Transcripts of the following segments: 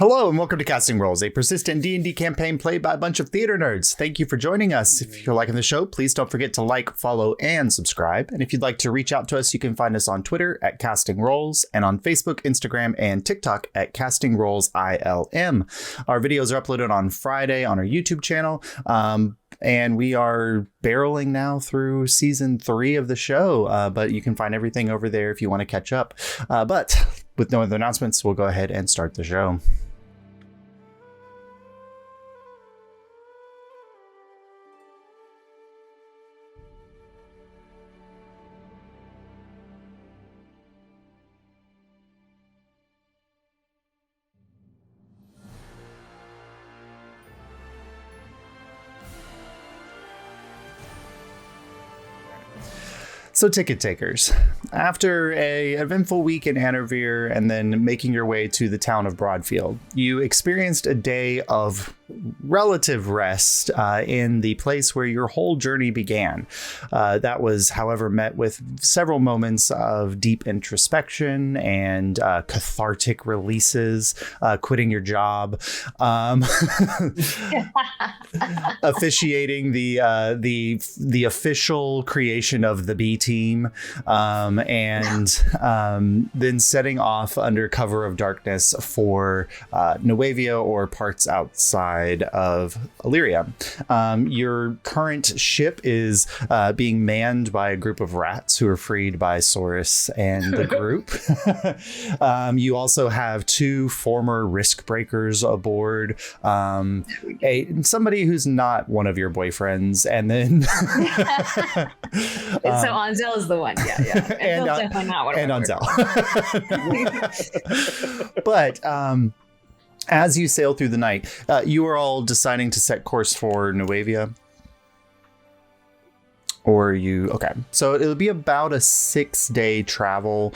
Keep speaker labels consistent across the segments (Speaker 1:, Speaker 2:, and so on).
Speaker 1: Hello and welcome to Casting Roles, a persistent D&D campaign played by a bunch of theater nerds. Thank you for joining us. If you're liking the show, please don't forget to like, follow, and subscribe. And if you'd like to reach out to us, you can find us on Twitter at Casting Roles and on Facebook, Instagram, and TikTok at Casting Roles ILM. Our videos are uploaded on Friday on our YouTube channel. And we are barreling now through season 3 of the show, but you can find everything over there if you want to catch up. But with no other announcements, we'll go ahead and start the show. So ticket takers, after an eventful week in Alyria and then making your way to the town of Broadfield, you experienced a day of relative rest in the place where your whole journey began. That was, however, met with several moments of deep introspection and cathartic releases, quitting your job, officiating the official creation of the B team, and then setting off under cover of darkness for Nuevea or parts outside of Alyria. Your current ship is being manned by a group of rats who are freed by Saurus and the group. You also have 2 former risk breakers aboard, somebody who's not one of your boyfriends, and then
Speaker 2: so Anzel is the one, yeah.
Speaker 1: And Anzel. But as you sail through the night, you are all deciding to set course for Nuevea. Okay. So it'll be about a 6-day travel,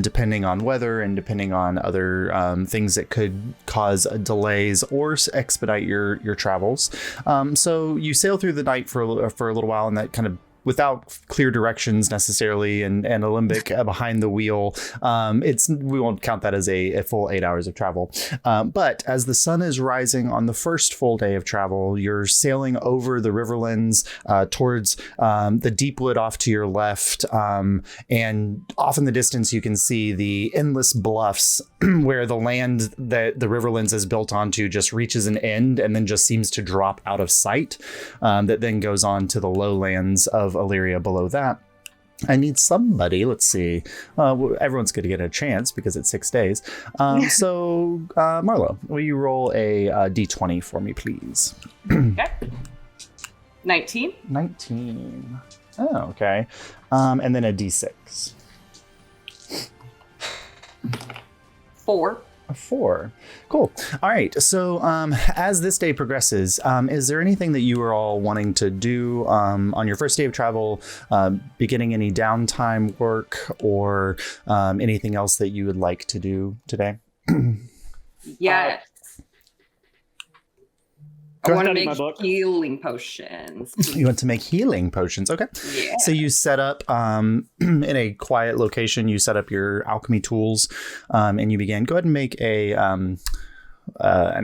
Speaker 1: depending on weather and depending on other things that could cause delays or expedite your travels. So you sail through the night for a little while, and that kind of without clear directions necessarily, and Alembic behind the wheel. We won't count that as a full 8 hours of travel. But as the sun is rising on the first full day of travel, you're sailing over the riverlands towards the deep wood off to your left. And off in the distance, you can see the endless bluffs where the land that the riverlands is built onto just reaches an end and then just seems to drop out of sight. That then goes on to the lowlands of Alyria below that. I need somebody. Let's see. Everyone's going to get a chance because it's 6 days. So, Marlo, will you roll a d20 for me, please?
Speaker 3: Okay. 19.
Speaker 1: 19. Oh, okay. And then a d6.
Speaker 3: 4.
Speaker 1: A 4. Cool. All right. So as this day progresses, is there anything that you are all wanting to do on your first day of travel, beginning any downtime work or anything else that you would like to do today?
Speaker 3: Yes. I want to make
Speaker 4: my book.
Speaker 3: healing potions.
Speaker 1: You want to make healing potions. Okay.
Speaker 3: Yeah.
Speaker 1: So you set up in a quiet location, you set up your alchemy tools and you begin. Go ahead and make an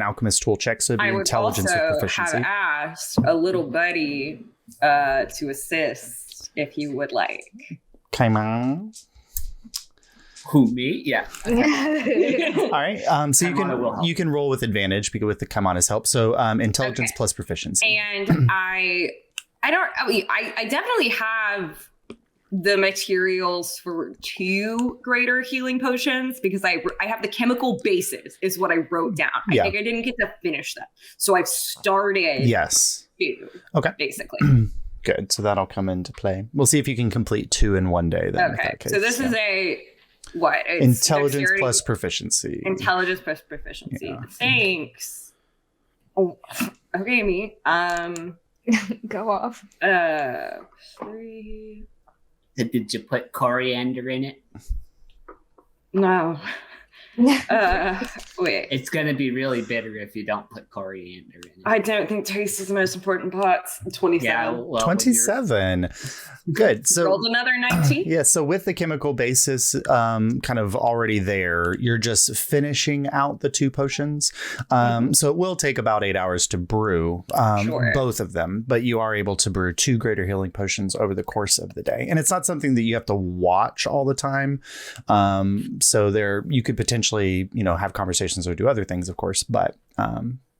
Speaker 1: alchemist tool check. So it'd be intelligence with proficiency.
Speaker 3: I would also have asked a little buddy to assist if you would like.
Speaker 1: Come on.
Speaker 4: Who, me? Yeah.
Speaker 1: All right. So you can roll with advantage because with the come on as help. So intelligence plus proficiency.
Speaker 3: And I definitely have the materials for 2 greater healing potions because I have the chemical bases is what I wrote down. I think I didn't get to finish them. So I've started.
Speaker 1: Yes.
Speaker 3: 2.
Speaker 1: Okay.
Speaker 3: Basically.
Speaker 1: Good. So that'll come into play. We'll see if you can complete 2 in one day then.
Speaker 3: Okay. So this is what? It's
Speaker 1: intelligence plus proficiency.
Speaker 3: Intelligence plus proficiency.
Speaker 1: Yeah.
Speaker 3: Thanks. Oh, okay, me.
Speaker 2: Go off.
Speaker 3: 3.
Speaker 4: Did you put coriander in it?
Speaker 3: No. Wait.
Speaker 4: It's going to be really bitter if you don't put coriander in it.
Speaker 3: I don't think taste is the most important part. 27.
Speaker 4: Yeah, well,
Speaker 1: 27. Good. So
Speaker 3: Rolled another 19.
Speaker 1: yeah, so with the chemical basis kind of already there, you're just finishing out the 2 potions. So it will take about 8 hours to brew
Speaker 3: Sure.
Speaker 1: both of them, but you are able to brew 2 greater healing potions over the course of the day. And it's not something that you have to watch all the time. So there you could potentially, have conversations or do other things, of course, but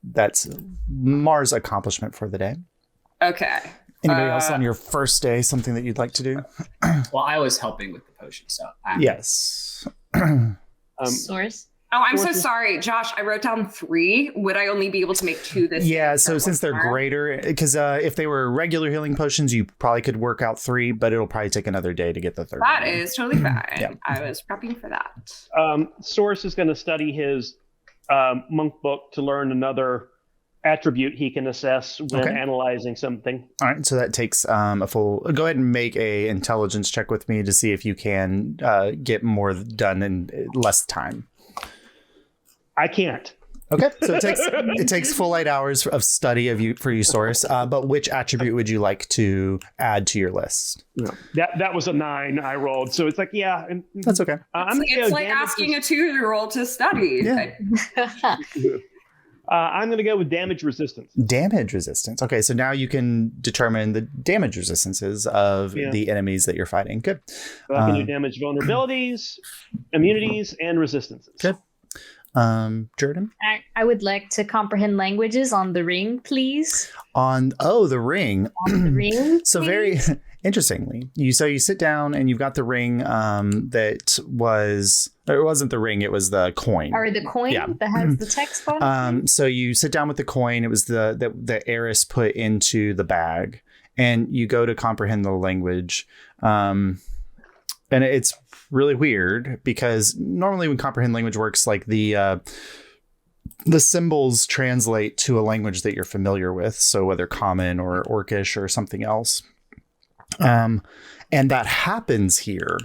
Speaker 1: that's Mars' accomplishment for the day.
Speaker 3: Okay.
Speaker 1: Anybody else on your first day, something that you'd like to do?
Speaker 4: Well, I was helping with the potion, so
Speaker 1: Yes.
Speaker 2: Source.
Speaker 3: Oh, I'm so sorry, Josh. I wrote down 3. Would I only be able to make 2 this day?
Speaker 1: Yeah, so since they're
Speaker 3: tomorrow?
Speaker 1: greater, because if they were regular healing potions, you probably could work out 3, but it'll probably take another day to get the third.
Speaker 3: That
Speaker 1: one.
Speaker 3: is totally fine.
Speaker 1: Yeah.
Speaker 3: I was prepping for that.
Speaker 5: Source is going to study his monk book to learn another attribute he can assess when analyzing something.
Speaker 1: All right, so that takes a full. Go ahead and make a intelligence check with me to see if you can get more done in less time.
Speaker 5: I can't.
Speaker 1: Okay, so it takes full 8 hours of study for you, Source. But which attribute would you like to add to your list?
Speaker 5: That was a 9 I rolled, so it's like
Speaker 1: That's okay.
Speaker 3: It's like asking a 2-year-old to study.
Speaker 1: Yeah.
Speaker 5: I'm going to go with damage resistance.
Speaker 1: Damage resistance. Okay, so now you can determine the damage resistances of the enemies that you're fighting. Good.
Speaker 5: So I can do damage vulnerabilities, immunities, and resistances.
Speaker 1: Good. Jordan?
Speaker 2: I would like to comprehend languages on the ring, please.
Speaker 1: The ring.
Speaker 2: On the ring.
Speaker 1: So
Speaker 2: please.
Speaker 1: very interestingly, you sit down and you've got the ring it wasn't the ring, it was the coin.
Speaker 2: Or the coin that has the text on it.
Speaker 1: So you sit down with the coin. It was the heiress put into the bag, and you go to comprehend the language. And it's really weird because normally when comprehend language works, like the symbols translate to a language that you're familiar with. So whether common or Orcish or something else. And that happens here.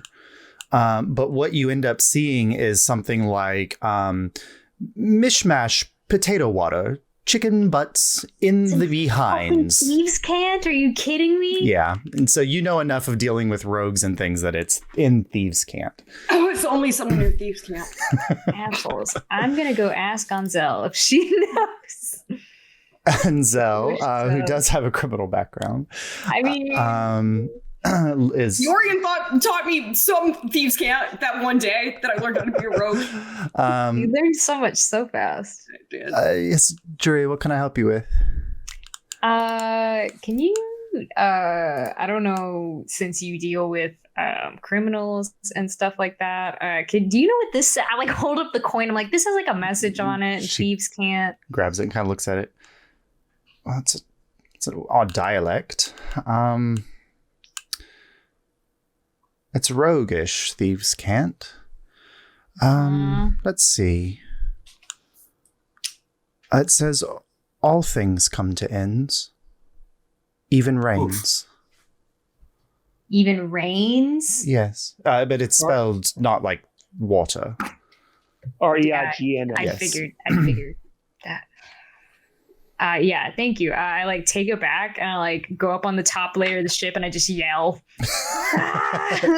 Speaker 1: But what you end up seeing is something like mishmash potato water, chicken butts in the behinds.
Speaker 2: Thieves can't? Are you kidding me?
Speaker 1: Yeah. And so enough of dealing with rogues and things that it's in thieves' can't.
Speaker 3: Oh, it's only someone in thieves can't.
Speaker 2: Assholes. I'm going to go ask Anzel if she knows.
Speaker 1: Anzel, who does have a criminal background.
Speaker 2: I mean...
Speaker 1: is
Speaker 3: Yorian taught me some thieves can't that one day that I learned how to be a rogue.
Speaker 2: you learned so much so fast.
Speaker 3: I did.
Speaker 1: Yes, Jury, what can I help you with?
Speaker 2: Can you I don't know, since you deal with criminals and stuff like that, do you know what this I like hold up the coin, I'm like, this has like a message on it, and thieves can't.
Speaker 1: Grabs it and kind of looks at it. Well, it's an odd dialect. It's roguish. Thieves can't. Let's see. It says, all things come to ends. Even rains.
Speaker 2: Even rains?
Speaker 1: Yes. But it's spelled not like water.
Speaker 5: R-E-I-G-N.
Speaker 2: I
Speaker 1: Yes.
Speaker 2: figured that. Yeah, thank you. I like take it back and I like go up on the top layer of the ship and I just yell.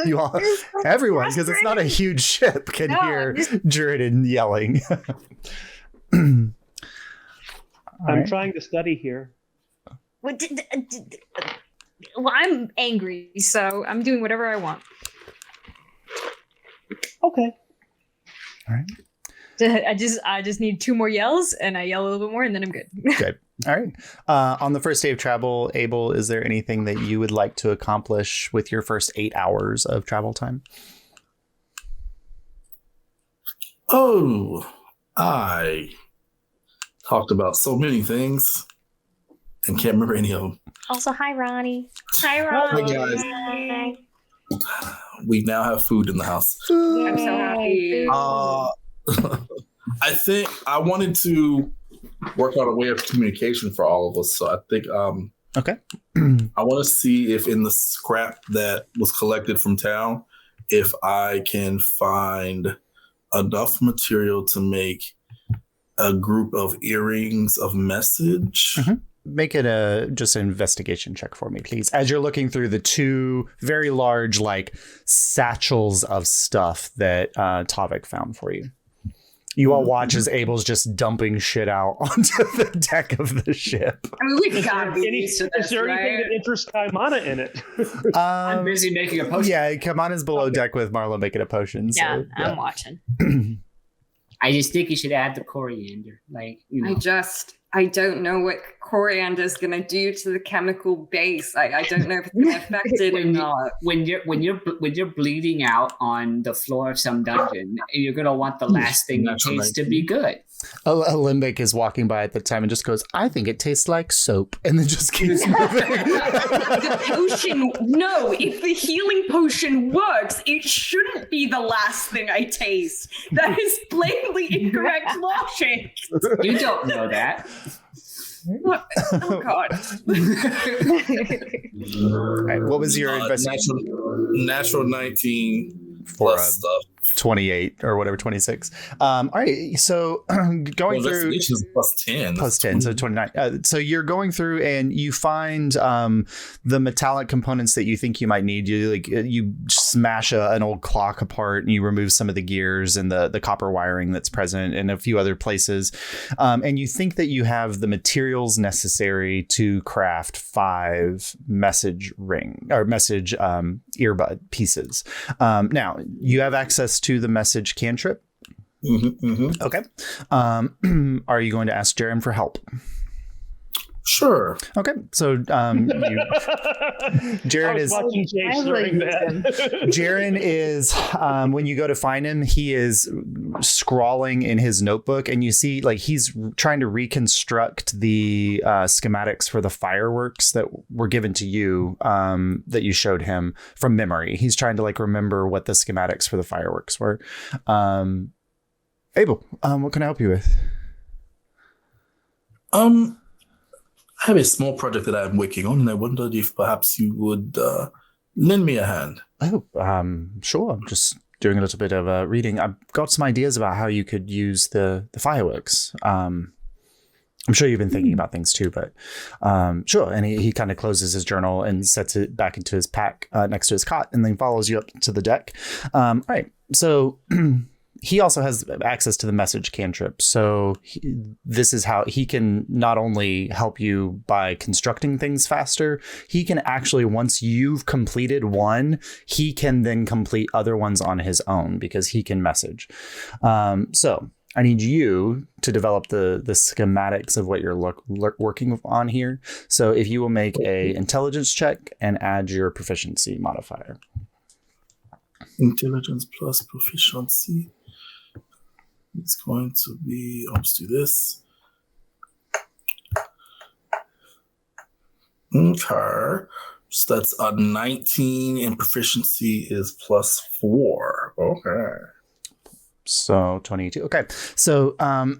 Speaker 1: You all, everyone, because it's not a huge ship, can hear Druidin yelling.
Speaker 5: I'm
Speaker 1: right.
Speaker 5: trying to study here.
Speaker 2: Well, I'm angry, so I'm doing whatever I want.
Speaker 5: Okay.
Speaker 1: All right.
Speaker 2: I just need 2 more yells, and I yell a little bit more, and then I'm good.
Speaker 1: Good. All right. On the first day of travel, Abel, is there anything that you would like to accomplish with your first 8 hours of travel time?
Speaker 6: Oh, I talked about so many things and can't remember any of them.
Speaker 2: Also, hi, Ronnie.
Speaker 3: Hi,
Speaker 6: Hey
Speaker 3: Ronnie.
Speaker 6: guys,
Speaker 2: Hi.
Speaker 6: we now have food in the house.
Speaker 3: I'm so happy.
Speaker 6: I think I wanted to work out a way of communication for all of us. So I think
Speaker 1: Okay.
Speaker 6: I want to see if in the scrap that was collected from town, if I can find enough material to make a group of earrings of message.
Speaker 1: Make it just an investigation check for me, please. As you're looking through the two very large, like, satchels of stuff that Tavik found for you. You all watch as Abel's just dumping shit out onto the deck of the ship.
Speaker 3: I mean, we gotta be used to this,
Speaker 5: Is there anything that interests Kaimana in it?
Speaker 4: I'm busy making a potion.
Speaker 1: Yeah, Kamana's below deck with Marla making a potion. So,
Speaker 2: Yeah, I'm watching.
Speaker 4: I just think you should add the coriander. Like, you know.
Speaker 3: I don't know what coriander is going to do to the chemical base. I don't know if it's going to affect it or not.
Speaker 4: When you're bleeding out on the floor of some dungeon, you're gonna want the last thing you taste to be good.
Speaker 1: Limbic is walking by at the time and just goes, I think it tastes like soap, and then just keeps moving.
Speaker 3: The potion, no, if the healing potion works, it shouldn't be the last thing I taste. That is blatantly incorrect logic.
Speaker 4: You don't know that.
Speaker 3: Oh God.
Speaker 1: All right, what was your investigation?
Speaker 6: Natural 19
Speaker 1: For
Speaker 6: plus stuff.
Speaker 1: 28 or whatever, 26. All right, so going through
Speaker 6: Investigation is plus 10.
Speaker 1: plus 10, so 29. So you're going through and you find the metallic components that you think you might need. You smash an old clock apart and you remove some of the gears and the copper wiring that's present in a few other places, and you think that you have the materials necessary to craft 5 message earbud pieces. Now you have access to the message cantrip. Okay. Are you going to ask Jaren for help?
Speaker 6: Sure.
Speaker 1: Okay. So Jaren is
Speaker 5: watching Jace during that.
Speaker 1: Jaren is when you go to find him, he is scrawling in his notebook, and you see like he's trying to reconstruct the schematics for the fireworks that were given to you that you showed him from memory. He's trying to like remember what the schematics for the fireworks were. Abel, what can I help you with?
Speaker 6: I have a small project that I'm working on, and I wondered if perhaps you would lend me a hand.
Speaker 1: Oh, sure. I'm just doing a little bit of reading. I've got some ideas about how you could use the fireworks. I'm sure you've been thinking about things too, but sure. And he kind of closes his journal and sets it back into his pack next to his cot, and then follows you up to the deck. All right. So he also has access to the message cantrip. So this is how he can not only help you by constructing things faster, he can actually, once you've completed one, he can then complete other ones on his own because he can message. So I need you to develop the schematics of what you're working on here. So if you will make a intelligence check and add your proficiency modifier.
Speaker 6: Intelligence plus proficiency. It's going to be, let's do this. Okay. So that's a 19 and proficiency is plus 4. Okay.
Speaker 1: So 22. Okay. So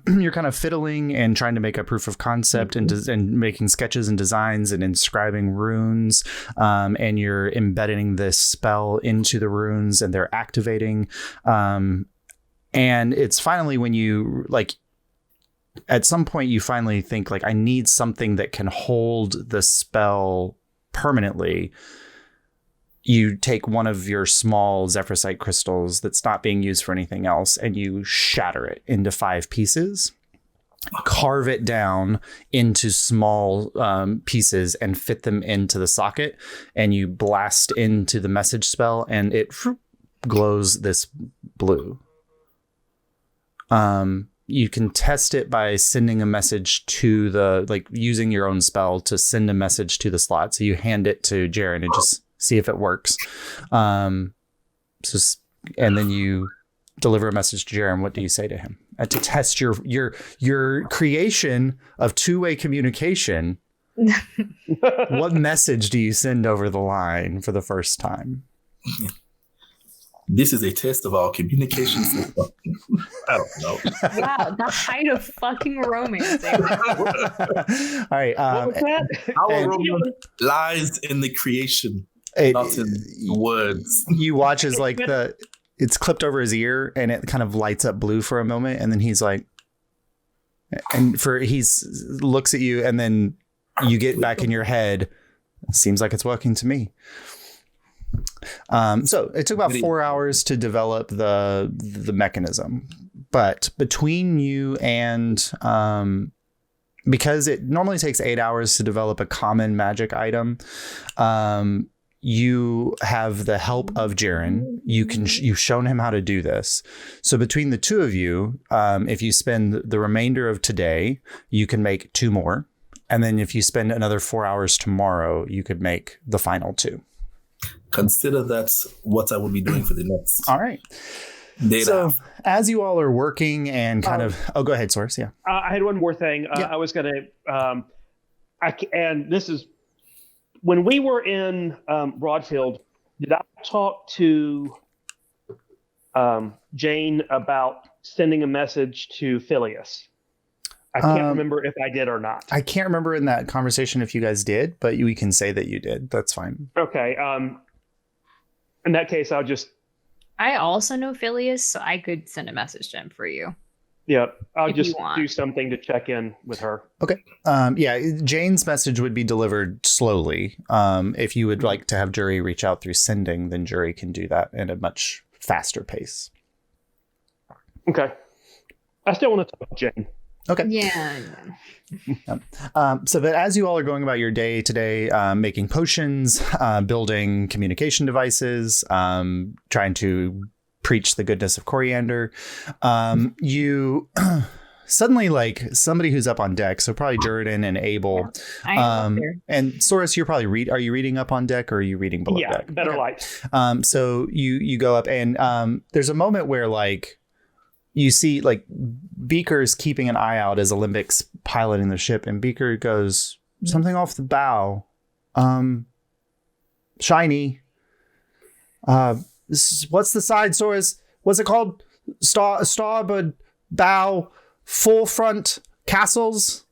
Speaker 1: you're kind of fiddling and trying to make a proof of concept and making sketches and designs and inscribing runes. And you're embedding this spell into the runes and they're activating. And it's finally when you like, at some point you finally think like, I need something that can hold the spell permanently. You take one of your small Zephrysite crystals that's not being used for anything else and you shatter it into 5 pieces, carve it down into small pieces and fit them into the socket, and you blast into the message spell and it glows this blue. You can test it by sending a message to using your own spell to send a message to the slot. So you hand it to Jaren and just see if it works. And then you deliver a message to Jaren. What do you say to him? To test your creation of two-way communication. What message do you send over the line for the first time?
Speaker 6: This is a test of our communication system. I don't know.
Speaker 2: Wow, the height of fucking romance.
Speaker 1: All right.
Speaker 5: What was that?
Speaker 6: Our romance lies in the creation, not in the words.
Speaker 1: You watch as it's clipped over his ear, and it kind of lights up blue for a moment, and then he's like, looks at you, and then you get back in your head. Seems like it's working to me. So it took about 4 hours to develop the mechanism, but between you and because it normally takes 8 hours to develop a common magic item, you have the help of Jiren. You've shown him how to do this. So between the two of you, if you spend the remainder of today, you can make 2 more. And then if you spend another 4 hours tomorrow, you could make the final 2.
Speaker 6: Consider that's what I would be doing for the next.
Speaker 1: All right.
Speaker 6: Data.
Speaker 1: So as you all are working and kind of, go ahead, Source. Yeah.
Speaker 5: I had one more thing.
Speaker 1: Yeah.
Speaker 5: I was going to, and this is when we were in Broadfield. Did I talk to Jane about sending a message to Phileas? I can't remember if I did or not.
Speaker 1: I can't remember in that conversation if you guys did, but we can say that you did. That's fine.
Speaker 5: Okay. In that case,
Speaker 2: I also know Phileas, so I could send a message to him for you.
Speaker 5: Yeah, I'll
Speaker 2: If
Speaker 5: just
Speaker 2: you want.
Speaker 5: do something to check in with her.
Speaker 1: Okay. Jane's message would be delivered slowly. If you would like to have Jury reach out through sending, then Jury can do that at a much faster pace.
Speaker 5: Okay. I still want to talk to Jane.
Speaker 1: Okay.
Speaker 2: Yeah.
Speaker 1: But as you all are going about your day today, making potions, building communication devices, trying to preach the goodness of coriander, you suddenly, like, somebody who's up on deck, so probably Jordan and Abel,
Speaker 2: I am up there.
Speaker 1: and Soros, you're probably are you reading up on deck or are you reading below deck?
Speaker 5: Yeah, better
Speaker 1: Okay.
Speaker 5: light.
Speaker 1: So you go up, and there's a moment where, like, you see, like, Beaker's keeping an eye out as Olympic's piloting the ship, and Beaker goes, something off the bow. Shiny. What's the side, Soros? What's it called? Starboard, bow, forefront, castles?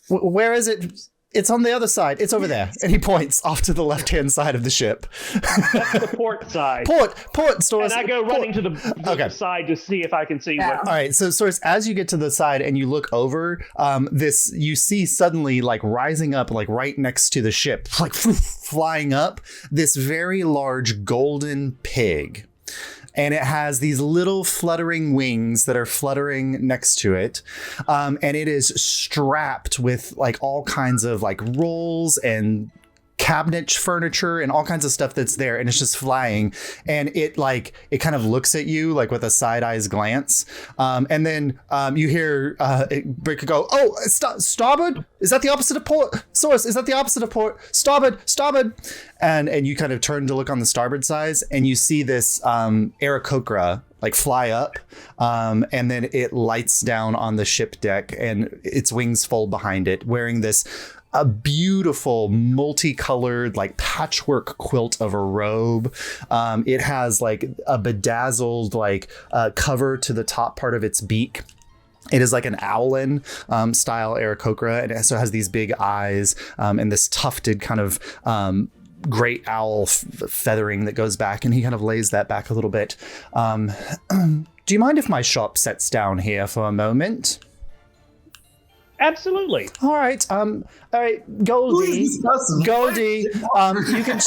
Speaker 1: Where is it? It's on the other side. It's over there. And he points off to the left-hand side of the ship.
Speaker 5: That's the port side.
Speaker 1: Port, Soros.
Speaker 5: And I go running to the side to see if I can see what.
Speaker 1: All right, so Source, as you get to the side and you look over, you see suddenly, like, rising up, like, right next to the ship, like, flying up, this very large golden pig. And it has these little fluttering wings that are fluttering next to it. And it is strapped with, like, all kinds of, like, rolls and cabinet furniture and all kinds of stuff that's there, and it's just flying, and it kind of looks at you, like, with a side eyes glance, and then you hear Brick go, "Oh, starboard, is that the opposite of port? Source, is that the opposite of port? Starboard," and you kind of turn to look on the starboard side, and you see this Aarakocra, like, fly up, and then it lights down on the ship deck, and its wings fold behind it, wearing a beautiful multicolored, like, patchwork quilt of a robe. It has, like, a bedazzled, like, cover to the top part of its beak. It is like an owlin style Aarakocra, and it also has these big eyes and this tufted kind of great owl feathering that goes back, and he kind of lays that back a little bit. Do you mind if my shop sets down here for a moment?
Speaker 5: Absolutely.
Speaker 1: All right, Goldie, you can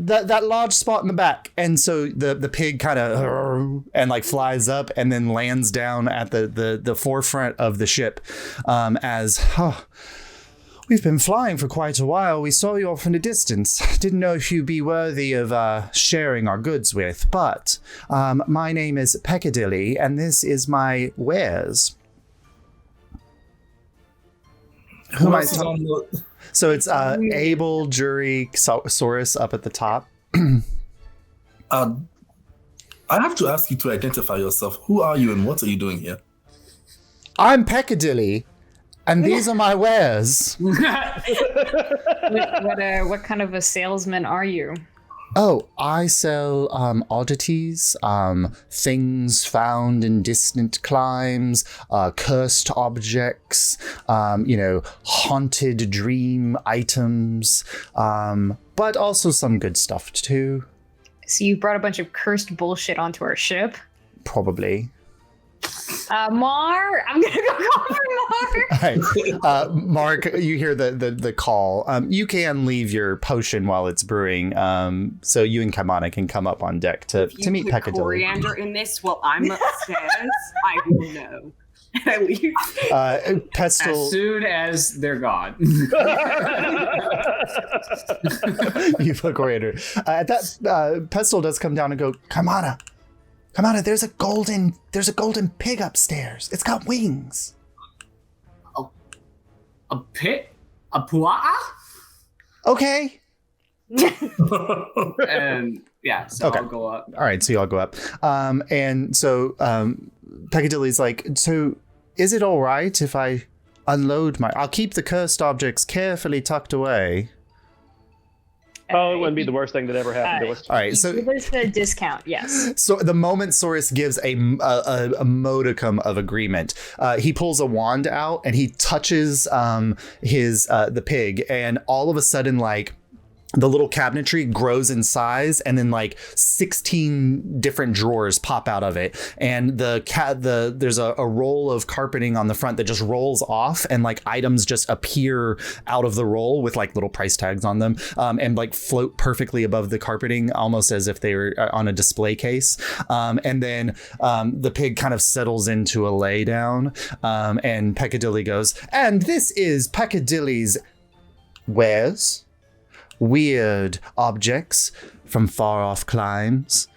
Speaker 1: that large spot in the back, and so the pig kind of and, like, flies up and then lands down at the forefront of the ship, we've been flying for quite a while. We saw you off in the distance. Didn't know if you'd be worthy of sharing our goods with, but my name is Peccadilly, and this is my wares. Who am I talking? So it's Abel, Jury, Saurus up at the top.
Speaker 6: I have to ask you to identify yourself. Who are you and what are you doing here?
Speaker 1: I'm Peccadilly, and these are my wares.
Speaker 2: What kind of a salesman are you?
Speaker 1: Oh, I sell oddities, things found in distant climes, cursed objects, haunted dream items, but also some good stuff too.
Speaker 2: So you brought a bunch of cursed bullshit onto our ship.
Speaker 1: Probably.
Speaker 2: Mar, I'm gonna go call for Mar.
Speaker 1: All right. Mark, you hear the call. You can leave your potion while it's brewing. So you and Kaimana can come up on deck to meet Peccadilly.
Speaker 3: Coriander in this while I'm upstairs, I will know. And I leave.
Speaker 1: Pestle.
Speaker 4: As soon as they're gone.
Speaker 1: You put Coriander. At that, Pestle does come down and go, Kaimana, there's a golden pig upstairs. It's got wings.
Speaker 4: A pit? A pua'a?
Speaker 1: Okay.
Speaker 4: And yeah, so
Speaker 1: Okay.
Speaker 4: I'll go up.
Speaker 1: All right, so you all go up. And so Peccadilly's like, so is it all right if I unload I'll keep the cursed objects carefully tucked away.
Speaker 5: Oh, it wouldn't be the worst thing that ever happened to us.
Speaker 1: All right, so
Speaker 2: Give us a discount, yes.
Speaker 1: So the moment Saurus gives a modicum of agreement, he pulls a wand out and he touches the pig, and all of a sudden, like, the little cabinetry grows in size, and then like 16 different drawers pop out of it, and there's a roll of carpeting on the front that just rolls off, and like items just appear out of the roll with like little price tags on them, and like float perfectly above the carpeting, almost as if they were on a display case. And then the pig kind of settles into a lay down, and Peccadilly goes, and this is Peccadilly's wares. Weird objects from far off climes.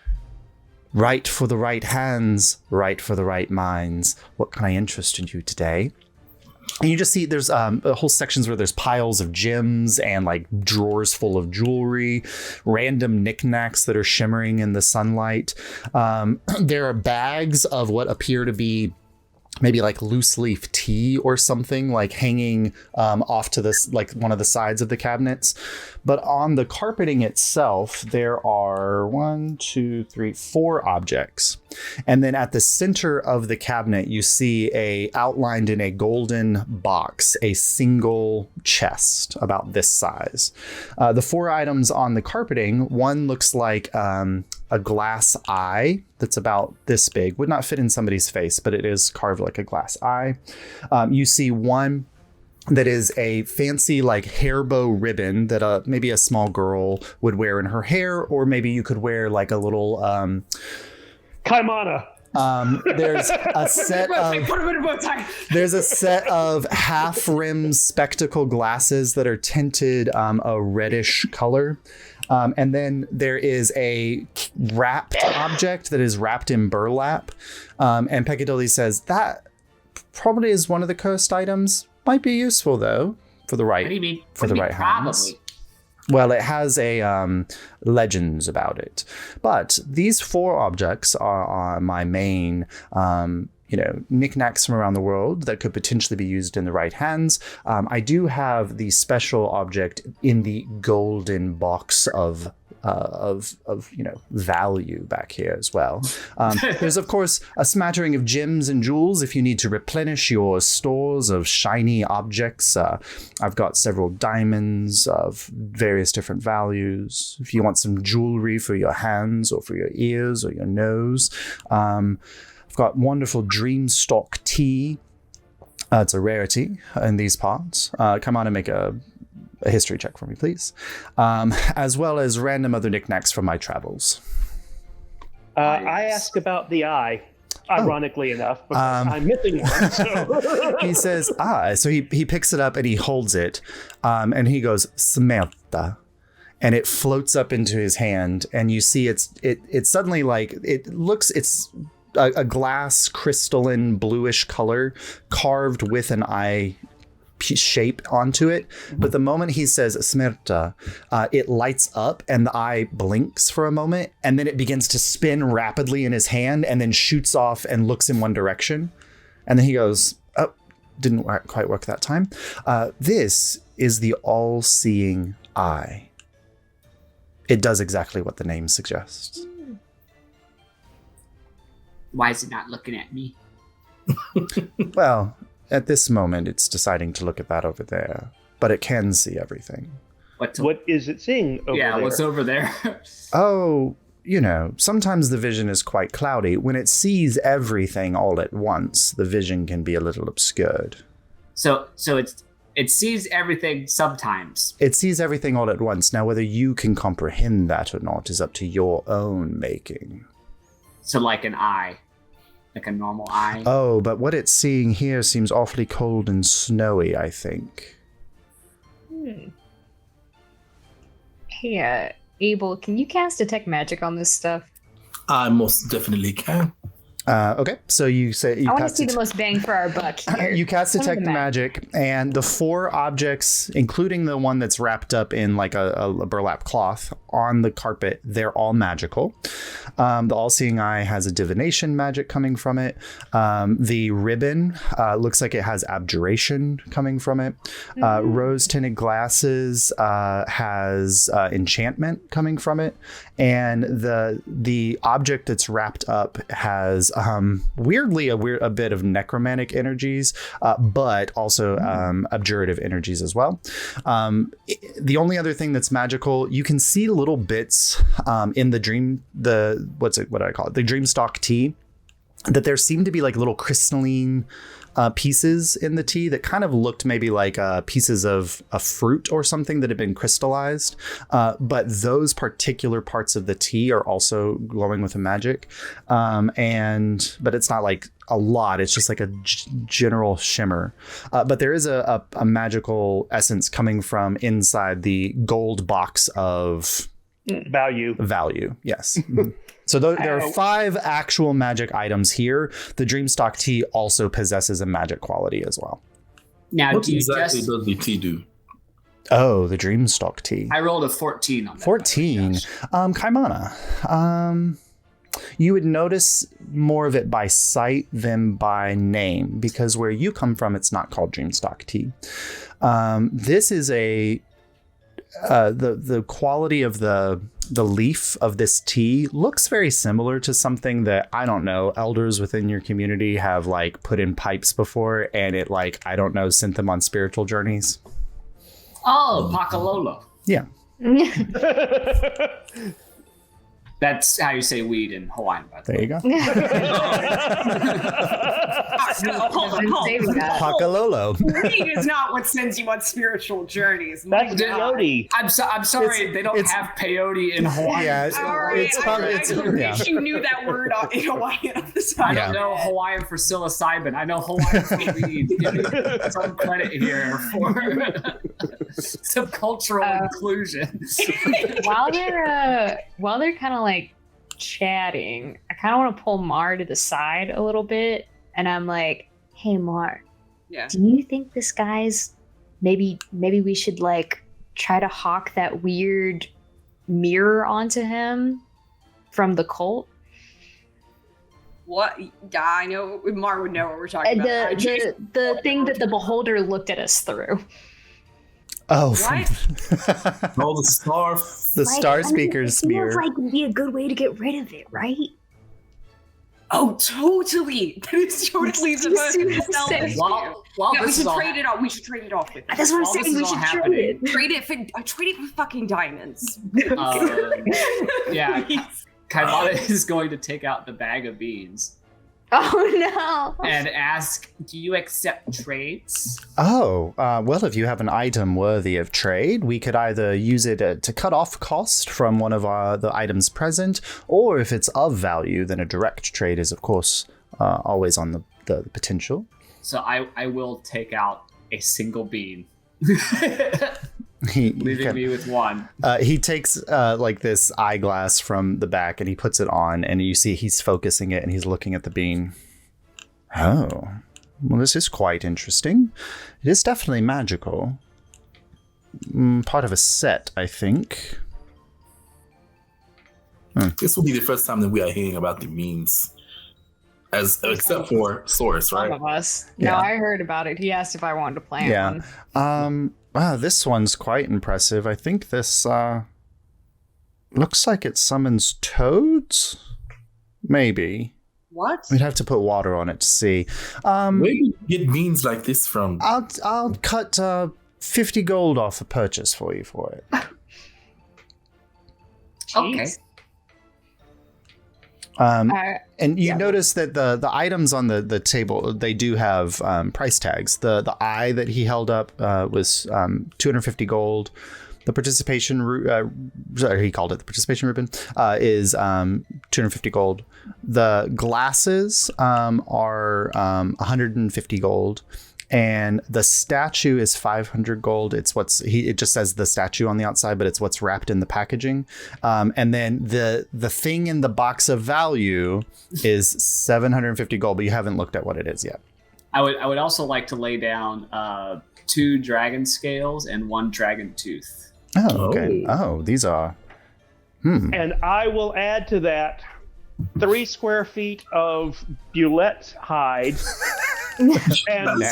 Speaker 1: Right for the right hands, right for the right minds. What can I interest in you today? And you just see there's whole sections where there's piles of gems and like drawers full of jewelry, random knickknacks that are shimmering in the sunlight. There are bags of what appear to be maybe like loose leaf tea or something, like hanging off to this, like one of the sides of the cabinets. But on the carpeting itself, there are 4 objects. And then at the center of the cabinet, you see outlined in a golden box, a single chest about this size. The 4 items on the carpeting, one looks like a glass eye that's about this big. Would not fit in somebody's face, but it is carved like a glass eye. You see one that is a fancy like hair bow ribbon that maybe a small girl would wear in her hair, or maybe you could wear like a little
Speaker 5: Kaimana.
Speaker 1: There's a set of
Speaker 4: Put him in a bow tie.
Speaker 1: there's a set of half-rimmed spectacle glasses that are tinted a reddish color. And then there is a wrapped object that is wrapped in burlap. And Peccadilly says, that probably is one of the cursed items. Might be useful, though, for the right,
Speaker 4: What do you mean?
Speaker 1: for the right hands.
Speaker 4: Probably.
Speaker 1: Well, it has a legends about it. But these 4 objects are my main knickknacks from around the world that could potentially be used in the right hands. I do have the special object in the golden box of value back here as well. There's of course a smattering of gems and jewels if you need to replenish your stores of shiny objects. I've got several diamonds of various different values. If you want some jewelry for your hands or for your ears or your nose, I've got wonderful Dreamstalk tea. It's a rarity in these parts. Come on and make a history check for me, please. As well as random other knickknacks from my travels.
Speaker 5: I ask about the eye, ironically enough, because I'm missing one. So.
Speaker 1: He says, so he picks it up and he holds it, and he goes, Smelta. And it floats up into his hand, and you see it's suddenly like, it's a glass crystalline bluish color carved with an eye shape onto it. But the moment he says Smerta, it lights up and the eye blinks for a moment, and then it begins to spin rapidly in his hand and then shoots off and looks in one direction. And then he goes, oh, didn't quite work that time. This is the all-seeing eye. It does exactly what the name suggests.
Speaker 4: Why is it not looking at me?
Speaker 1: Well, at this moment, it's deciding to look at that over there, but it can see everything.
Speaker 5: What is it seeing over there?
Speaker 4: What's over there?
Speaker 1: Oh, sometimes the vision is quite cloudy. When it sees everything all at once, the vision can be a little obscured.
Speaker 4: So it sees everything sometimes.
Speaker 1: It sees everything all at once. Now, whether you can comprehend that or not is up to your own making.
Speaker 4: So like an eye. Like a normal eye.
Speaker 1: Oh, but what it's seeing here seems awfully cold and snowy, I think.
Speaker 2: Hey, Abel, can you cast Detect Magic on this stuff?
Speaker 6: I most definitely can.
Speaker 1: Okay, so you say you
Speaker 2: I want to
Speaker 1: cast
Speaker 2: see the most bang for our buck here.
Speaker 1: You cast
Speaker 2: Some of
Speaker 1: Detect
Speaker 2: the
Speaker 1: Magic, and the 4 objects, including the one that's wrapped up in like a burlap cloth on the carpet, they're all magical. The All-Seeing Eye has a divination magic coming from it. The ribbon looks like it has abjuration coming from it. Rose-tinted glasses has enchantment coming from it. And the object that's wrapped up has weirdly a bit of necromantic energies, but also abjurative energies as well. The only other thing that's magical, you can see little bits in the dream, what do I call it? The Dreamstalk tea, that there seem to be like little crystalline pieces in the tea that kind of looked maybe like pieces of a fruit or something that had been crystallized. But those particular parts of the tea are also glowing with a magic. But it's not like a lot. It's just like a general shimmer. But there is a magical essence coming from inside the gold box of
Speaker 5: Value.
Speaker 1: Yes. So there are 5 actual magic items here. The Dreamstalk tea also possesses a magic quality as well.
Speaker 4: Now,
Speaker 6: What
Speaker 4: do you
Speaker 6: exactly
Speaker 4: just...
Speaker 6: does the tea do?
Speaker 1: Oh, the Dreamstalk tea.
Speaker 4: I rolled a 14 on that.
Speaker 1: 14. Kaimana. You would notice more of it by sight than by name, because where you come from, it's not called Dreamstalk tea. This is the quality of the leaf of this tea looks very similar to something that, I don't know, elders within your community have like put in pipes before, and it sent them on spiritual journeys.
Speaker 4: Oh, Pakalolo.
Speaker 1: Yeah.
Speaker 4: That's how you say weed in Hawaiian, by the way.
Speaker 1: There you go.
Speaker 3: Hold on.
Speaker 2: Saving that.
Speaker 1: Pakalolo.
Speaker 3: Weed is not what sends you on spiritual journeys. My
Speaker 5: That's
Speaker 3: God.
Speaker 5: peyote.
Speaker 4: I'm sorry, they don't have peyote in Hawaii.
Speaker 1: Yeah,
Speaker 3: Sorry, I wish you knew that word in Hawaiian at the time.
Speaker 4: I don't know Hawaiian for psilocybin. I know Hawaiian for weed. Give me some credit here for some cultural inclusion.
Speaker 2: while they're kind of like chatting, I kind of want to pull Mar to the side a little bit, and I'm like, "Hey, Mar,
Speaker 3: Yeah.
Speaker 2: do you think this guy's maybe we should like try to hawk that weird mirror onto him from the cult?"
Speaker 3: What? Yeah, I know. Mar would know what we're talking about.
Speaker 2: The thing that the beholder looked at us through.
Speaker 1: Oh,
Speaker 3: What?
Speaker 6: All the star.
Speaker 1: the Star Speaker's
Speaker 2: It feels
Speaker 1: smear.
Speaker 2: like would be a good way to get rid of it, right?
Speaker 3: Oh, totally. That is totally the
Speaker 2: You see what I'm
Speaker 3: most
Speaker 2: saying?
Speaker 4: While
Speaker 3: Yeah, we
Speaker 4: this
Speaker 3: should
Speaker 4: is all
Speaker 3: trade it off. We should trade it off with.
Speaker 2: That's what I'm
Speaker 4: While this
Speaker 2: saying.
Speaker 4: is
Speaker 2: We
Speaker 4: all
Speaker 2: should
Speaker 4: happening,
Speaker 2: trade it.
Speaker 3: Trade it for fucking diamonds.
Speaker 4: yeah,
Speaker 3: Please.
Speaker 4: Kaimana is going to take out the bag of beans
Speaker 2: Oh no!
Speaker 4: and ask, "Do you accept trades?"
Speaker 1: Oh, well, if you have an item worthy of trade, we could either use it to cut off cost from one of the items present, or if it's of value, then a direct trade is, of course, always on the potential.
Speaker 4: So I will take out a single bean, leaving me with one.
Speaker 1: He takes like this eyeglass from the back and he puts it on, and you see he's focusing it and he's looking at the bean. Oh, well, this is quite interesting. It is definitely magical. Part of a set, I think.
Speaker 6: This will be the first time that we are hearing about the means, except for Source,
Speaker 2: Some
Speaker 6: right?
Speaker 2: of us.
Speaker 1: Yeah.
Speaker 2: No, I heard about it. He asked if I wanted to plant
Speaker 1: Yeah.
Speaker 2: one.
Speaker 1: Wow, this one's quite impressive. I think this looks like it summons toads. Maybe.
Speaker 3: What?
Speaker 1: We'd have to put water on it to see.
Speaker 6: Where do you get beans like this from?
Speaker 1: I'll cut 50 gold off a purchase for you for it.
Speaker 4: Okay.
Speaker 2: Jeez.
Speaker 1: And you notice that the items on the table, they do have price tags. The eye that he held up was 250 gold. The participation, he called it the participation ribbon, is 250 gold. The glasses are 150 gold. And the statue is 500 gold. It's it just says the statue on the outside, but it's what's wrapped in the packaging. And then the thing in the box of value is 750 gold, but you haven't looked at what it is yet.
Speaker 4: I would also like to lay down 2 dragon scales and 1 dragon tooth.
Speaker 1: Oh, okay. Oh, these are.
Speaker 5: And I will add to that 3 square feet of bulette hide. and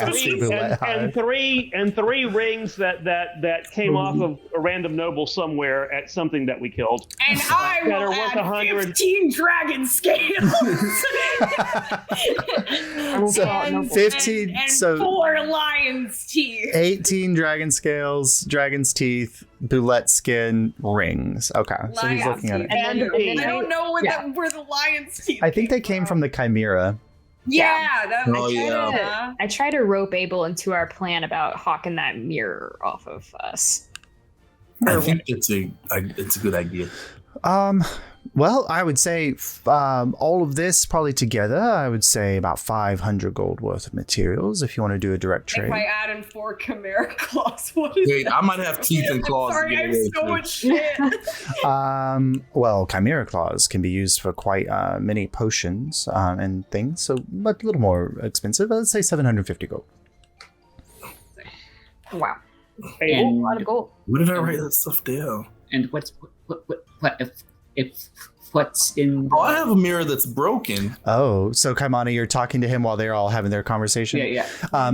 Speaker 5: three rings that came off of a random noble somewhere at something that we killed.
Speaker 3: And I will add 15 dragon scales.
Speaker 1: So 15,
Speaker 3: and
Speaker 1: so
Speaker 3: 4 lion's teeth.
Speaker 1: 18 dragon scales, dragon's teeth, bulette skin, rings. Okay, so he's looking at it.
Speaker 3: And I don't know where the lion's teeth.
Speaker 1: I think they came from the chimera.
Speaker 2: I try to rope Abel into our plan about hawking that mirror off of us.
Speaker 6: I think it's a good idea.
Speaker 1: Well, I would say all of this probably together, I would say about 500 gold worth of materials if you want to do a direct trade.
Speaker 3: If I add in 4 chimera claws, what is
Speaker 6: Wait, I might have teeth and claws.
Speaker 3: Sorry, I have so much shit.
Speaker 1: Well, chimera claws can be used for quite many potions and things, so but a little more expensive. Let's say 750 gold.
Speaker 2: Wow.
Speaker 5: And
Speaker 2: a lot of gold.
Speaker 6: Where did I write that stuff down?
Speaker 4: And what if what's in?
Speaker 6: Oh, I have a mirror that's broken.
Speaker 1: Oh, so Kaimana, you're talking to him while they're all having their conversation?
Speaker 4: Yeah.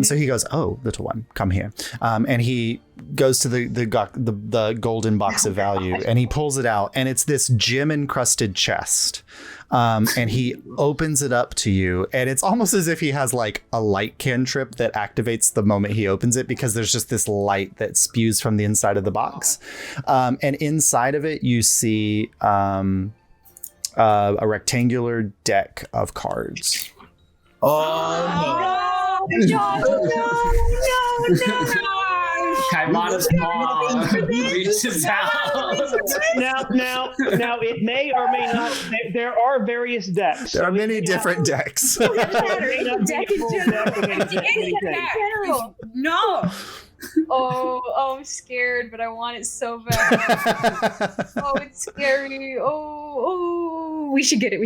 Speaker 1: So he goes, "Oh, little one, come here," and he goes to the golden box of value, and he pulls it out, and it's this gem encrusted chest. And he opens it up to you, and it's almost as if he has like a light cantrip that activates the moment he opens it, because there's just this light that spews from the inside of the box. And inside of it, you see a rectangular deck of cards.
Speaker 3: No.
Speaker 4: Kaimana's paw reaches out.
Speaker 5: Now, it may or may not. There are various decks.
Speaker 1: There are many different decks.
Speaker 3: No.
Speaker 2: Oh, I'm scared, but I want it so bad. Oh, it's scary. Oh, we should get it.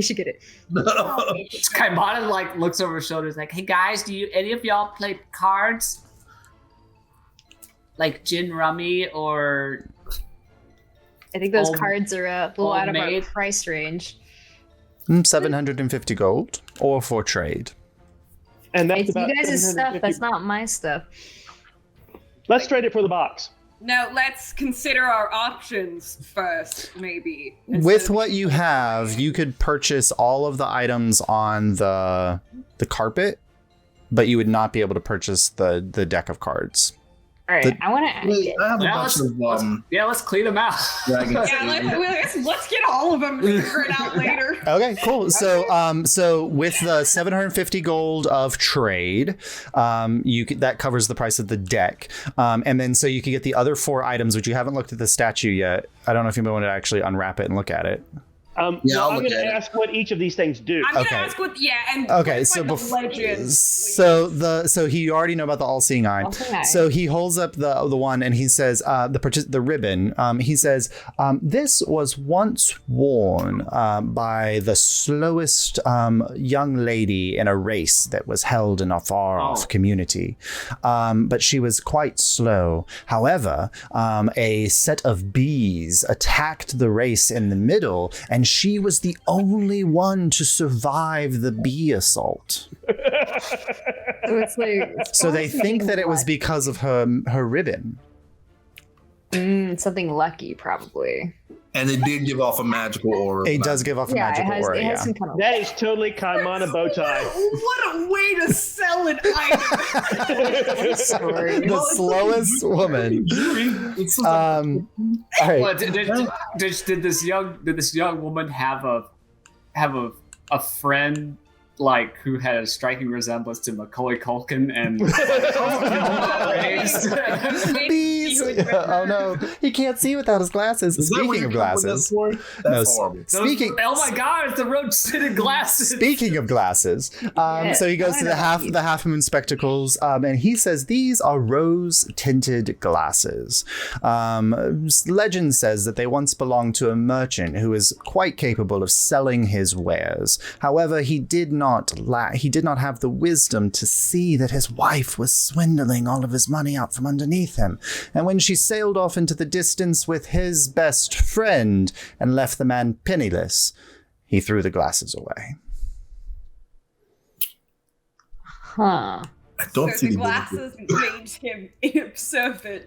Speaker 4: Kaimana like looks over her shoulders, like, "Hey guys, do any of y'all play cards? Like gin rummy or?"
Speaker 2: I think those cards are a little out of our price range.
Speaker 1: 750 gold, or for trade.
Speaker 5: And that's
Speaker 2: it's
Speaker 5: about
Speaker 2: you guys' stuff. That's not my stuff.
Speaker 5: Let's trade it for the box.
Speaker 3: No, let's consider our options first, maybe.
Speaker 1: With what you have, you could purchase all of the items on the carpet, but you would not be able to purchase the deck of cards.
Speaker 2: All right, I want to.
Speaker 6: I have a bunch of
Speaker 4: let's clean them out.
Speaker 3: Let's get all of them and figure it out later.
Speaker 1: Okay, cool. So with the 750 gold of trade, that covers the price of the deck, and then so you can get the other 4 items, which you haven't looked at the statue yet. I don't know if you want to actually unwrap it and look at it.
Speaker 5: I'm going to ask what each of these things do.
Speaker 3: I'm going to ask what, and
Speaker 1: okay, so
Speaker 3: legends.
Speaker 1: so he already know about the all-seeing eye. So he holds up the one and he says the ribbon. He says this was once worn by the slowest young lady in a race that was held in a far-off community, but she was quite slow. However, a set of bees attacked the race in the middle, and she was the only one to survive the bee assault. So they think that it was because of her ribbon.
Speaker 2: Something lucky, probably.
Speaker 6: And it did give off a magical aura.
Speaker 1: It does give off a magical aura.
Speaker 2: It has some kind of
Speaker 5: that is totally Kaimana bow tie.
Speaker 3: What a way to sell an item.
Speaker 1: The slowest woman. All right.
Speaker 4: Well, did this young woman have a a friend like who had a striking resemblance to Macaulay Culkin and
Speaker 1: Bees. Oh no, he can't see without his glasses.
Speaker 6: Is that where
Speaker 1: Speaking
Speaker 6: you
Speaker 1: of
Speaker 6: come with
Speaker 1: glasses,
Speaker 6: that for? That's horrible.
Speaker 1: speaking.
Speaker 4: Oh my God! It's the rose-tinted glasses.
Speaker 1: Speaking of glasses,
Speaker 2: Yes,
Speaker 1: so he goes
Speaker 2: I
Speaker 1: to
Speaker 2: know
Speaker 1: the
Speaker 2: about these.
Speaker 1: half moon spectacles, and he says these are rose tinted glasses. Legend says that they once belonged to a merchant who is quite capable of selling his wares. However, he did not have the wisdom to see that his wife was swindling all of his money out from underneath him. And when she sailed off into the distance with his best friend and left the man penniless, he threw the glasses away.
Speaker 2: Huh.
Speaker 6: I don't
Speaker 3: So
Speaker 6: see
Speaker 3: the
Speaker 6: the
Speaker 3: glasses made him insubservient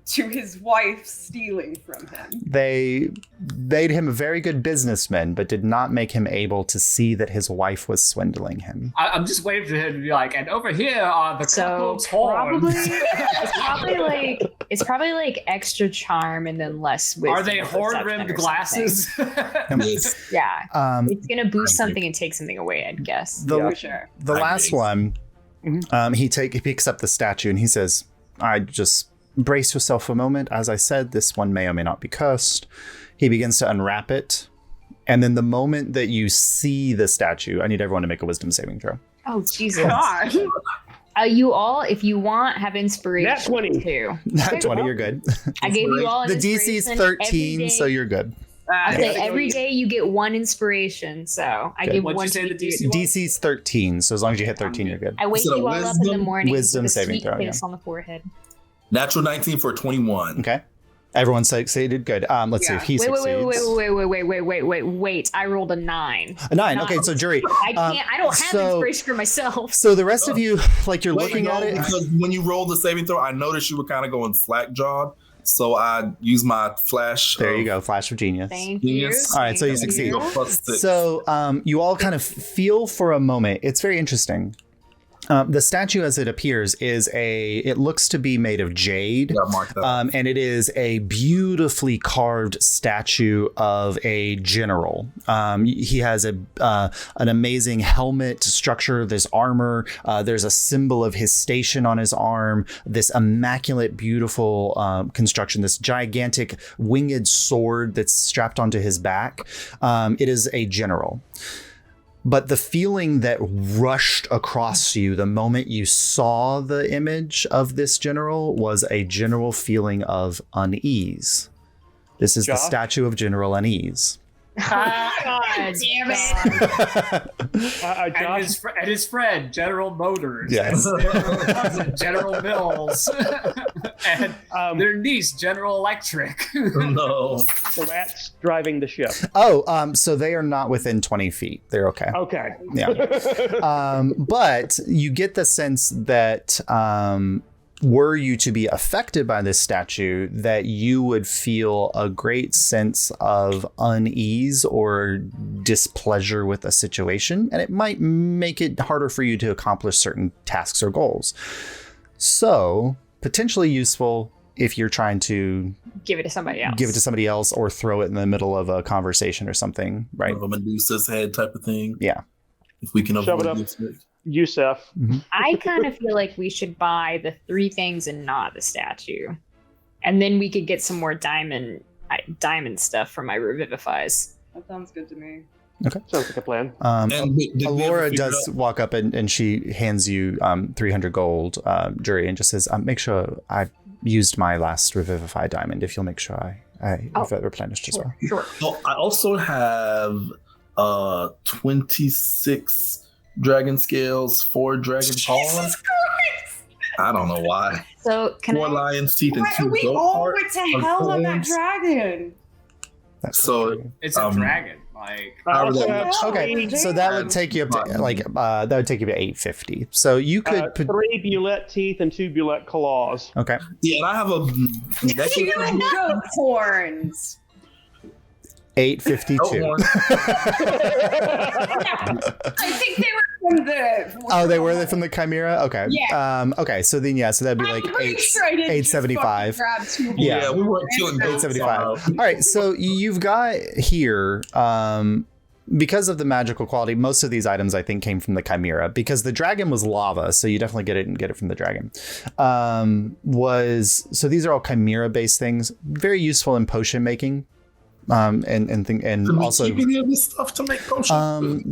Speaker 3: to his wife stealing from him.
Speaker 1: They made him a very good businessman, but did not make him able to see that his wife was swindling him.
Speaker 4: I'm just waiting for him to be like, and over here are the
Speaker 2: So
Speaker 4: cuckold's horns.
Speaker 2: it's probably like extra charm and then less wisdom.
Speaker 4: Are they
Speaker 2: or
Speaker 4: horn-rimmed
Speaker 2: perception or
Speaker 4: glasses?
Speaker 2: something. Yeah. It's gonna boost
Speaker 6: I
Speaker 2: something and take something away, I'd guess.
Speaker 3: For sure.
Speaker 1: The
Speaker 6: I
Speaker 1: last
Speaker 6: think.
Speaker 1: one, he picks up the statue and he says, I just brace yourself for a moment. As I said, this one may or may not be cursed. He begins to unwrap it. And then the moment that you see the statue, I need everyone to make a wisdom saving throw.
Speaker 2: Oh Jesus.
Speaker 3: God.
Speaker 2: You all, if you want, have inspiration
Speaker 5: Nat 20.
Speaker 2: too.
Speaker 1: Not 20, you're good.
Speaker 2: I gave you all an
Speaker 1: The DC is
Speaker 2: inspiration
Speaker 1: 13,
Speaker 2: every day.
Speaker 1: so you're good.
Speaker 2: I say
Speaker 5: Yeah.
Speaker 2: every day you get one inspiration, so I
Speaker 1: Good.
Speaker 2: give
Speaker 4: What'd
Speaker 2: one
Speaker 4: you say
Speaker 2: to
Speaker 4: the
Speaker 2: you.
Speaker 4: DC was?
Speaker 1: DC's 13, so as long as you hit 13, you're good.
Speaker 2: I wake
Speaker 6: So
Speaker 2: you all up in the morning
Speaker 1: wisdom
Speaker 2: with a
Speaker 1: saving
Speaker 2: sweet
Speaker 1: throw,
Speaker 2: face on the forehead.
Speaker 6: Natural 19 for 21.
Speaker 1: Okay. Everyone succeeded. Good. Let's see if he
Speaker 2: Wait,
Speaker 1: succeeds.
Speaker 2: wait. I rolled a 9.
Speaker 1: A 9. Okay, so jury.
Speaker 2: I can't. I don't have
Speaker 1: so-
Speaker 2: inspiration for myself.
Speaker 1: So the rest of you, like you're
Speaker 6: Wait,
Speaker 1: looking
Speaker 6: no,
Speaker 1: at it.
Speaker 6: because when you rolled the saving throw, I noticed you were kind of going slack jawed. So I used my flash.
Speaker 1: There you go. Flash of genius.
Speaker 2: Thank you.
Speaker 6: Genius.
Speaker 1: All right, so you
Speaker 2: Thank
Speaker 1: succeed.
Speaker 6: +6.
Speaker 1: So you all kind of feel for a moment. It's very interesting. The statue, as it appears, it looks to be made of jade.
Speaker 6: Yeah, mark that.
Speaker 1: And it is a beautifully carved statue of a general. He has an amazing helmet structure, this armor. There's a symbol of his station on his arm, this immaculate, beautiful construction, this gigantic winged sword that's strapped onto his back. It is a general. But the feeling that rushed across you the moment you saw the image of this general was a general feeling of unease. This is the
Speaker 5: Josh?
Speaker 1: statue of General Unease.
Speaker 2: God damn it.
Speaker 5: Josh,
Speaker 4: And his friend, General Motors.
Speaker 1: Yes.
Speaker 4: And their cousin, General Mills. And their niece, General Electric.
Speaker 6: No.
Speaker 5: the rat's driving the ship.
Speaker 1: Oh, so they are not within 20 feet. They're okay.
Speaker 5: Okay.
Speaker 1: Yeah. But you get the sense that were you to be affected by this statue, that you would feel a great sense of unease or displeasure with a situation, and it might make it harder for you to accomplish certain tasks or goals. So, potentially useful if you're trying to
Speaker 2: Give it to somebody else.
Speaker 1: give it to somebody else or throw it in the middle of a conversation or something, right?
Speaker 6: Of a Medusa's head type of thing.
Speaker 1: Yeah.
Speaker 6: If we can
Speaker 5: Shove it
Speaker 6: avoid
Speaker 5: up.
Speaker 6: this.
Speaker 5: Yusef.
Speaker 2: I kind of feel like we should buy the 3 things and not the statue. And then we could get some more diamond stuff for my revivifies.
Speaker 3: That sounds good to me.
Speaker 5: Sounds like a plan.
Speaker 6: And did we ever
Speaker 1: Alora
Speaker 6: figure
Speaker 1: does
Speaker 6: out-
Speaker 1: walk up and she hands you 300 gold, Jury, and just says, make sure I've used my last revivify diamond, if you'll make sure I
Speaker 2: Oh.
Speaker 1: replenished as well.
Speaker 2: Sure.
Speaker 6: Oh, I also have 26 dragon scales, 4 dragon paws. I don't know why.
Speaker 2: So can
Speaker 6: 4
Speaker 2: I?
Speaker 6: lion's teeth and
Speaker 3: Why
Speaker 6: 2
Speaker 3: are we
Speaker 6: goat
Speaker 3: all
Speaker 6: heart.
Speaker 3: went to
Speaker 6: of
Speaker 3: hell on that
Speaker 6: thorns.
Speaker 3: dragon?
Speaker 1: That's
Speaker 6: So
Speaker 4: It's a dragon. Like,
Speaker 5: I also
Speaker 6: However,
Speaker 5: have
Speaker 1: okay, so that would take you up to that would take you to 850. So you could
Speaker 5: 3 bulette teeth and 2 bulette claws.
Speaker 1: okay.
Speaker 6: yeah, and I have a necklace
Speaker 3: You
Speaker 6: of
Speaker 3: goat horns.
Speaker 1: 852.
Speaker 6: goat horns.
Speaker 3: I think they were from the.
Speaker 1: Oh, they were from the Chimera? Okay.
Speaker 3: Yeah.
Speaker 1: Okay, so then so that'd be like
Speaker 3: I'm pretty
Speaker 1: 8
Speaker 3: sure I didn't just
Speaker 1: 875.
Speaker 3: fucking grab 2
Speaker 1: Yeah.
Speaker 6: Yeah, we weren't killing goats.
Speaker 1: 875. All right, so you've got here because of the magical quality, most of these items I think came from the Chimera, because the dragon was lava, so you definitely get it from the dragon. So these are all Chimera based things, very useful in potion making. And also
Speaker 6: keep any of this stuff to make potions.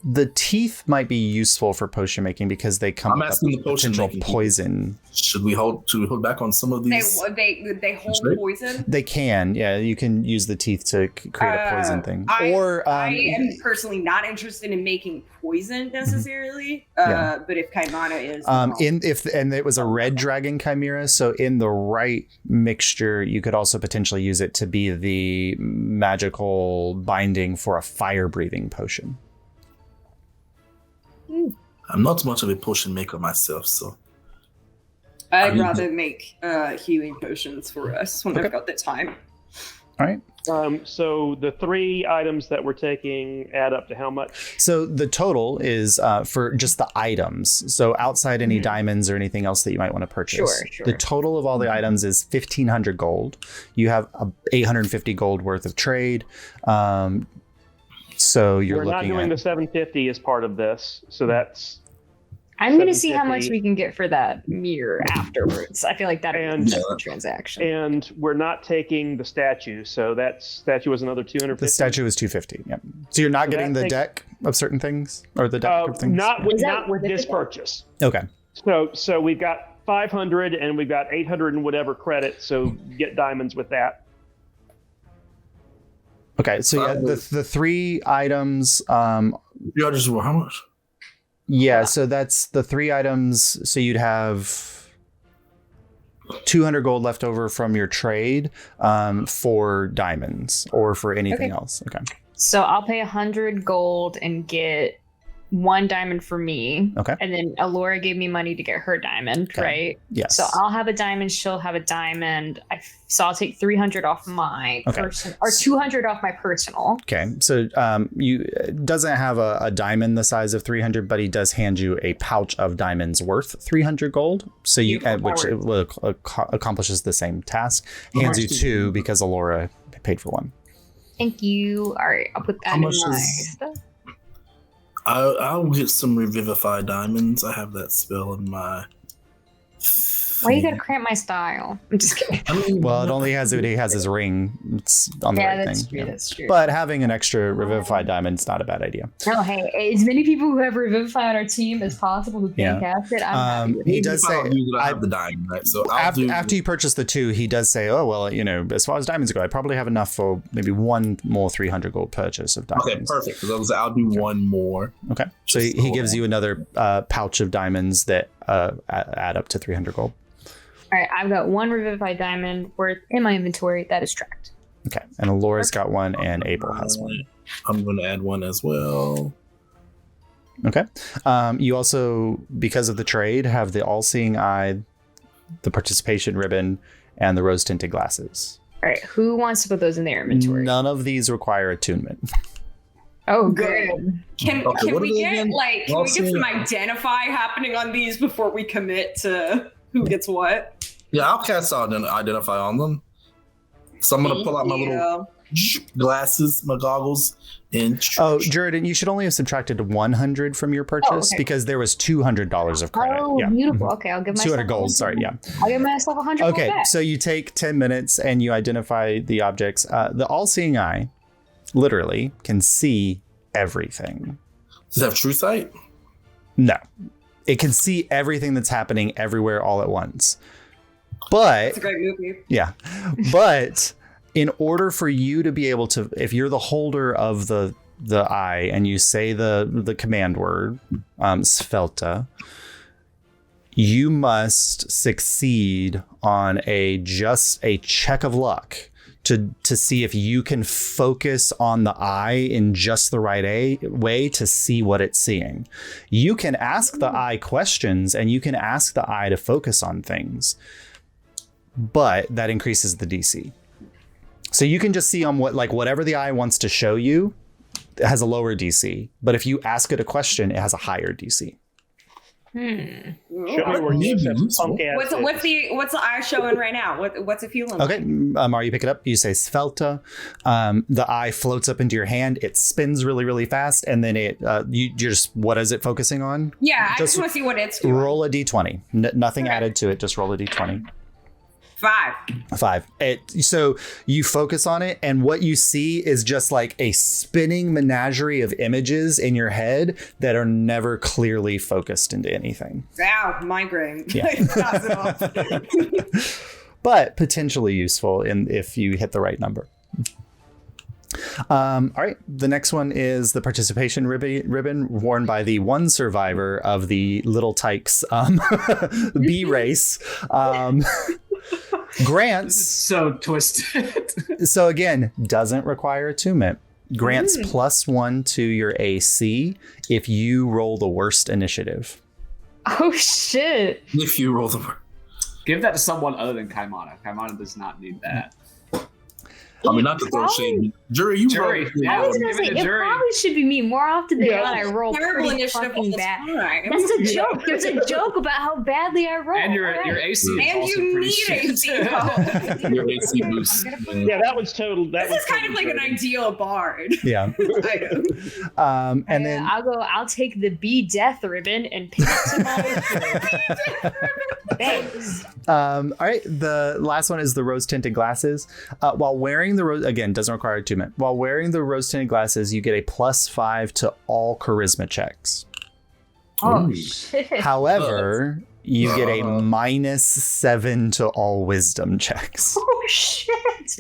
Speaker 1: The teeth might be useful for potion making because they come with potential poison.
Speaker 6: Should we hold back on some of these?
Speaker 3: They hold poison.
Speaker 1: They can, yeah. You can use the teeth to create a poison thing.
Speaker 3: I am personally not interested in making poison necessarily. But if Chimera is,
Speaker 1: and it was a red dragon chimera, so in the right mixture, you could also potentially use it to be the magical binding for a fire breathing potion.
Speaker 6: I'm not much of a potion maker myself, so
Speaker 3: I'd rather make healing potions for us when I've got the time.
Speaker 1: All right.
Speaker 5: So the 3 items that we're taking add up to how much?
Speaker 1: So the total is for just the items. So outside any diamonds or anything else that you might want to purchase.
Speaker 2: Sure.
Speaker 1: The total of all the items is 1,500 gold. You have 850 gold worth of trade. So
Speaker 5: we're not doing the 750 as part of this. So that's.
Speaker 2: I'm going to see how much we can get for that mirror afterwards. I feel like that is a transaction.
Speaker 5: And we're not taking the statue. So that statue was another 250.
Speaker 1: The statue was 250. Yeah. So you're not getting the deck of certain things or the deck of things?
Speaker 5: Not with this purchase.
Speaker 1: Okay.
Speaker 5: So we've got 500 and we've got 800 and whatever credit. So get diamonds with that.
Speaker 1: Okay. So yeah, the 3 items.
Speaker 6: You just how much?
Speaker 1: Yeah, so that's the 3 items. So you'd have 200 gold left over from your trade for diamonds or for anything else. Okay.
Speaker 2: So I'll pay 100 gold and get 1 diamond for me.
Speaker 1: Okay.
Speaker 2: And then Alyria gave me money to get her diamond, right?
Speaker 1: Yes.
Speaker 2: So I'll have a diamond, she'll have a diamond. So I'll take 300 off my personal, or 200 off my personal.
Speaker 1: Okay. So you doesn't have a diamond the size of 300, but he does hand you a pouch of diamonds worth 300 gold. So which accomplishes the same task. Hands you 2 because Alyria paid for 1.
Speaker 2: Thank you. All right, I'll put that in my stuff.
Speaker 6: I'll get some Revivify diamonds. I have that spell in my.
Speaker 2: Why you gotta cramp my style? I'm just kidding.
Speaker 1: Well, it only has he has his ring. It's on the right thing.
Speaker 2: True, that's true.
Speaker 1: But having an extra Revivify diamond is not a bad idea.
Speaker 2: No, hey, as many people who have Revivify on our team as possible who can't cast it, I'm happy with it.
Speaker 1: He does say
Speaker 6: I have the diamond, right? So
Speaker 1: after you purchase the 2, he does say, oh well, as far as diamonds go, I probably have enough for maybe 1 more 300 gold purchase of diamonds.
Speaker 6: Okay, perfect. Because I'll do 1 more.
Speaker 1: Okay, so he gives you another pouch of diamonds that add up to 300 gold.
Speaker 2: All right, I've got 1 Revivify diamond worth in my inventory that is tracked.
Speaker 1: Okay, and Aloria's got 1, and Abel has 1.
Speaker 6: I'm going to add 1 as well.
Speaker 1: Okay. You also, because of the trade, have the All-Seeing Eye, the Participation Ribbon, and the Rose-Tinted Glasses.
Speaker 2: All right, who wants to put those in their inventory?
Speaker 1: None of these require attunement.
Speaker 2: Oh, good.
Speaker 3: Can we get some identify happening on these before we commit to who gets what?
Speaker 6: Yeah, I'll cast out and identify on them. So I'm gonna pull out my little glasses, my goggles, and
Speaker 1: Jordan, you should only have subtracted 100 from your purchase because there was $200 of credit.
Speaker 2: Oh, beautiful. Okay, I'll give myself
Speaker 1: 200 gold. Sorry, yeah.
Speaker 2: I'll give myself 100.
Speaker 1: Okay, so you take 10 minutes and you identify the objects. The All-Seeing Eye literally can see everything.
Speaker 6: Does it have true sight?
Speaker 1: No. It can see everything that's happening everywhere all at once. But
Speaker 3: it's a great movie. Yeah.
Speaker 1: But in order for you to be able to, if you're the holder of the eye and you say the command word, Svelta, you must succeed on just a check of luck to see if you can focus on the eye in just the right way to see what it's seeing. You can ask the eye questions and you can ask the eye to focus on things, but that increases the DC. So you can just see on whatever the eye wants to show you, it has a lower DC. But if you ask it a question, it has a higher DC.
Speaker 5: Show me where
Speaker 6: Maybe
Speaker 5: Joseph's
Speaker 6: useful.
Speaker 5: punk ass
Speaker 3: What's the eye showing right now? What's it feeling?
Speaker 1: Okay, Mario, you pick it up. You say Svelta. The eye floats up into your hand. It spins really, really fast, and then you're just, what is it focusing on?
Speaker 3: Yeah, I just want to see what it's doing.
Speaker 1: Roll a d20. Nothing added to it. Just roll a d20.
Speaker 3: 5.
Speaker 1: So you focus on it, and what you see is just like a spinning menagerie of images in your head that are never clearly focused into anything.
Speaker 3: Ow, migraine.
Speaker 1: Yeah.
Speaker 3: Pass it off.
Speaker 1: But potentially useful if you hit the right number. All right, the next one is the participation ribbon worn by the one survivor of the Little Tykes bee race. Grants.
Speaker 4: So twisted.
Speaker 1: So again, doesn't require attunement. Grants +1 to your AC if you roll the worst initiative.
Speaker 2: Oh shit!
Speaker 6: If you roll the
Speaker 4: Give that to someone other than Kaimana. Kaimana does not need that.
Speaker 6: I mean, not to throw shade. Jury,
Speaker 4: Jury, yeah.
Speaker 2: I was gonna say, it probably should be me. More often than not, I roll
Speaker 3: Terrible
Speaker 2: pretty
Speaker 3: initiative all
Speaker 2: fucking
Speaker 3: the
Speaker 2: bad.
Speaker 3: time.
Speaker 2: That's a joke. There's a joke about how badly I roll.
Speaker 4: And your AC is
Speaker 3: And
Speaker 4: also
Speaker 3: you
Speaker 4: pretty
Speaker 3: need
Speaker 4: shit.
Speaker 3: AC.
Speaker 6: your AC boost.
Speaker 5: Yeah, that one's total.
Speaker 3: This is kind of like an ideal bard.
Speaker 1: Yeah. And then
Speaker 2: I'll take the bee death ribbon and pin it to my thanks.
Speaker 1: all right, the last one is the rose tinted glasses. While wearing the rose, again, doesn't require attunement. While wearing the rose tinted glasses, you get a +5 to all charisma checks.
Speaker 2: Oh
Speaker 6: Ooh.
Speaker 2: shit!
Speaker 1: However, you get a -7 to all wisdom checks.
Speaker 2: Oh shit!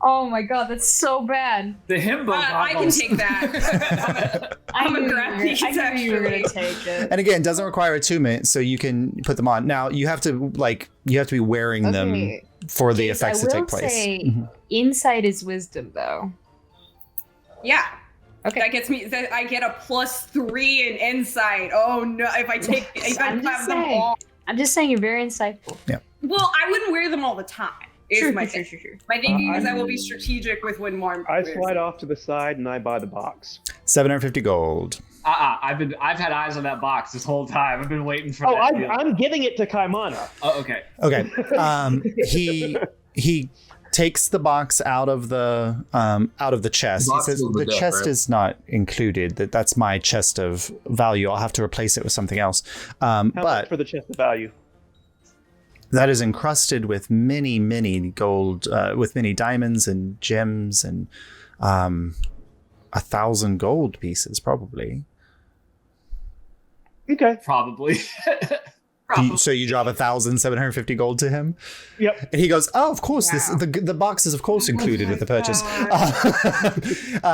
Speaker 2: Oh my god, that's so bad.
Speaker 4: The himbo
Speaker 3: I can
Speaker 4: goggles.
Speaker 3: take that. I'm a grab these,
Speaker 2: I knew you were gonna
Speaker 3: actually.
Speaker 2: take it.
Speaker 1: And again, doesn't require attunement, so you can put them on. Now you have to be wearing them
Speaker 2: Okay.
Speaker 1: for the
Speaker 2: James,
Speaker 1: effects to
Speaker 2: I will
Speaker 1: take place.
Speaker 2: say insight is wisdom, though.
Speaker 3: Yeah.
Speaker 2: Okay.
Speaker 3: That gets me. I get a +3 in insight. Oh no! If I
Speaker 2: I'm
Speaker 3: have
Speaker 2: just
Speaker 3: them
Speaker 2: saying.
Speaker 3: all.
Speaker 2: I'm just saying you're very insightful.
Speaker 3: Well, I wouldn't wear them all the time. Is
Speaker 2: Sure,
Speaker 3: my
Speaker 2: sure,
Speaker 3: thing.
Speaker 2: sure.
Speaker 3: My thinking is I will be strategic with when more.
Speaker 5: I slide off to the side and I buy the box.
Speaker 1: 750 gold.
Speaker 4: I've had eyes on that box this whole time. I've been waiting for
Speaker 5: Oh,
Speaker 4: that. deal.
Speaker 5: I'm giving it to Kaimana.
Speaker 4: Oh, okay.
Speaker 1: Okay. He takes the box out of the chest. He
Speaker 6: Box
Speaker 1: says
Speaker 6: of the
Speaker 1: the
Speaker 6: deck,
Speaker 1: chest
Speaker 6: right?
Speaker 1: is not included. That's my chest of value. I'll have to replace it with something else.
Speaker 5: How much
Speaker 1: But
Speaker 5: for the chest of value?
Speaker 1: that is encrusted with many, many gold, with many diamonds and gems and 1,000 gold pieces, probably.
Speaker 5: Okay.
Speaker 4: Probably.
Speaker 1: So you drop 1,750 gold to him,
Speaker 5: Yep.
Speaker 1: and he goes, "Oh, of course,
Speaker 2: Wow.
Speaker 1: the box is of course included with the purchase."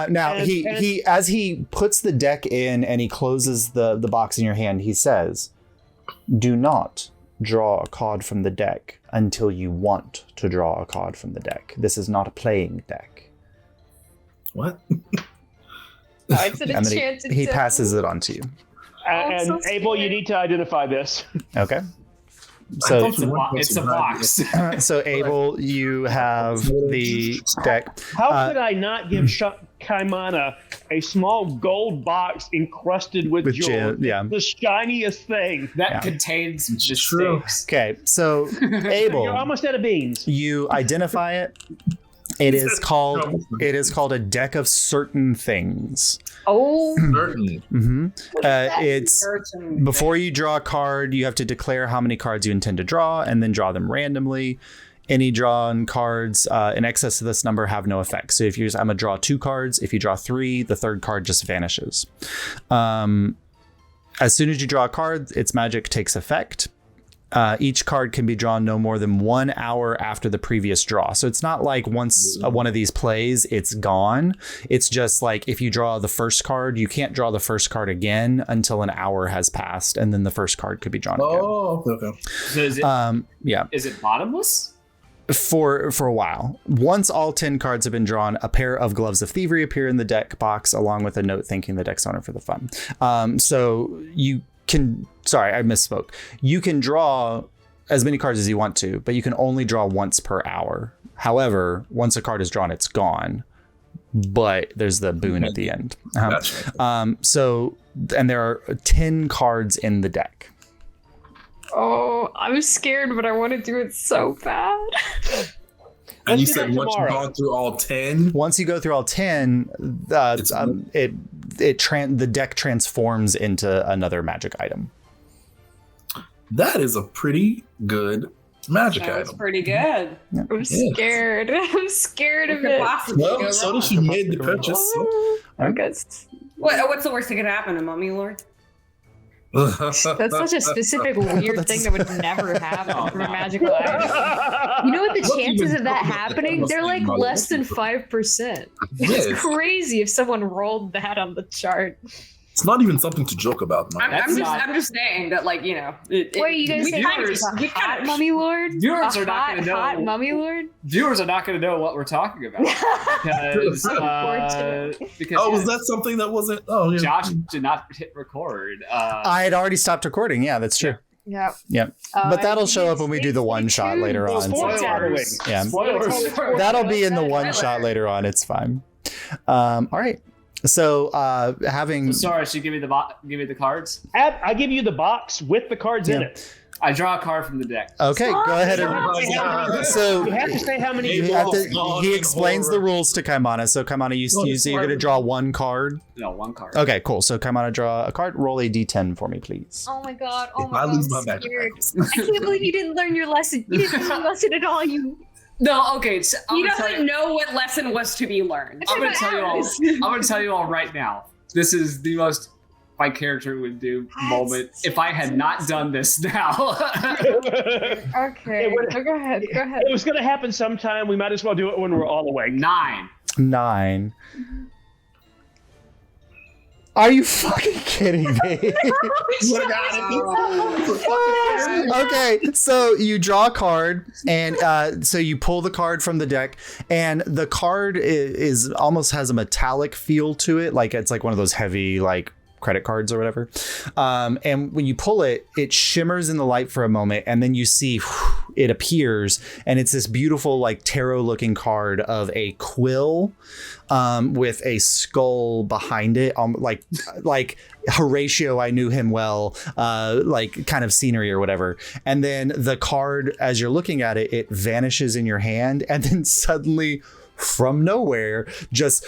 Speaker 1: Now
Speaker 5: And-
Speaker 1: he as he puts the deck in and he closes the box in your hand, he says, "Do not draw a card from the deck until you want to draw a card from the deck. This is not a playing deck."
Speaker 6: What?
Speaker 2: It's an
Speaker 1: And then
Speaker 2: enchanted
Speaker 1: he
Speaker 2: deck.
Speaker 1: passes it on to you.
Speaker 5: And
Speaker 2: so
Speaker 5: Abel, you
Speaker 2: scary.
Speaker 5: need to identify this.
Speaker 1: Okay.
Speaker 6: I
Speaker 1: So
Speaker 6: thought
Speaker 4: It's a box.
Speaker 1: so Abel, you have the deck.
Speaker 5: How could I not give Kaimana a small gold box encrusted with jewels?
Speaker 1: Yeah.
Speaker 5: The shiniest thing.
Speaker 4: That
Speaker 1: Yeah.
Speaker 4: contains the
Speaker 6: true.
Speaker 4: stakes.
Speaker 1: Okay, so Abel,
Speaker 5: You're almost out of beans.
Speaker 1: you identify it. It is called a deck of certain things.
Speaker 2: Oh,
Speaker 6: Certain.
Speaker 1: It's before you draw a card, you have to declare how many cards you intend to draw and then draw them randomly. Any drawn cards in excess of this number have no effect. So if you I'm gonna draw 2 cards, if you draw 3, the third card just vanishes. As soon as you draw a card, its magic takes effect. Each card can be drawn no more than 1 hour after the previous draw. So it's not like once one of these plays, it's gone. It's just like if you draw the first card, you can't draw the first card again until an hour has passed, and then the first card could be drawn again.
Speaker 6: Oh, okay.
Speaker 4: So is it,
Speaker 1: Yeah,
Speaker 4: is it bottomless?
Speaker 1: for a while. Once all 10 cards have been drawn, a pair of gloves of thievery appear in the deck box along with a note thanking the deck's owner for the fun. So you can, sorry, I misspoke. You can draw as many cards as you want to, but you can only draw once per hour. However, once a card is drawn, it's gone. But there's the boon at the end.
Speaker 6: Gotcha.
Speaker 1: So and there are 10 cards in the deck.
Speaker 2: Oh, I'm scared, but I want to do it so bad.
Speaker 6: And you
Speaker 5: Let's do
Speaker 6: said
Speaker 5: that
Speaker 6: once
Speaker 5: tomorrow.
Speaker 6: you've gone through all 10,
Speaker 1: Once you go through all 10, the deck transforms into another magic item.
Speaker 6: that is a pretty good magic
Speaker 3: That's
Speaker 6: item.
Speaker 3: pretty good.
Speaker 2: I'm scared. I'm scared of
Speaker 3: What could
Speaker 2: it.
Speaker 3: possibly go
Speaker 6: Well, so
Speaker 3: wrong?
Speaker 6: does she made the purchase.
Speaker 2: I guess
Speaker 3: What's the worst that could happen, a mummy lord?
Speaker 2: that's such a specific weird thing that would never happen from a magical item. You know what the
Speaker 6: What
Speaker 2: chances
Speaker 6: even
Speaker 2: of that
Speaker 6: comes with
Speaker 2: happening?
Speaker 6: that?
Speaker 2: They're like less than 5%.
Speaker 6: Yes.
Speaker 2: It's crazy if someone rolled that on the chart.
Speaker 6: It's not even something to joke about, man.
Speaker 3: I'm
Speaker 4: not-
Speaker 3: just saying that, like, you know.
Speaker 2: Wait, you guys
Speaker 3: we
Speaker 2: say
Speaker 3: kind of-
Speaker 2: he's a
Speaker 3: we
Speaker 2: hot
Speaker 3: kind of-
Speaker 2: mummy lord?
Speaker 4: Viewers
Speaker 2: a
Speaker 4: are not going to know.
Speaker 2: hot mummy lord?
Speaker 4: Viewers are not going to know what we're talking about because
Speaker 6: Oh, was that something that wasn't? Oh, yeah.
Speaker 4: Josh did not hit record.
Speaker 1: I had already stopped recording. Yeah, that's true.
Speaker 2: Yeah.
Speaker 1: Yeah. But that'll show up when we do the one shot later
Speaker 5: Well,
Speaker 1: on.
Speaker 5: spoilers.
Speaker 1: So, yeah.
Speaker 4: Spoilers.
Speaker 1: That'll be in the
Speaker 2: Spoiler.
Speaker 1: one shot later on. It's fine. All right. So having
Speaker 4: Sorry, should you give me the cards?
Speaker 5: I give you the box with the cards in
Speaker 1: Yeah.
Speaker 5: it.
Speaker 4: I draw a card from the deck.
Speaker 1: okay, go ahead and so
Speaker 5: You have to say how many.
Speaker 1: you have to, he explains the rules to Kaimana. So Kaimana, you're going to draw one card.
Speaker 4: No, one card.
Speaker 1: Okay, cool. So Kaimana, draw a card. Roll a d10 for me, please.
Speaker 2: Oh my god. Oh
Speaker 6: If
Speaker 2: my
Speaker 6: I
Speaker 2: god.
Speaker 6: lose my
Speaker 2: I'm
Speaker 6: magic
Speaker 2: scared.
Speaker 6: items.
Speaker 2: I can't believe you didn't learn your lesson. You didn't learn your lesson at all.
Speaker 4: No, okay. So
Speaker 3: He doesn't know what lesson was to be learned.
Speaker 4: I'm gonna tell you all. I'm gonna tell you all right now. This is the most my character would do moment if I had not done this now.
Speaker 2: Okay. Go ahead. Go ahead.
Speaker 5: It was going to happen sometime. We might as well do it when we're all awake.
Speaker 4: 9.
Speaker 1: 9. Are you fucking kidding me? Okay, so you draw a card, and so you pull the card from the deck, and the card is almost has a metallic feel to it, like it's like one of those heavy like credit cards or whatever. And when you pull it, it shimmers in the light for a moment, and then you see it appears, and it's this beautiful like tarot looking card of a quill with a skull behind it, like Horatio, I knew him well, like kind of scenery or whatever. And then the card, as you're looking at it, it vanishes in your hand, and then suddenly from nowhere, just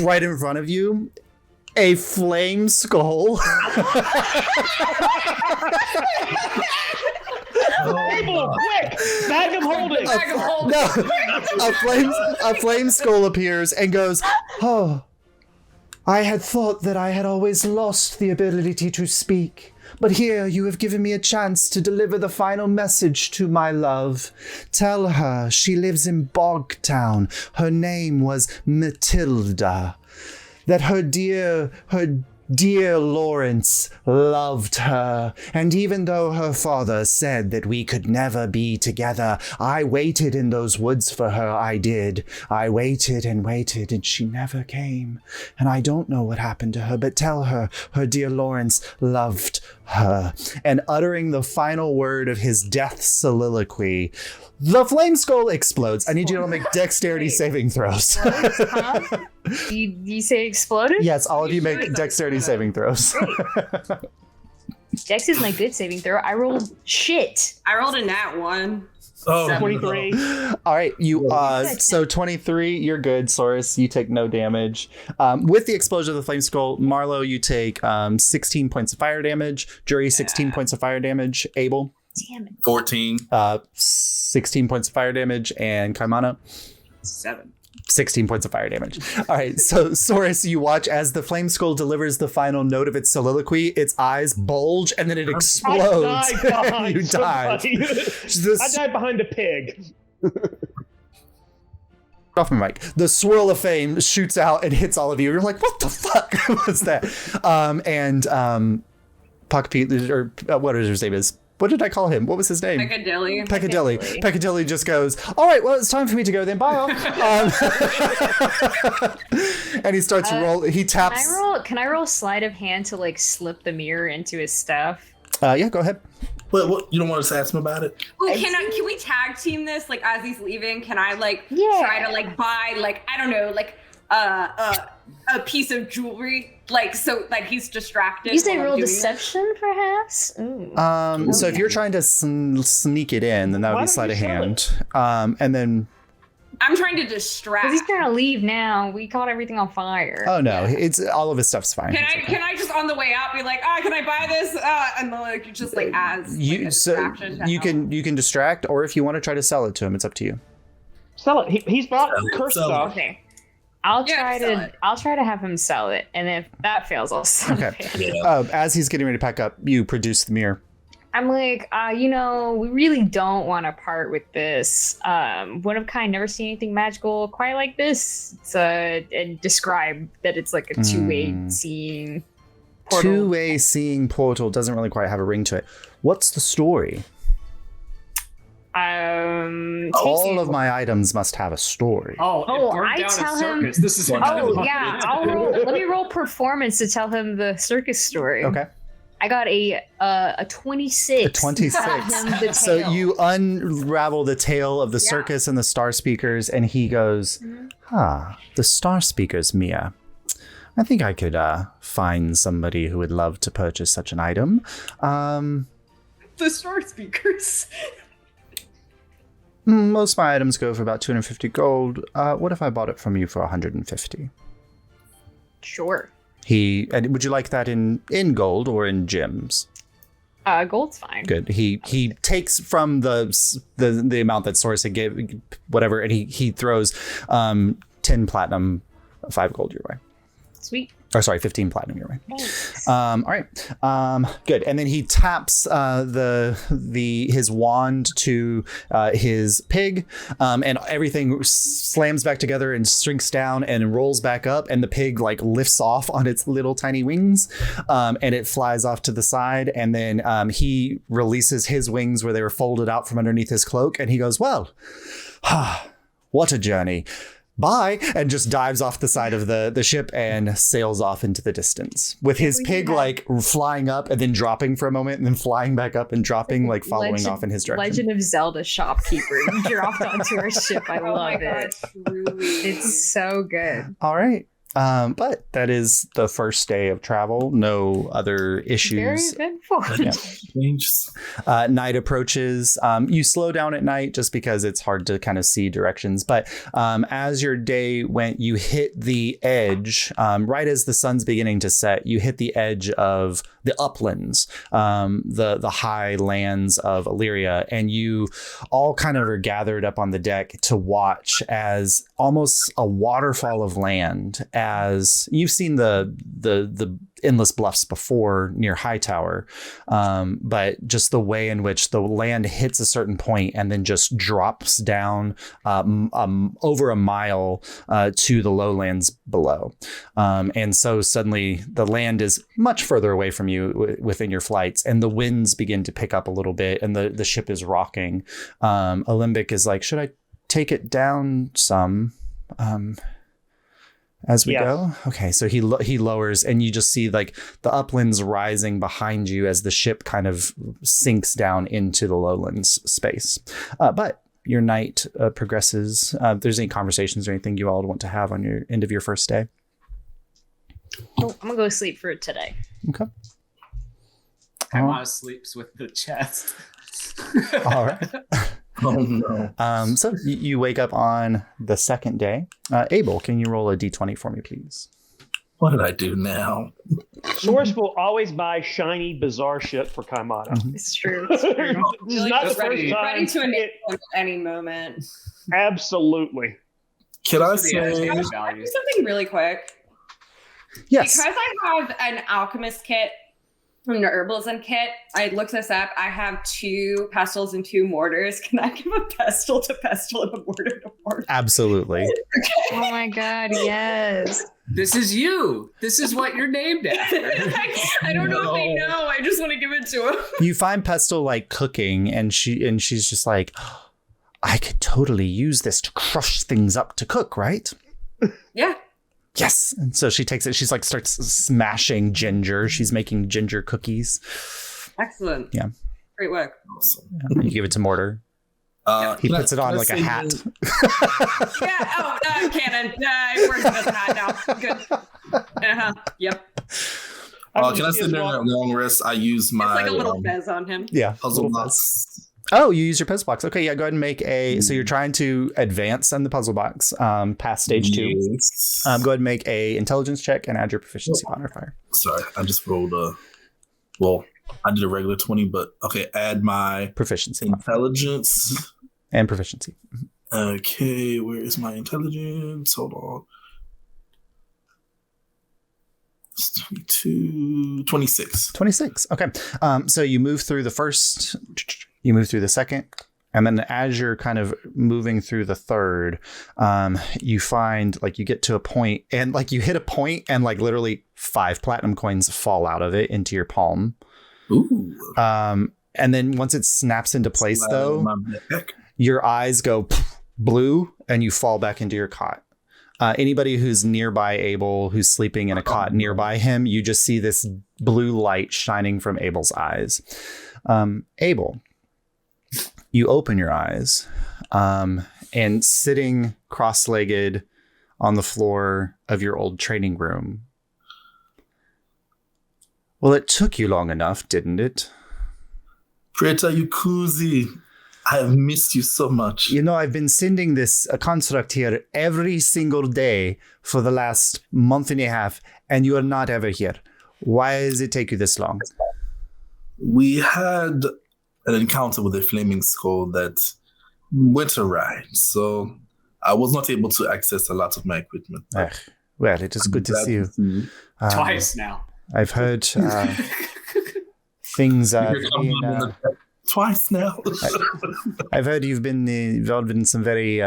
Speaker 1: right in front of you, a flame skull.
Speaker 5: People, quick! Bag of holding!
Speaker 1: No, a flame skull appears and goes, "Oh, I had thought that I had always lost the ability to speak, but here you have given me a chance to deliver the final message to my love. Tell her she lives in Bogtown. Her name was Matilda. That her dear Lawrence loved her, and even though her father said that we could never be together, I waited in those woods for her, I did. I waited, and she never came. And I don't know what happened to her, but tell her dear Lawrence loved her." And uttering the final word of his death soliloquy, the flame skull explodes. I need you to make dexterity saving throws.
Speaker 2: Huh? You say exploded?
Speaker 1: Yes, all of you make dexterity saving throws.
Speaker 2: Dex is my good saving throw. I rolled shit.
Speaker 3: I rolled a nat 1.
Speaker 6: Oh,
Speaker 5: 23.
Speaker 1: All right, you so 23, you're good, Soris. You take no damage. With the explosion of the flame skull, Marlo, you take 16 points of fire damage. Jury, 16 points of fire damage. Abel,
Speaker 2: Damn it.
Speaker 6: 14.
Speaker 1: 16 points of fire damage, and Kaimana,
Speaker 4: 7.
Speaker 1: 16 points of fire damage. All right, so Soris, you watch as the flame skull delivers the final note of its soliloquy. Its eyes bulge, and then it explodes.
Speaker 5: I died behind
Speaker 1: You die.
Speaker 5: somebody. I died behind a pig.
Speaker 1: Off my mic. The swirl of fame shoots out and hits all of you. You're like, what the fuck was that? Pocket or what his name is. What did I call him? What was his name?
Speaker 3: Piccadilly.
Speaker 1: Piccadilly just goes, "All right, well, it's time for me to go then. Bye all." And he starts rolling. He taps.
Speaker 2: Can I roll sleight of hand to like slip the mirror into his stuff?
Speaker 1: Yeah, go ahead.
Speaker 6: But what, you don't want us to ask him about it?
Speaker 3: Well, can we tag team this? Like, as he's leaving, can I
Speaker 2: Yeah.
Speaker 3: try to like buy like, I don't know, like a piece of jewelry Like, so that he's distracted.
Speaker 2: You say
Speaker 3: while I'm
Speaker 2: roll
Speaker 3: doing
Speaker 2: deception, perhaps? Ooh.
Speaker 1: So if you're trying to sneak it in, then that would
Speaker 5: Why
Speaker 1: be
Speaker 5: don't
Speaker 1: sleight
Speaker 5: you
Speaker 1: of
Speaker 5: sell
Speaker 1: hand. And then,
Speaker 3: I'm trying to distract.
Speaker 2: Because he's trying to leave now. We caught everything on fire.
Speaker 1: oh no, it's all of his stuff's fine.
Speaker 3: Can I just on the way out be like, can I buy this? And then like just like as like,
Speaker 1: You
Speaker 3: a
Speaker 1: so
Speaker 3: distraction to
Speaker 1: you can distract, or if you want to try to sell it to him, it's up to you.
Speaker 5: Sell it. He's bought cursed
Speaker 6: Sell it.
Speaker 5: stuff.
Speaker 2: Okay. I'll
Speaker 3: Yeah,
Speaker 2: try to have him sell it, and if that fails, I'll sell
Speaker 1: Okay.
Speaker 2: it.
Speaker 6: Yeah.
Speaker 1: As he's getting ready to pack up, you produce the mirror.
Speaker 2: I'm like, we really don't want to part with this. One of a kind, never seen anything magical quite like this. It's and describe that it's like a two-way seeing portal.
Speaker 1: Two-way seeing portal doesn't really quite have a ring to it. What's the story? All of my items must have a story.
Speaker 4: Oh,
Speaker 2: Oh,
Speaker 4: it burned
Speaker 2: I
Speaker 4: down a
Speaker 2: tell him-
Speaker 4: circus. This is
Speaker 2: Oh yeah, let me roll performance to tell him the circus story.
Speaker 1: Okay.
Speaker 2: I got a 26.
Speaker 1: A 26.
Speaker 2: Tell him the
Speaker 1: So
Speaker 2: tale.
Speaker 1: you unravel the tale of the
Speaker 2: Yeah.
Speaker 1: circus and the star speakers, and he goes, the star speakers, Mia. I think I could find somebody who would love to purchase such an item.
Speaker 3: the star speakers.
Speaker 1: Most of my items go for about 250 gold. What if I bought it from you for 150?
Speaker 2: Sure.
Speaker 1: And would you like that in gold or in gems?
Speaker 2: Gold's fine.
Speaker 1: Good. He takes from the amount that Source had gave, whatever, and he throws 10 platinum, 5 gold your way.
Speaker 2: Sweet.
Speaker 1: Or sorry, 15 platinum your way.
Speaker 2: Thanks.
Speaker 1: All right. Good. And then he taps his wand to his pig, and everything slams back together and shrinks down and rolls back up, and the pig like lifts off on its little tiny wings, and it flies off to the side, and then he releases his wings where they were folded out from underneath his cloak, and he goes, well, what a journey. Bye, and just dives off the side of the ship and sails off into the distance with his pig like flying up and then dropping for a moment and then flying back up and dropping, like following off in his direction.
Speaker 2: Legend of Zelda shopkeeper. You dropped onto our ship. I
Speaker 3: Oh my
Speaker 2: love
Speaker 3: God,
Speaker 2: it.
Speaker 3: truly.
Speaker 2: It's so good.
Speaker 1: All right. But that is the first day of travel. No other
Speaker 2: Very
Speaker 1: issues.
Speaker 2: eventful.
Speaker 1: Yeah.
Speaker 6: Changes.
Speaker 1: Night approaches. You slow down at night just because it's hard to kind of see directions. But as your day went, you hit the edge, right as the sun's beginning to set, you hit the edge of the uplands, the high lands of Alyria, and you all kind of are gathered up on the deck to watch as almost a waterfall of land, as you've seen the endless bluffs before near Hightower, but just the way in which the land hits a certain point and then just drops down over a mile to the lowlands below. And so suddenly the land is much further away from you within your flights, and the winds begin to pick up a little bit, and the ship is rocking. Alembic is like, should I take it down some? As we go? Okay, so he lowers, and you just see like the uplands rising behind you as the ship kind of sinks down into the lowlands space. But your night progresses. If there's any conversations or anything you all want to have on your end of your first day.
Speaker 2: Oh, I'm gonna go sleep for today.
Speaker 1: Okay.
Speaker 4: Emma sleeps with the chest.
Speaker 1: All right.
Speaker 6: Oh no.
Speaker 1: So you wake up on the second day. Abel, can you roll a d20 for me, please?
Speaker 6: What did I do now?
Speaker 5: Source will always buy shiny, bizarre shit for Kaimata.
Speaker 2: It's true. It's true.
Speaker 5: This is not the
Speaker 3: Just
Speaker 5: first
Speaker 3: ready
Speaker 5: time.
Speaker 3: to enable at any moment.
Speaker 5: Absolutely.
Speaker 6: Can I
Speaker 4: Yeah,
Speaker 6: say
Speaker 4: it's
Speaker 3: Can I
Speaker 4: value.
Speaker 3: do something really quick?
Speaker 1: Yes.
Speaker 3: Because I have an alchemist kit from the herbalism kit, I looked this up. I have 2 pestles and 2 mortars. Can I give a pestle to pestle and a mortar to mortar?
Speaker 1: Absolutely.
Speaker 2: Oh my god, yes.
Speaker 4: This is you. This is what you're named after.
Speaker 3: I don't know if they know. I just want to give it to them.
Speaker 1: You find Pestle like cooking, and she's just like, I could totally use this to crush things up to cook, right?
Speaker 3: Yeah.
Speaker 1: Yes. And so she takes it. She's like starts smashing ginger. She's making ginger cookies.
Speaker 3: Excellent.
Speaker 1: Yeah.
Speaker 3: Great work.
Speaker 1: Yeah. You give it to Mortar. He puts it on like a hat.
Speaker 3: Yeah. Oh, cannon. It works as a hat now. Good. Yep.
Speaker 6: Can I say during that long rest, I use my
Speaker 3: It's like a little fez on him.
Speaker 1: Yeah.
Speaker 6: puzzle box.
Speaker 1: Oh, you use your puzzle box. Okay, yeah, go ahead and make a. So you're trying to advance on the puzzle box past stage 2.
Speaker 6: Yes.
Speaker 1: Go ahead and make a intelligence check and add your proficiency modifier.
Speaker 6: Sorry, I just rolled I did a regular 20, but okay, add my
Speaker 1: Proficiency
Speaker 6: intelligence.
Speaker 1: and proficiency.
Speaker 6: Okay, where is my intelligence? Hold on. It's 22, 26.
Speaker 1: 26. Okay. So you move through the first, you move through the second, and then as you're kind of moving through the third, you find like you get to a point and like you hit a point and like literally 5 platinum coins fall out of it into your palm.
Speaker 6: Ooh.
Speaker 1: And then once it snaps into place, though, your eyes go blue and you fall back into your cot. Anybody who's nearby Abel, who's sleeping in a cot nearby him, you just see this blue light shining from Abel's eyes. Abel, you open your eyes and sitting cross-legged on the floor of your old training room. Well, it took you long enough, didn't it?
Speaker 6: Preta Yukuzi, I have missed you so much.
Speaker 1: You know, I've been sending this construct here every single day for the last month and a half, and you are not ever here. Why does it take you this long?
Speaker 6: We had an encounter with a flaming skull that went awry, so I was not able to access a lot of my equipment.
Speaker 1: Well, it is good to see you.
Speaker 4: Twice now.
Speaker 1: I've heard things.
Speaker 6: Twice now.
Speaker 1: I've heard you've been involved in some very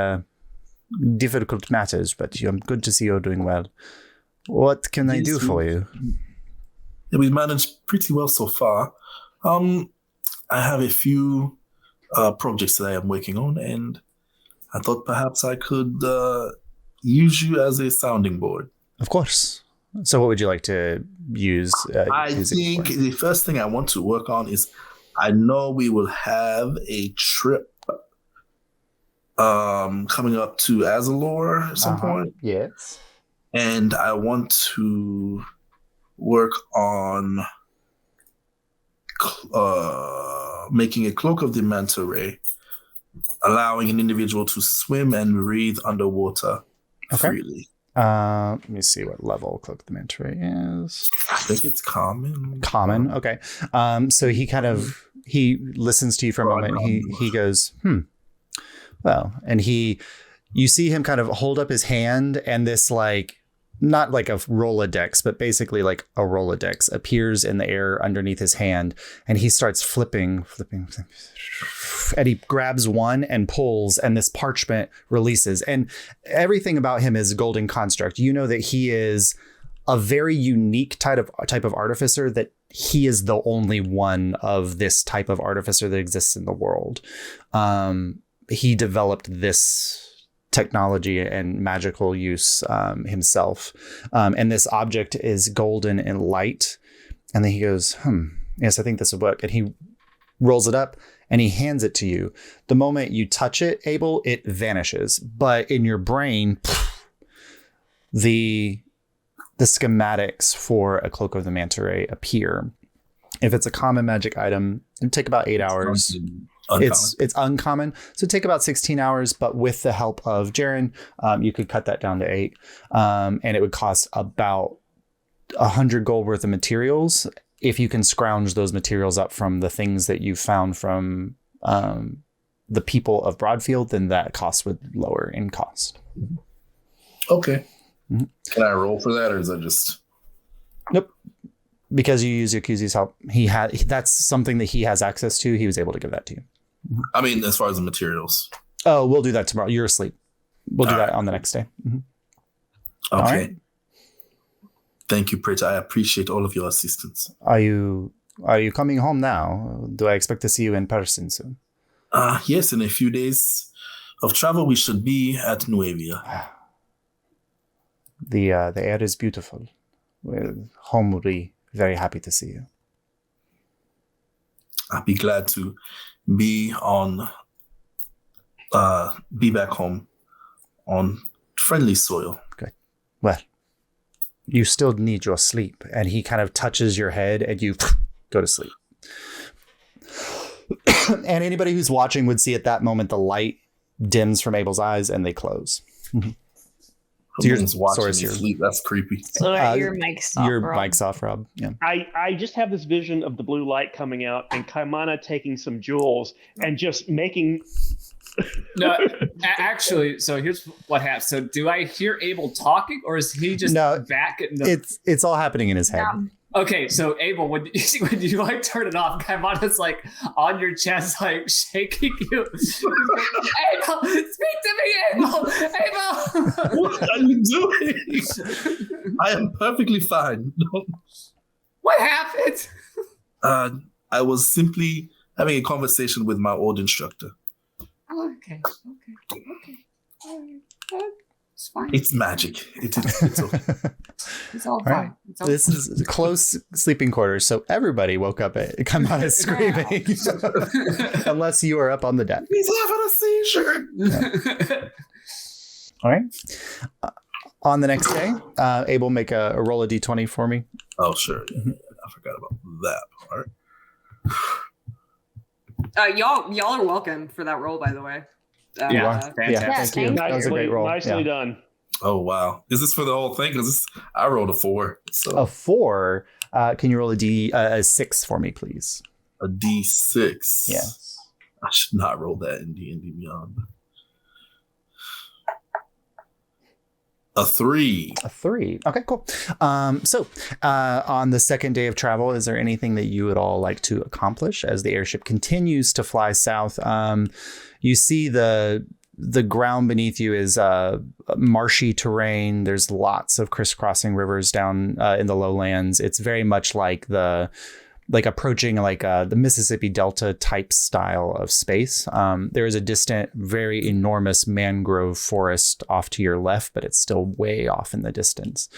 Speaker 1: difficult matters, but I'm good to see you're doing well. What can I do for you?
Speaker 6: Yeah, we managed pretty well so far. I have a few projects that I am working on, and I thought perhaps I could use you as a sounding board.
Speaker 1: Of course. So what would you like to use?
Speaker 6: I think the first thing I want to work on is I know we will have a trip coming up to Azalor at some point.
Speaker 1: Yes.
Speaker 6: And I want to work on making a cloak of the manta ray, allowing an individual to swim and breathe underwater freely.
Speaker 1: Let me see what level Cloak of the Manta Ray is.
Speaker 6: I think it's common.
Speaker 1: Common, okay. So he listens to you for a moment. He goes, well, and you see him kind of hold up his hand, and this like, not like a Rolodex, but basically like a Rolodex appears in the air underneath his hand, and he starts flipping, and he grabs one and pulls, and this parchment releases. And everything about him is golden construct. You know that he is a very unique type of artificer, that he is the only one of this type of artificer that exists in the world. He developed this technology and magical use himself. And this object is golden and light. And then he goes, yes, I think this would work. And he rolls it up and he hands it to you. The moment you touch it, Abel, it vanishes. But in your brain, the schematics for a Cloak of the Manta Ray appear. If it's a common magic item, it'd take about 8 hours. It's uncommon, so it'd take about 16 hours, but with the help of Jaren, you could cut that down to 8, and it would cost about 100 gold worth of materials. If you can scrounge those materials up from the things that you found from the people of Broadfield, then that cost would lower in cost.
Speaker 6: Okay. Mm-hmm. Can I roll for that, or is that just...
Speaker 1: Nope. Because you use Yakuzi's help, that's something that he has access to. He was able to give that to you.
Speaker 6: I mean, as far as the materials.
Speaker 1: Oh, we'll do that tomorrow. You're asleep. We'll do that on the next day. Mm-hmm.
Speaker 6: Okay.
Speaker 1: Right.
Speaker 6: Thank you, Prita. I appreciate all of your assistance.
Speaker 1: Are you coming home now? Do I expect to see you in person soon?
Speaker 6: Yes, in a few days of travel, we should be at Nuevea.
Speaker 1: The air is beautiful. Home will be very happy to see you.
Speaker 6: I'll be glad to be back home on friendly soil.
Speaker 1: Good. Well, You still need your sleep. And he kind of touches your head and you go to sleep. And anybody who's watching would see at that moment the light dims from Abel's eyes and they close. Mm-hmm.
Speaker 6: So you're watching me sleep. That's creepy.
Speaker 2: So your mic's off,
Speaker 1: your
Speaker 2: Rob.
Speaker 1: mic's off, Rob. Yeah.
Speaker 5: I just have this vision of the blue light coming out and Kaimana taking some jewels and just making.
Speaker 4: No, actually, so here's what happens. So do I hear Abel talking, or is he just back in the...
Speaker 1: It's all happening in his head.
Speaker 2: Yeah.
Speaker 4: Okay, so Abel, when you like turn it off, Kaimana's like on your chest, like shaking you. Abel, speak to me, Abel! Abel!
Speaker 6: What are you doing? I am perfectly fine.
Speaker 4: What happened?
Speaker 6: I was simply having a conversation with my old instructor.
Speaker 4: Oh, okay. It's fine.
Speaker 6: It's magic. It's okay.
Speaker 4: It's all
Speaker 1: All
Speaker 4: fine.
Speaker 1: right.
Speaker 4: It's all
Speaker 1: This is close sleeping quarters, so everybody woke up at Kaimana screaming. Unless you are up on the deck.
Speaker 6: He's having a seizure.
Speaker 1: Yeah. All right. On the next day, Abel, make a roll a d20 for me.
Speaker 6: Oh, sure. Yeah. I forgot about that part.
Speaker 3: Y'all are welcome for that roll, by the way.
Speaker 4: fantastic.
Speaker 1: Thank you. That was a great roll.
Speaker 5: Nicely done.
Speaker 6: Oh, wow. Is this for the whole thing? Because I rolled a 4. So
Speaker 1: A 4. Can you roll a 6 for me, please?
Speaker 6: a D6.
Speaker 1: Yes.
Speaker 6: I should not roll that in D&D Beyond. A 3.
Speaker 1: A 3. Okay, cool. So on the second day of travel, is there anything that you would all like to accomplish as the airship continues to fly south? You see the ground beneath you is marshy terrain. There's lots of crisscrossing rivers down in the lowlands. It's very much like approaching the Mississippi Delta type style of space. There is a distant, very enormous mangrove forest off to your left, but it's still way off in the distance.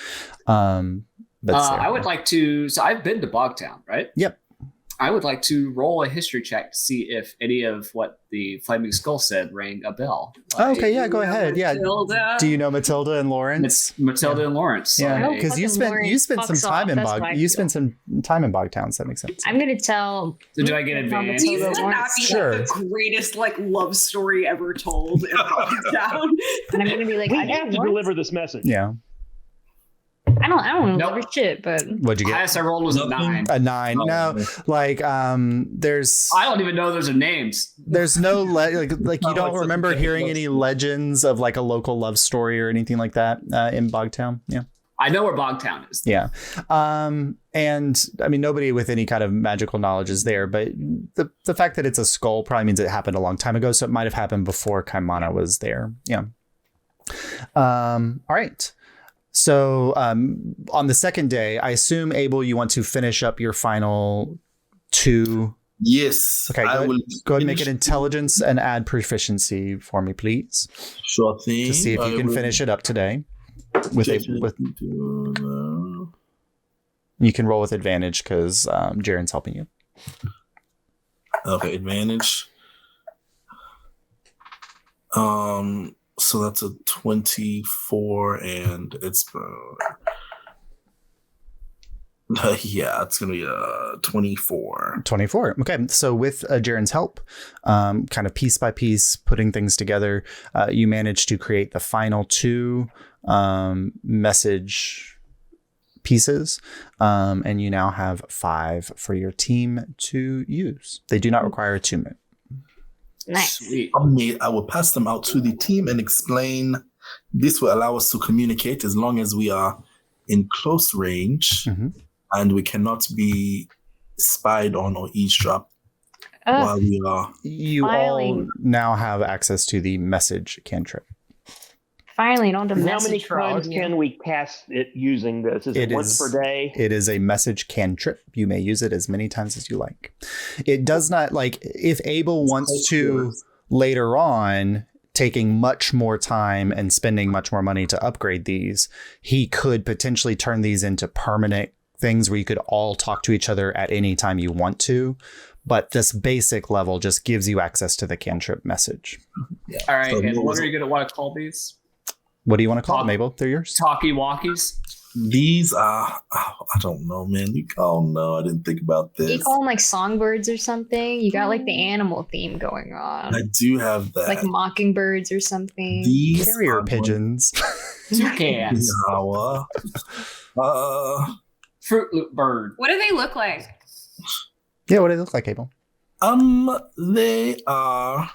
Speaker 4: I would like to. So I've been to Bogtown, right?
Speaker 1: Yep.
Speaker 4: I would like to roll a history check to see if any of what the Flaming Skull said rang a bell.
Speaker 1: Okay, yeah, go ahead. Yeah.
Speaker 3: Matilda.
Speaker 1: Do you know Matilda and Lawrence?
Speaker 4: It's Matilda and Lawrence.
Speaker 1: Yeah,
Speaker 2: Oh,
Speaker 1: because you
Speaker 2: fucking
Speaker 1: spent
Speaker 2: Lawrence
Speaker 1: some
Speaker 2: fucks
Speaker 1: time
Speaker 2: off.
Speaker 1: in
Speaker 2: That's what I
Speaker 1: you
Speaker 2: feel.
Speaker 1: spent some time in Bogtown, so that makes sense.
Speaker 2: I'm gonna tell.
Speaker 4: So do I get advantage?
Speaker 3: These would
Speaker 2: Matilda
Speaker 3: not
Speaker 2: Lawrence.
Speaker 3: be
Speaker 1: Sure.
Speaker 3: like the greatest love story ever told in Bogtown.
Speaker 2: And I'm gonna be like,
Speaker 5: We
Speaker 2: I
Speaker 5: have to deliver this message.
Speaker 1: Yeah.
Speaker 2: I don't know
Speaker 4: Nope.
Speaker 2: shit, but
Speaker 1: What'd you get?
Speaker 4: Highest I rolled was a 9.
Speaker 1: A 9.
Speaker 6: Oh.
Speaker 1: No, there's
Speaker 4: I don't even know those are names.
Speaker 1: there's no like you
Speaker 6: No,
Speaker 1: don't
Speaker 6: it's
Speaker 1: remember
Speaker 6: okay.
Speaker 1: hearing any legends of like a local love story or anything like that in Bogtown. Yeah.
Speaker 4: I know where Bogtown is.
Speaker 1: Yeah. And I mean, nobody with any kind of magical knowledge is there, but the fact that it's a skull probably means it happened a long time ago. So it might have happened before Kaimana was there. Yeah. All right. So on the second day, I assume, Abel, you want to finish up your final 2.
Speaker 6: Yes.
Speaker 1: Okay,
Speaker 6: I will
Speaker 1: go ahead and make
Speaker 6: finish-
Speaker 1: an intelligence and add proficiency for me, please,
Speaker 6: Sure thing.
Speaker 1: to see if you can finish it up today. With you can roll with advantage because Jaren's helping you.
Speaker 6: Okay, advantage. So that's a 24, and it's yeah, it's gonna be a 24.
Speaker 1: 24. Okay, so with Jaren's help, kind of piece by piece, putting things together, you managed to create the final 2 message pieces, and you now have 5 for your team to use. They do not require attunement.
Speaker 2: nice.
Speaker 4: Sweet.
Speaker 6: I will pass them out to the team and explain. This will allow us to communicate as long as we are in close range, and we cannot be spied on or eavesdropped while we are.
Speaker 1: You
Speaker 2: Finally.
Speaker 1: all now have access to the message cantrip.
Speaker 2: Finally, don't have to
Speaker 5: How many
Speaker 2: message for all
Speaker 5: times
Speaker 2: of you.
Speaker 5: can we cast it using this? Is it once per day?
Speaker 1: It is a message cantrip. You may use it as many times as you like. It does not, like, if Abel wants to later on, taking much more time and spending much more money to upgrade these, he could potentially turn these into permanent things where you could all talk to each other at any time you want to. But this basic level just gives you access to the cantrip message.
Speaker 6: Yeah.
Speaker 4: All right,
Speaker 6: So
Speaker 4: and
Speaker 6: what
Speaker 4: what
Speaker 6: was
Speaker 4: are
Speaker 6: it?
Speaker 4: you going to want to call these?
Speaker 1: What do you want to call them, Abel? They're yours.
Speaker 4: Talkie walkies?
Speaker 6: These are, I don't know, man. No, I didn't think about this.
Speaker 2: You call them like songbirds or something. You got like the animal theme going on.
Speaker 6: I do have that.
Speaker 2: Like mockingbirds or something.
Speaker 6: These
Speaker 1: Carrier
Speaker 6: are
Speaker 1: pigeons.
Speaker 4: Toucans. Fruit Loop bird.
Speaker 3: What do they look like?
Speaker 1: Yeah, what do they look like, Abel?
Speaker 6: They are.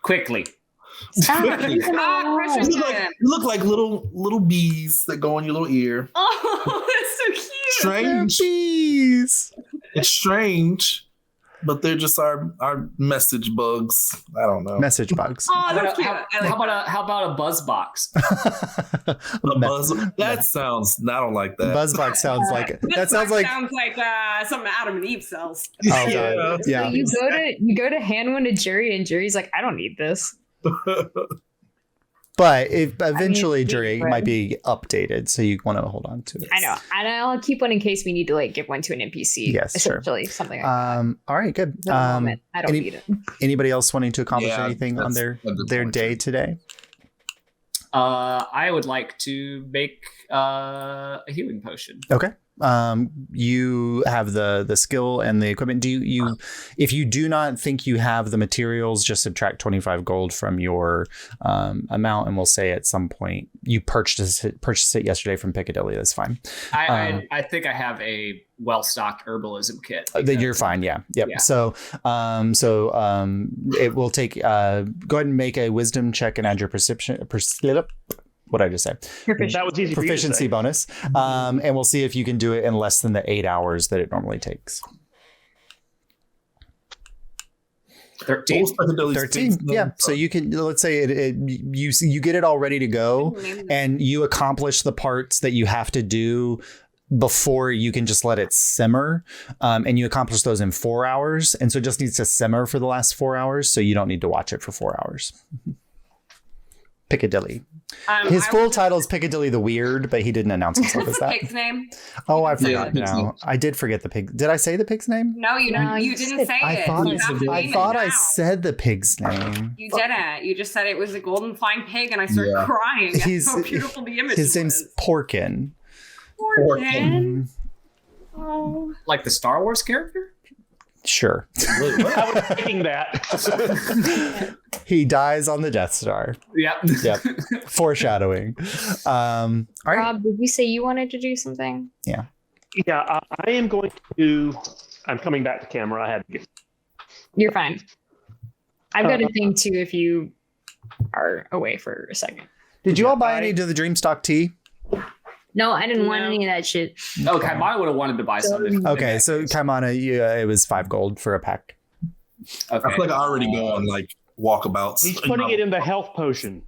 Speaker 4: Quickly.
Speaker 6: Look like little bees that go on your little ear.
Speaker 3: Oh, that's so cute.
Speaker 6: Strange.
Speaker 1: Bees.
Speaker 6: It's strange, but they're just our message bugs. I don't know.
Speaker 1: Message bugs.
Speaker 3: Oh, that's cute.
Speaker 4: How about a buzz box?
Speaker 6: A buzz. That sounds. I don't like that.
Speaker 1: Buzzbox sounds like
Speaker 3: sounds like something Adam and Eve sells.
Speaker 1: Oh,
Speaker 6: Yeah.
Speaker 1: yeah.
Speaker 2: So you go to hand one to Jerry, and Jerry's like, I don't need this.
Speaker 1: But eventually,
Speaker 2: I mean,
Speaker 1: Jury might be updated, so you want to hold on to it.
Speaker 2: I know. And I'll keep one in case we need to like give one to an NPC.
Speaker 1: Yes, sure.
Speaker 2: essentially, something like that.
Speaker 1: All right, good.
Speaker 2: For the moment, I don't need it.
Speaker 1: Anybody else wanting to accomplish anything on
Speaker 6: that's
Speaker 1: their
Speaker 6: a good point.
Speaker 1: day today?
Speaker 4: I would like to make a healing potion.
Speaker 1: Okay. You have the skill and the equipment. Do you if you do not think you have the materials, just subtract 25 gold from your amount, and we'll say at some point you purchased it yesterday from Piccadilly. That's fine.
Speaker 4: I think I have a well-stocked herbalism kit.
Speaker 1: Then you're fine. Yeah. Yep.
Speaker 4: Yeah.
Speaker 1: So it will take. Go ahead and make a wisdom check and add your perception. What did I just say?
Speaker 5: That was easy.
Speaker 1: Proficiency bonus. And we'll see if you can do it in less than the 8 hours that it normally takes.
Speaker 4: 13.
Speaker 1: 13. Yeah. So you can, let's say you get it all ready to go, and you accomplish the parts that you have to do before you can just let it simmer. And you accomplish those in 4 hours. And so it just needs to simmer for the last 4 hours. So you don't need to watch it for 4 hours. Piccadilly. His full title is Piccadilly the Weird, but he didn't announce himself as that.
Speaker 3: Pig's name?
Speaker 1: Oh, I forgot
Speaker 6: Yeah,
Speaker 1: now. I did forget the pig. Did I say the pig's name?
Speaker 3: No, you didn't say
Speaker 1: I
Speaker 3: it.
Speaker 1: thought
Speaker 3: You have to
Speaker 1: I
Speaker 3: name
Speaker 1: thought
Speaker 3: it
Speaker 1: I
Speaker 3: now.
Speaker 1: said the pig's name.
Speaker 3: You didn't. You just said it was a golden flying pig, and I started crying. That's how beautiful the image
Speaker 1: His
Speaker 3: was.
Speaker 1: name's Porkin.
Speaker 3: Porkin. Oh.
Speaker 4: Like the Star Wars character?
Speaker 1: Sure.
Speaker 5: I was thinking that.
Speaker 1: He dies on the Death Star.
Speaker 4: Yep.
Speaker 1: Yep. Foreshadowing. All right.
Speaker 2: Rob, did you say you wanted to do something?
Speaker 5: Yeah, I am going to. I'm coming back to camera. I had to.
Speaker 2: You're fine. I've got a thing too if you are away for a second.
Speaker 1: Did you all buy any to the Dreamstock tea?
Speaker 2: No, I didn't want any of that shit.
Speaker 4: Okay, I would have wanted to buy something.
Speaker 1: Okay, so Kaimana, it was 5 gold for a pack.
Speaker 4: Okay.
Speaker 6: I feel like I already go on like walkabouts.
Speaker 5: He's putting it in the health potion.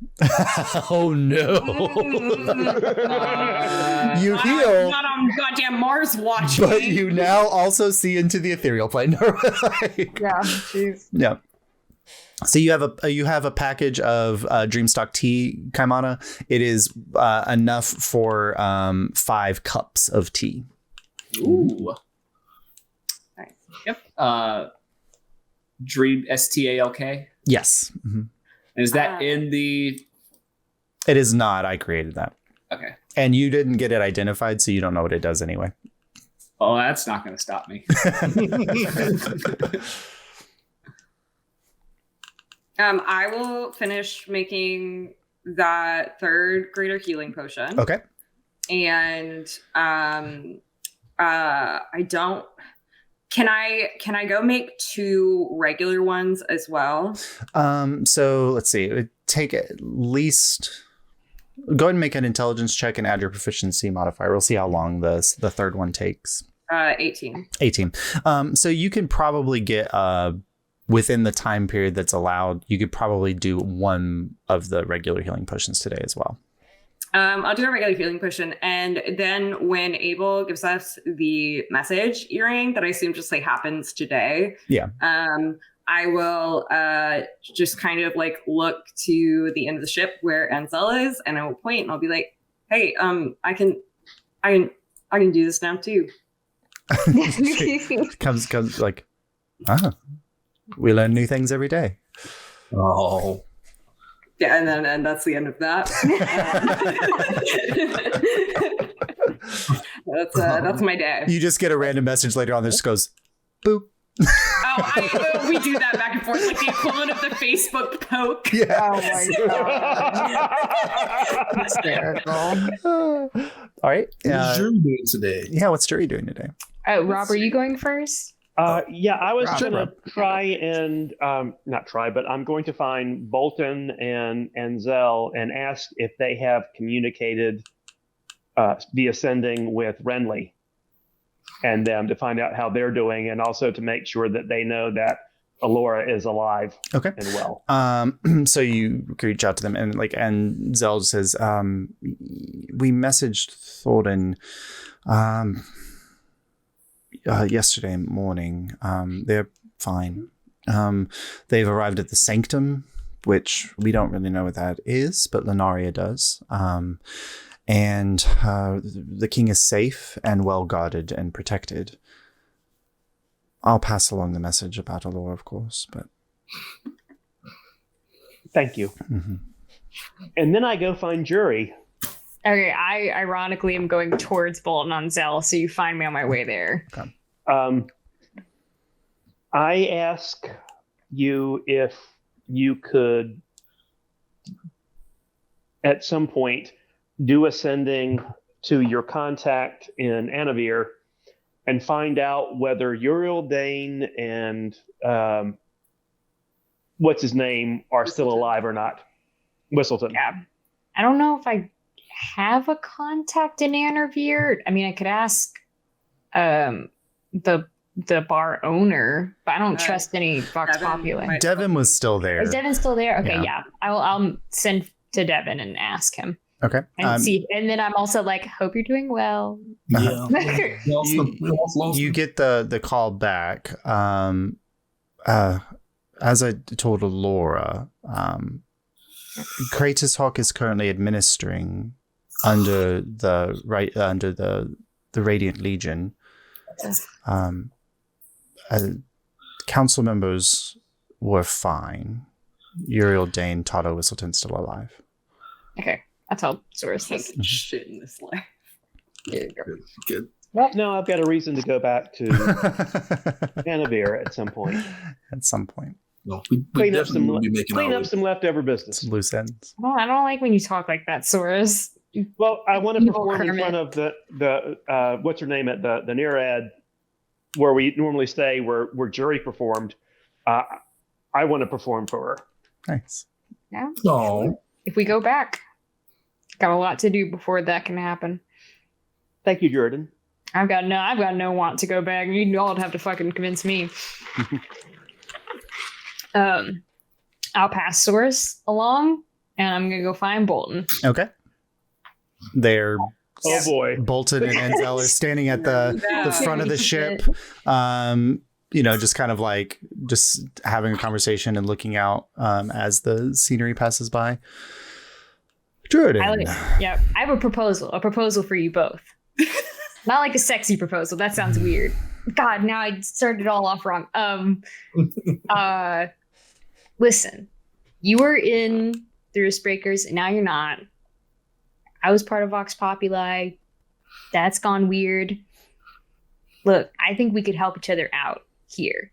Speaker 1: Oh no! You heal,
Speaker 3: Not on goddamn Mars watch.
Speaker 1: but you now also see into the ethereal plane.
Speaker 2: Yeah, jeez.
Speaker 1: Yeah. So you have a package of Dreamstock tea, Kaimana. It is enough for 5 cups of tea.
Speaker 4: Ooh.
Speaker 3: Nice.
Speaker 4: Yep. Dream STALK.
Speaker 1: Yes. Mm-hmm.
Speaker 4: Is that in the?
Speaker 1: It is not. I created that.
Speaker 4: Okay.
Speaker 1: And you didn't get it identified, so you don't know what it does anyway.
Speaker 4: Oh, that's not going to stop me.
Speaker 3: I will finish making that 3rd greater healing potion.
Speaker 1: Okay.
Speaker 3: And I don't. Can I go make 2 regular ones as well?
Speaker 1: So let's see. It would take at least. Go ahead and make an intelligence check and add your proficiency modifier. We'll see how long the 3rd one takes.
Speaker 3: 18.
Speaker 1: 18. So you can probably get within the time period that's allowed. You could probably do 1 of the regular healing potions today as well.
Speaker 3: I'll do a regular healing potion, and then when Abel gives us the message earring that I assume just like happens today.
Speaker 1: Yeah.
Speaker 3: I will just kind of like look to the end of the ship where Ansel is, and I will point and I'll be like, "Hey, I can do this now too."
Speaker 1: comes like, we learn new things every day.
Speaker 6: Oh,
Speaker 3: Yeah, and that's the end of that. That's my day.
Speaker 1: You just get a random message later on that just goes, boop.
Speaker 3: We do that back and forth, like the equivalent of the Facebook poke.
Speaker 1: Yeah.
Speaker 2: Oh my god. Hysterical.
Speaker 1: All right.
Speaker 6: What is Jury doing today?
Speaker 1: Yeah, what's Jury doing today?
Speaker 2: Rob, are you going first?
Speaker 5: Yeah, I was
Speaker 2: Rob.
Speaker 5: going to try and not try, but I'm going to find Bolton and Zell and ask if they have communicated via sending with Renly and them to find out how they're doing, and also to make sure that they know that Alyria is alive and well.
Speaker 1: So you reach out to them and Zell says, we messaged Thornton yesterday morning. They're fine. They've arrived at the Sanctum, which we don't really know what that is, but Lunaria does. And the king is safe and well guarded and protected. I'll pass along the message about Alyria, of course, but
Speaker 5: thank you.
Speaker 1: Mm-hmm.
Speaker 5: And then I go find Jury.
Speaker 2: Okay, I ironically am going towards Bolton on Zell, so you find me on my way there.
Speaker 1: Okay.
Speaker 5: I ask you if you could, at some point, do a sending to your contact in Anavir and find out whether Uriel Dane and what's his name are still alive or not. Whistleton.
Speaker 2: Yeah. I don't know if I have a contact in Anavir. I mean, I could ask the bar owner, but I don't trust any Vox Populi.
Speaker 1: Devin was still there.
Speaker 2: Is Devin still there? Okay, yeah. I'll send to Devin and ask him.
Speaker 1: Okay.
Speaker 2: And see, and then I'm also like, hope you're doing well.
Speaker 6: Yeah.
Speaker 1: You get the call back. As I told Laura, Kratos Hawk is currently administering under the Radiant Legion. Council members were fine. Uriel Dane, Tato Whistleton still alive.
Speaker 2: Okay, I told Source this.
Speaker 3: Shit in this life.
Speaker 2: There you go.
Speaker 6: Good.
Speaker 5: Well, no, I've got a reason to go back to Anavir at some point.
Speaker 1: At some point.
Speaker 6: No, we
Speaker 5: Clean up
Speaker 6: definitely will be making our way.
Speaker 5: some leftover business.
Speaker 1: Loose ends.
Speaker 2: Well, I don't like when you talk like that, Source.
Speaker 5: Well, I want to
Speaker 2: Evil
Speaker 5: perform in
Speaker 2: Kermit.
Speaker 5: front of the what's her name at the Nearad, where we normally stay, where Jury performed. I want to perform for her.
Speaker 1: Nice.
Speaker 2: Yeah.
Speaker 6: No.
Speaker 2: If we go back, got a lot to do before that can happen.
Speaker 5: Thank you, Jordan.
Speaker 2: I've got no want to go back. You all have to fucking convince me. I'll pass Source along, and I'm gonna go find Bolton.
Speaker 1: Okay. They're
Speaker 5: Oh boy.
Speaker 1: Bolton and Enzel are standing at the front of the ship. Just kind of like just having a conversation and looking out as the scenery passes by. Jordan.
Speaker 2: I have a proposal for you both. Not like a sexy proposal. That sounds weird. God, now I started it all off wrong. Listen, you were in the Riskbreakers, and now you're not. I was part of Vox Populi. That's gone weird. Look, I think we could help each other out here.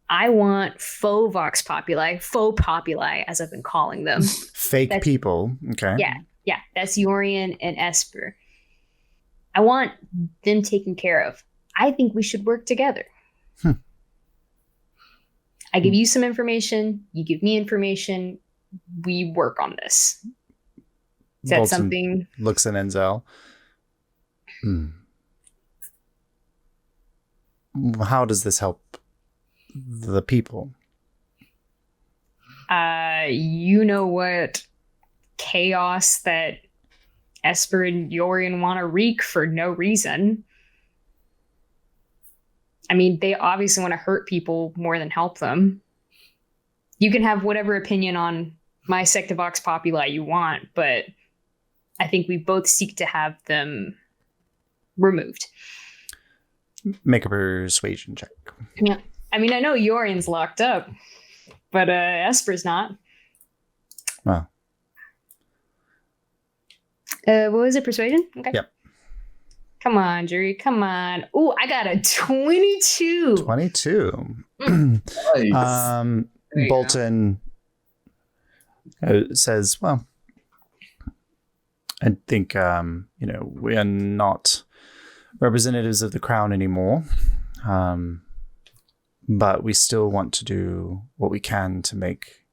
Speaker 2: I want faux Vox Populi, as I've been calling them.
Speaker 1: Fake people. Okay.
Speaker 2: Yeah, that's Yorian and Esper. I want them taken care of. I think we should work together. I give you some information, you give me information, we work on this. Is that
Speaker 1: Bolton
Speaker 2: something?
Speaker 1: Looks at Enzel. How does this help the people?
Speaker 2: You know what chaos that Esper and Yorian want to wreak for no reason. I mean, they obviously want to hurt people more than help them. You can have whatever opinion on my sect of Vox Populi you want, but I think we both seek to have them removed.
Speaker 1: Make a persuasion check.
Speaker 2: Yeah. I mean, I know Yorian's locked up, but Esper's not.
Speaker 1: Well,
Speaker 2: What was it? Persuasion? Okay.
Speaker 1: Yep.
Speaker 2: Come on, Jury. Come on. Ooh, I got a 22.
Speaker 1: 22.
Speaker 6: Nice.
Speaker 3: There you
Speaker 1: Bolton says, well, I think, we are not representatives of the crown anymore. But we still want to do what we can to make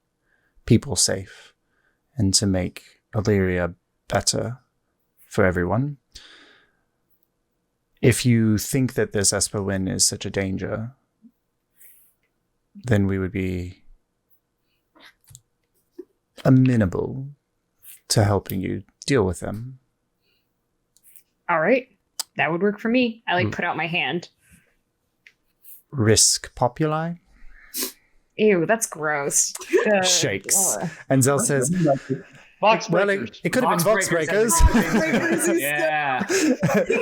Speaker 1: people safe and to make Alyria better for everyone. If you think that this Esper Win is such a danger, then we would be amenable to helping you deal with them.
Speaker 2: All right. That would work for me. I put out my hand.
Speaker 1: Risk populi?
Speaker 2: Ew, that's gross.
Speaker 1: Shakes. And Zell says,
Speaker 5: Vox
Speaker 1: well,
Speaker 5: breakers.
Speaker 1: it could have been Vox Breakers.
Speaker 4: Yeah.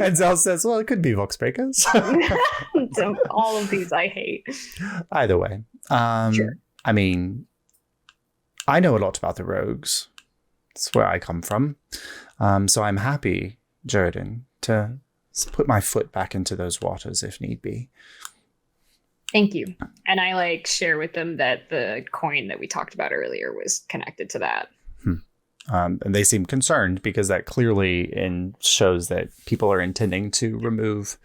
Speaker 1: And Zell says, well, it could be Vox Breakers.
Speaker 2: All of these I hate.
Speaker 1: Either way.
Speaker 2: Sure.
Speaker 1: I mean, I know a lot about the rogues. That's where I come from. So I'm happy, Jordan, to put my foot back into those waters if need be.
Speaker 2: Thank you. And I share with them that the coin that we talked about earlier was connected to that.
Speaker 1: And they seem concerned because that clearly shows that people are intending to remove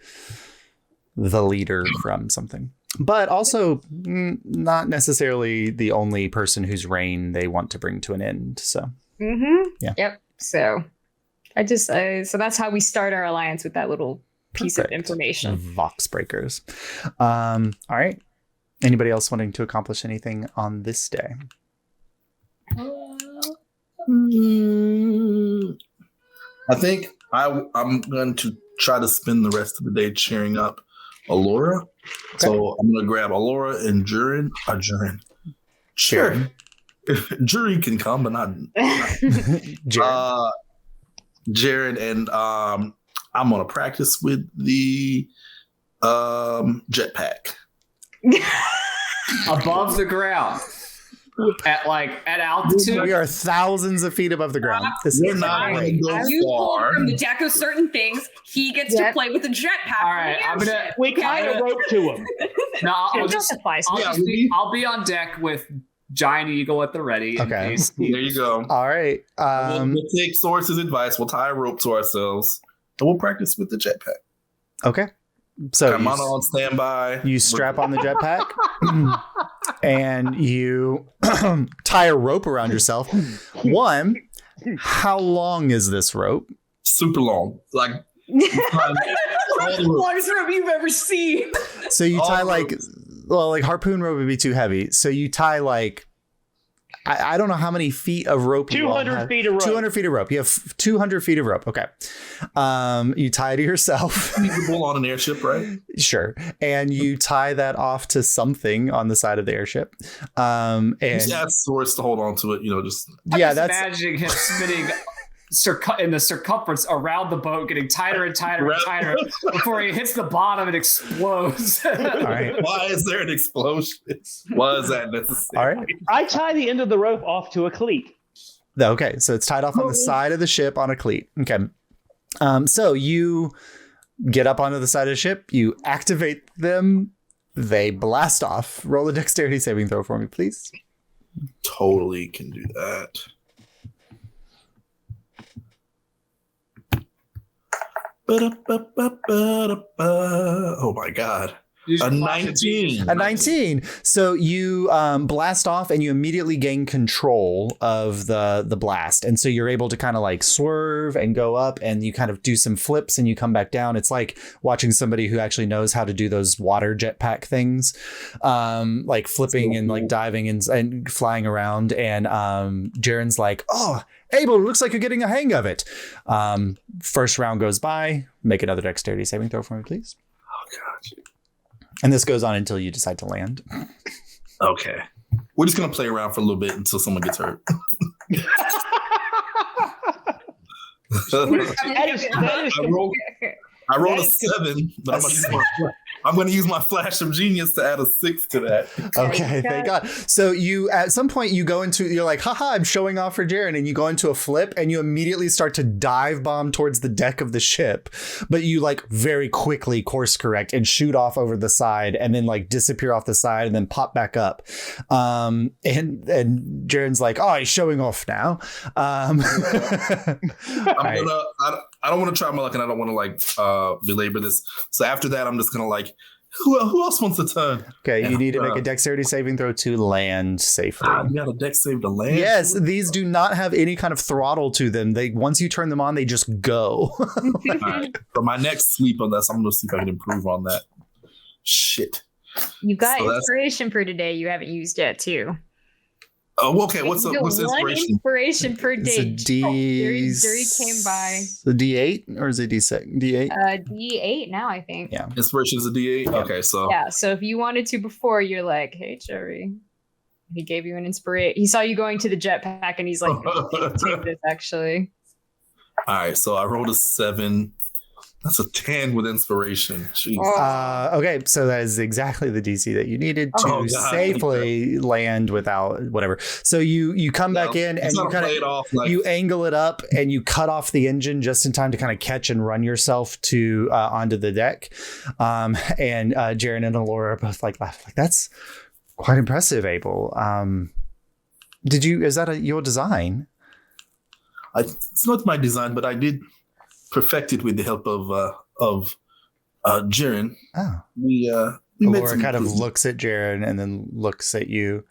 Speaker 1: the leader from something. But also not necessarily the only person whose reign they want to bring to an end. So, yeah.
Speaker 2: Yep. So so that's how we start our alliance with that little piece of information.
Speaker 1: Vox Breakers. All right. Anybody else wanting to accomplish anything on this day?
Speaker 6: I think I'm going to try to spend the rest of the day cheering up Alyria. Okay. So I'm going to grab Alyria and Jurin. Sure. Jury can come, but not Jared. And I'm going to practice with the jetpack.
Speaker 4: Above the ground. At altitude.
Speaker 1: We are thousands of feet above the ground.
Speaker 6: We're not going to go far.
Speaker 3: From the deck of certain things, he gets to play with the jetpack.
Speaker 4: All right,
Speaker 5: we kind of rope to him.
Speaker 4: No, I'll be on deck with Giant Eagle at the ready.
Speaker 1: Okay.
Speaker 6: There you go.
Speaker 1: All right.
Speaker 6: We'll take Source's advice. We'll tie a rope to ourselves, and we'll practice with the jetpack.
Speaker 1: Okay. So
Speaker 6: I'm on standby.
Speaker 1: You strap on the jetpack and you tie a rope around yourself. One, how long is this rope?
Speaker 6: Super long.
Speaker 3: Longest rope you've ever seen.
Speaker 1: So you tie harpoon rope would be too heavy. So you tie I don't know how many feet of rope.
Speaker 5: 200 feet of rope.
Speaker 1: 200 feet of rope. You have 200 feet of rope. Okay. You tie to yourself.
Speaker 6: Feasible on an airship, right?
Speaker 1: Sure. And you tie that off to something on the side of the airship. And
Speaker 6: just ask Source to hold on to it. That's
Speaker 4: imagining him spinning in the circumference around the boat, getting tighter and tighter and tighter before he hits the bottom and explodes.
Speaker 1: All right.
Speaker 6: Why is there an explosion? Why is that necessary?
Speaker 1: All right.
Speaker 5: I tie the end of the rope off to a cleat.
Speaker 1: Okay, so it's tied off on the side of the ship on a cleat. Okay. So you get up onto the side of the ship, you activate them, they blast off. Roll a dexterity saving throw for me, please.
Speaker 6: Totally can do that. Oh my god. A 19.
Speaker 1: A 19. So you blast off and you immediately gain control of the blast. And so you're able to kind of swerve and go up and you kind of do some flips and you come back down. It's like watching somebody who actually knows how to do those water jetpack things, flipping and diving and flying around. And Jaren's like, oh, Abel, looks like you're getting a hang of it. First round goes by. Make another dexterity saving throw for me, please.
Speaker 6: Oh, gosh.
Speaker 1: And this goes on until you decide to land.
Speaker 6: Okay. We're just going to play around for a little bit until someone gets hurt.
Speaker 5: That is
Speaker 6: I rolled a 7, but I'm going to I'm going to use my flash of genius to add a 6 to that.
Speaker 1: Okay, thank God. So you, at some point, you're like, haha, I'm showing off for Jaren, and you go into a flip, and you immediately start to dive bomb towards the deck of the ship, but you like very quickly course correct and shoot off over the side, and then like disappear off the side, and then pop back up. And Jaren's like, oh, he's showing off now.
Speaker 6: I don't want to try my luck, and I don't want to like belabor this. So after that, I'm just gonna like, who else wants to turn?
Speaker 1: Okay, you need to make a dexterity saving throw to land safely.
Speaker 6: You got a dex save to land?
Speaker 1: Yes, these do not have any kind of throttle to them. They once you turn them on, they just go.
Speaker 6: All right. For my next sleep on this, I'm gonna see if I can improve on that. Shit.
Speaker 2: You got inspiration for today. You haven't used yet, too.
Speaker 6: Oh, okay. What's the
Speaker 2: inspiration per day?
Speaker 1: It's a
Speaker 2: Jerry came by.
Speaker 1: The D8 or is it D6? D8?
Speaker 2: D8 now, I think.
Speaker 1: Yeah.
Speaker 6: Inspiration is a D8?
Speaker 1: Yeah.
Speaker 6: Okay, so.
Speaker 2: Yeah, so if you wanted to before, you're like, hey, Jerry. He gave you an inspiration. He saw you going to the jetpack and he's like, take this, actually.
Speaker 6: All right, so I rolled a 7. That's a 10 with inspiration. Jeez.
Speaker 1: Okay, so that is exactly the DC that you needed to safely land without whatever. So you come back in and you kind of you angle it up and you cut off the engine just in time to kind of catch and run yourself to onto the deck. And Jaren and Alyria are both like laughing like, that's quite impressive, Abel. Is that your design?
Speaker 6: It's not my design, but I did perfect it with the help of Jaren.
Speaker 1: Oh,
Speaker 6: we
Speaker 1: made some kind of looks at Jaren and then looks at you.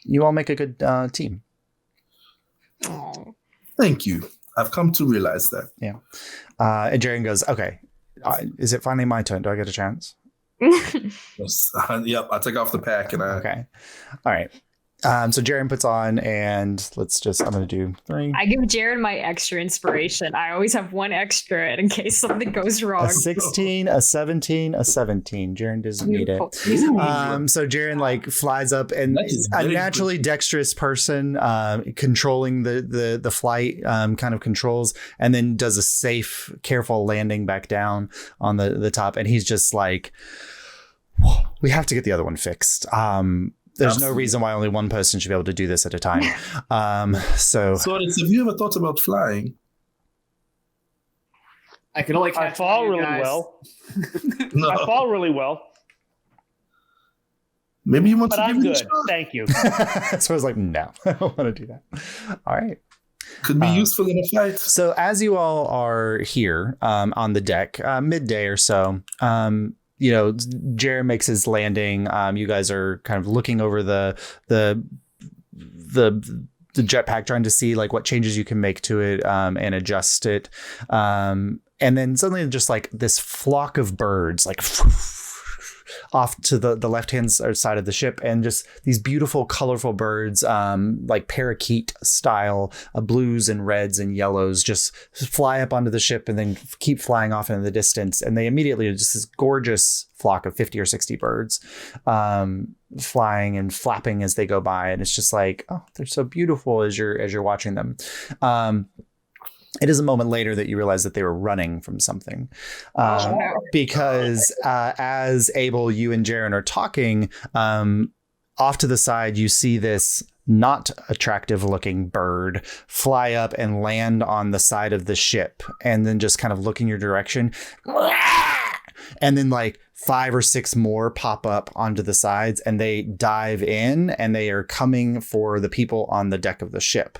Speaker 1: You all make a good team.
Speaker 6: Thank you. I've come to realize that.
Speaker 1: Yeah. And Jaren goes, okay, is it finally my turn? Do I get a chance?
Speaker 6: Yes. Yep. I take off the pack and
Speaker 1: Okay. All right. So Jaren puts on, and I'm going to do 3.
Speaker 2: I give Jaren my extra inspiration. I always have one extra in case something goes wrong.
Speaker 1: A 16, a 17, a 17. Jaren doesn't need it. So Jaren like flies up, and a naturally dexterous person controlling the flight kind of controls, and then does a safe, careful landing back down on the top. And he's just like, we have to get the other one fixed. There's no reason why only one person should be able to do this at a time. So
Speaker 6: have you ever thought about flying?
Speaker 4: I can only
Speaker 5: I fall really well. No. I fall really well.
Speaker 6: Maybe you want
Speaker 5: but
Speaker 6: to
Speaker 5: I'm
Speaker 6: give
Speaker 5: good.
Speaker 6: it a shot.
Speaker 5: Thank you.
Speaker 1: So I was like, no, I don't want to do that. All right.
Speaker 6: Could be useful in a fight.
Speaker 1: So as you all are here on the deck, midday or so, Jaren makes his landing. You guys are kind of looking over the jetpack, trying to see like what changes you can make to it and adjust it. And then suddenly just like this flock of birds like off to the left-hand side of the ship, and just these beautiful, colorful birds, like parakeet style, blues and reds and yellows, just fly up onto the ship and then keep flying off into the distance. And they immediately just this gorgeous flock of 50 or 60 birds flying and flapping as they go by. And it's just like, oh, they're so beautiful as you're watching them. It is a moment later that you realize that they were running from something, because as Abel, you and Jaren are talking, off to the side, you see this not attractive looking bird fly up and land on the side of the ship, and then just kind of look in your direction. And then like 5 or 6 more pop up onto the sides, and they dive in, and they are coming for the people on the deck of the ship